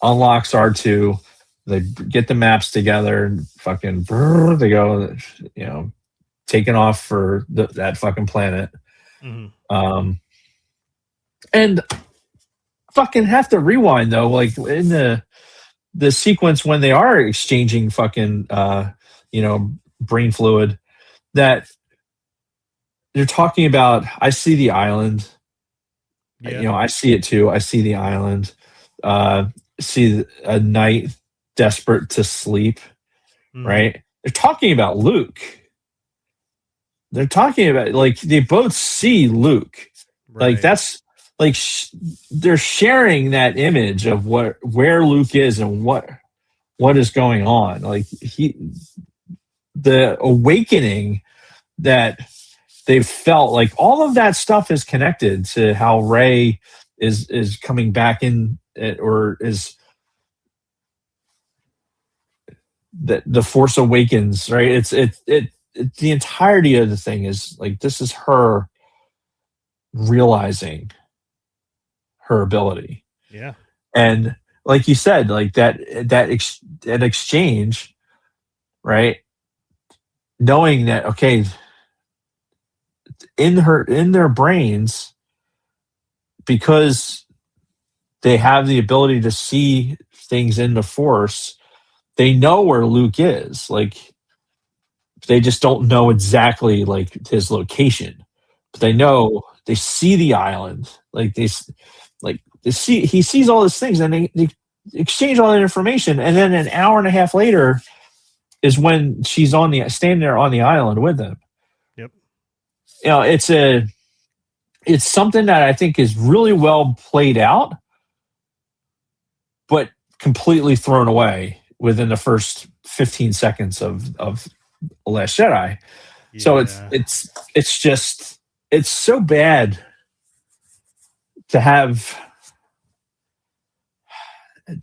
unlocks R2. They get the maps together and fucking they go, taken off for that fucking planet. Mm-hmm. And fucking have to rewind though, like in the sequence when they are exchanging fucking brain fluid, that they're talking about, I see the island. Yeah. I see it too. I see the island. See a knight desperate to sleep. Mm-hmm. Right? They're talking about Luke. They're talking about, like, they both see Luke. Right. Like, that's like they're sharing that image of where Luke is and what is going on. Like, the awakening that they've felt, like all of that stuff is connected to how Rey is coming back in, or is the Force Awakens, right? It's the entirety of the thing is like, this is her realizing her ability. Yeah. And like you said, like that exchange, right? Knowing that, okay, in their brains, because they have the ability to see things in the Force, they know where Luke is. Like, they just don't know exactly like his location, but they see the island. Like they see, he sees all these things, and they exchange all that information. And then an hour and a half later is when she's standing there on the island with him. Yep. It's something that I think is really well played out, but completely thrown away within the first 15 seconds of Last Jedi. Yeah. So it's just, it's so bad to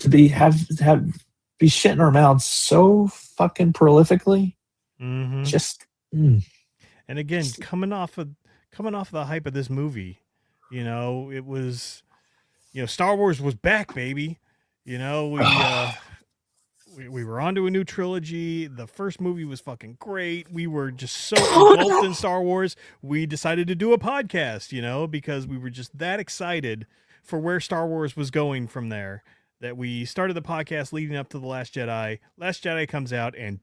be shitting our mouths so fucking prolifically. Mm-hmm. And again, coming off of the hype of this movie, it was, Star Wars was back, baby. We were onto a new trilogy. The first movie was fucking great. We were just so engulfed in Star Wars. We decided to do a podcast, because we were just that excited for where Star Wars was going from there, that we started the podcast leading up to The Last Jedi. Last Jedi comes out and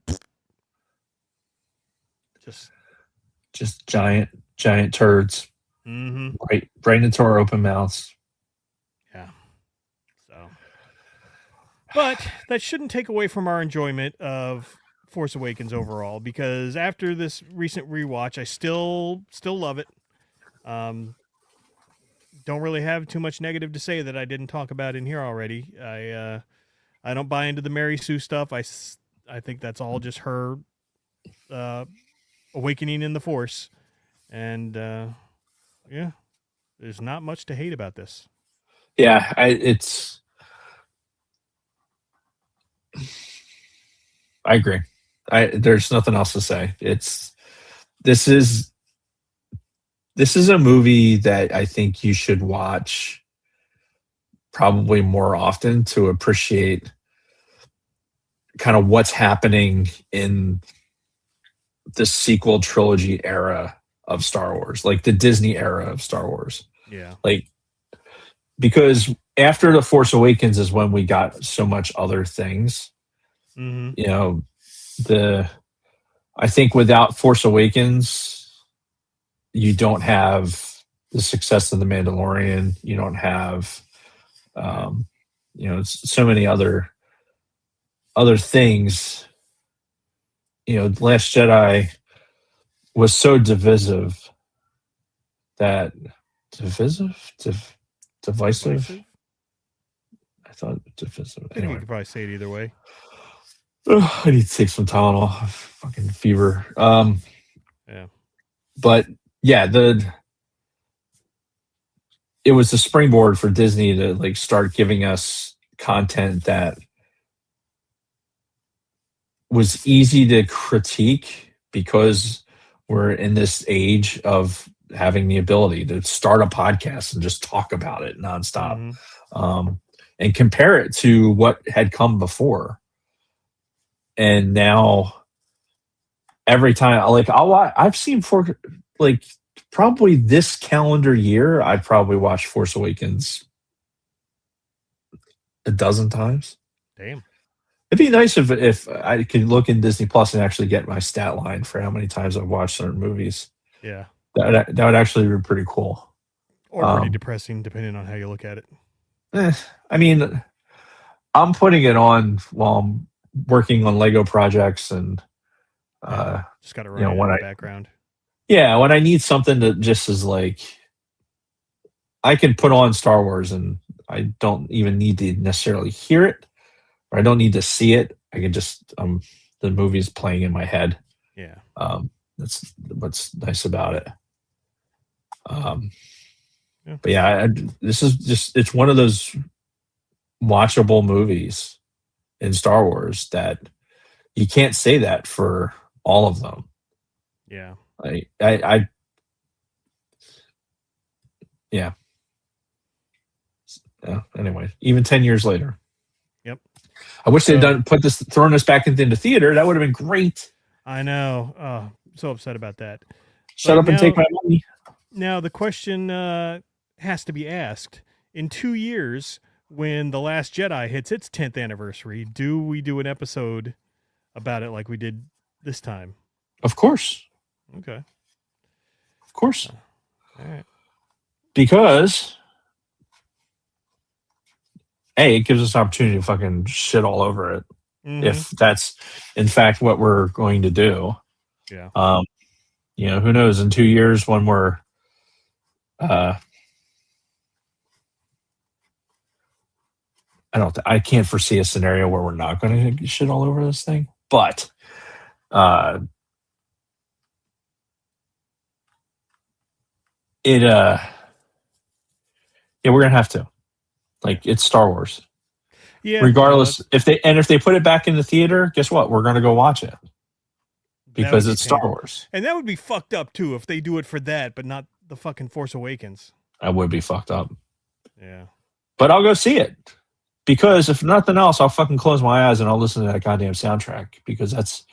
just giant turds. Mm-hmm. Right into our open mouths. Yeah. So, but that shouldn't take away from our enjoyment of Force Awakens overall, because after this recent rewatch, I still love it. Don't really have too much negative to say that I didn't talk about in here already. I don't buy into the Mary Sue stuff. I think that's all just her awakening in the Force, and yeah, there's not much to hate about this. Yeah, I agree. There's nothing else to say. This is a movie that I think you should watch probably more often to appreciate kind of what's happening in the sequel trilogy era of Star Wars, like the Disney era of Star Wars. Yeah. Like, because after The Force Awakens is when we got so much other things. Mm-hmm. I think without Force Awakens, you don't have the success of The Mandalorian. You don't have, so many other things. Last Jedi was so divisive divisive. I thought divisive. I think you could probably say it either way. I need to take some Tylenol. Fucking fever. Yeah. But yeah, it was the springboard for Disney to like start giving us content that was easy to critique, because we're in this age of having the ability to start a podcast and just talk about it nonstop, and compare it to what had come before. And now every time, like I've seen like probably this calendar year, I probably watched Force Awakens a dozen times. Damn. It'd be nice if I could look in Disney Plus and actually get my stat line for how many times I've watched certain movies. Yeah. That would actually be pretty cool. Or pretty depressing, depending on how you look at it. I mean, I'm putting it on while I'm working on Lego projects and just got to run it in the background. Yeah, when I need something that just is like, I can put on Star Wars and I don't even need to necessarily hear it, or I don't need to see it. I can just the movie's playing in my head. Yeah. That's what's nice about it. Yeah. But yeah, this is just, it's one of those watchable movies in Star Wars that you can't say that for all of them. Yeah. Yeah. Anyway, even 10 years later. Yep. I wish they'd thrown us back into theater. That would have been great. I know. Oh, so upset about that. Shut up and take my money. Now the question has to be asked. In 2 years, when The Last Jedi hits its 10th anniversary, do we do an episode about it like we did this time? Of course. Okay. Of course. All right. Because it gives us an opportunity to fucking shit all over it. Mm-hmm. If that's in fact what we're going to do. Yeah. Who knows, in 2 years when we're I can't foresee a scenario where we're not going to shit all over this thing, but we're gonna have to. Like, it's Star Wars. Yeah. Regardless, if they put it back in the theater, guess what? We're gonna go watch it because it's Star Wars. And that would be fucked up too if they do it for that, but not the fucking Force Awakens. That would be fucked up. Yeah. But I'll go see it. Because if nothing else, I'll fucking close my eyes and I'll listen to that goddamn soundtrack, because that's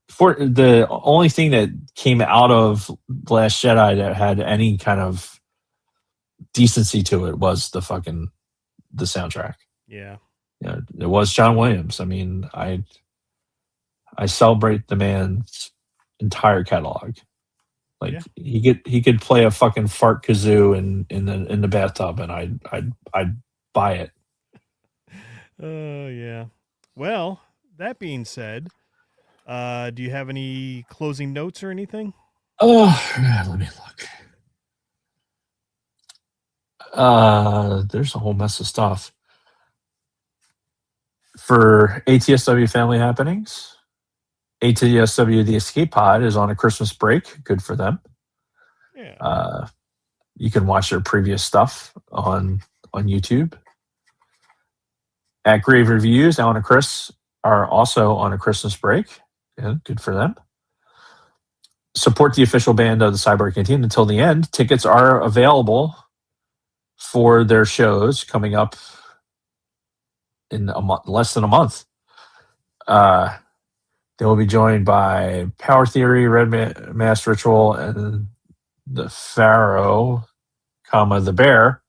for the only thing that came out of Last Jedi that had any kind of decency to it was the soundtrack. Yeah. Yeah, it was John Williams. I mean, I celebrate the man's entire catalog. Like, yeah. he could play a fucking fart kazoo in the bathtub, and I'd buy it. Oh yeah. Well, that being said, do you have any closing notes or anything? Oh, let me look. There's a whole mess of stuff. For ATSW Family Happenings, ATSW The Escape Pod is on a Christmas break. Good for them. Yeah. You can watch their previous stuff on YouTube. At Grave Reviews, Alan and Chris are also on a Christmas break. Yeah, good for them. Support the official band of the Sidebar Canteen until the end. Tickets are available for their shows coming up in less than a month. They will be joined by Power Theory, Red Mass Ritual, and the Pharaoh, the Bear.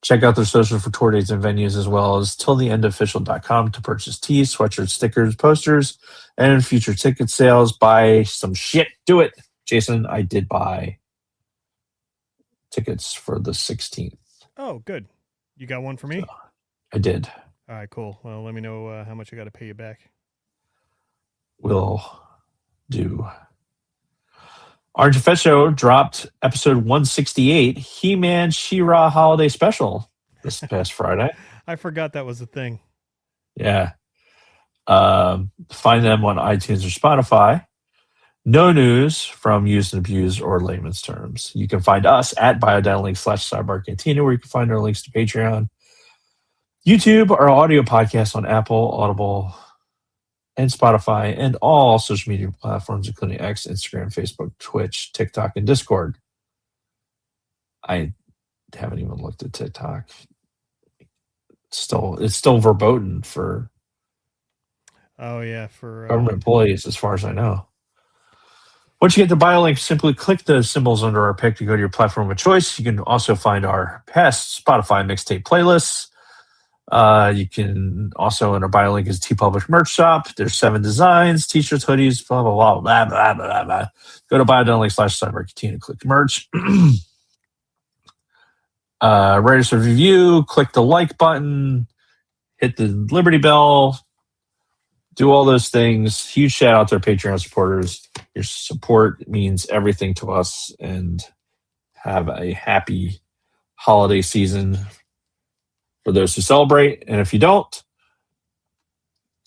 Check out their socials for tour dates and venues, as well as tilltheendofficial.com to purchase tees, sweatshirts, stickers, posters, and future ticket sales. Buy some shit. Do it. Jason, I did buy tickets for the 16th. Oh, good. You got one for me? I did. All right, cool. Well, let me know how much I got to pay you back. Will do. Orange Fett Show dropped episode 168, He-Man She-Ra Holiday Special, this past Friday. I forgot that was a thing. Yeah. Find them on iTunes or Spotify. No news from Used and Abused or layman's terms. You can find us at biodynalink/Sidebar Cantina, where you can find our links to Patreon, YouTube, our audio podcast on Apple, Audible, and Spotify, and all social media platforms, including X, Instagram, Facebook, Twitch, TikTok, and Discord. I haven't even looked at TikTok. It's still verboten for. Oh yeah, for government employees, as far as I know. Once you get the bio link, simply click the symbols under our pic to go to your platform of choice. You can also find our past Spotify mixtape playlists. You can also, in our bio link is TeePublic merch shop. There's 7 designs, t-shirts, hoodies, blah, blah, blah, blah, blah, blah, blah. Go to bio.link/sidebar and click merch. Write us a review, click the like button, hit the Liberty Bell, do all those things. Huge shout out to our Patreon supporters. Your support means everything to us, and have a happy holiday season for those who celebrate. And if you don't,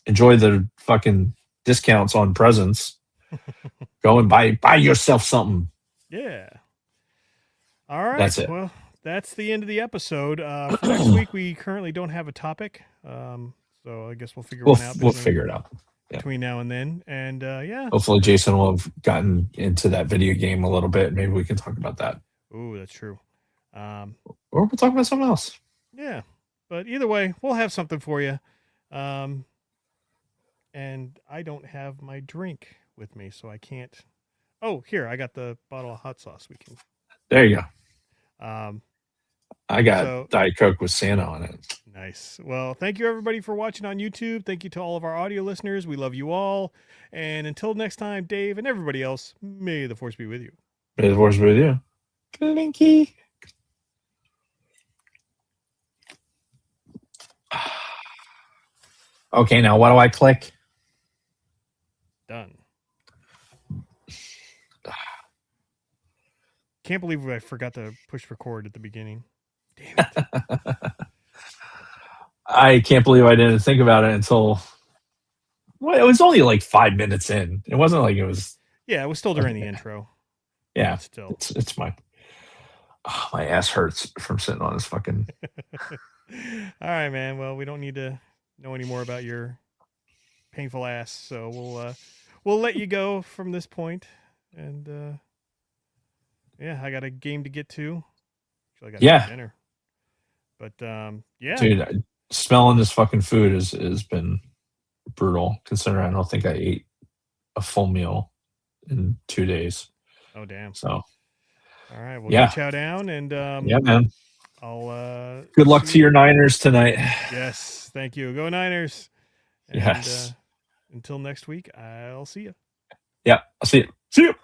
enjoy the fucking discounts on presents. Go and buy yourself something. Yeah. All right. That's it. Well, that's the end of the episode. For next week, we currently don't have a topic. So I guess we'll figure one out. We'll figure it out. Yeah. Between now and then. And yeah. Hopefully Jason will have gotten into that video game a little bit. Maybe we can talk about that. Ooh, that's true. Or we'll talk about something else. Yeah. But either way, we'll have something for you. And I don't have my drink with me, so I can't. Oh, here, I got the bottle of hot sauce. We can. There you go. I got so, Diet Coke with Santa on it. Nice. Well, thank you everybody for watching on YouTube. Thank you to all of our audio listeners. We love you all. And until next time, Dave and everybody else, may the force be with you. May the force be with you. Blinky. Okay, now what do I click? Done. Can't believe I forgot to push record at the beginning. Damn it. I can't believe I didn't think about it until. Well, it was only like 5 minutes in. It wasn't like it was. Yeah, it was still during the intro. Yeah, still. It's my. Oh, my ass hurts from sitting on this fucking. All right, man. Well, we don't need to know any more about your painful ass, so we'll let you go from this point. And yeah, I got a game to get to. I got dinner. But yeah, dude, smelling this fucking food has been brutal. Considering I don't think I ate a full meal in 2 days. Oh damn! So, all right, well, yeah, chow down, and yeah, man. I'll good luck to your Niners tonight. Yes, thank you. Go Niners. And, yes. Until next week, I'll see you. Yeah, I'll see you. See you.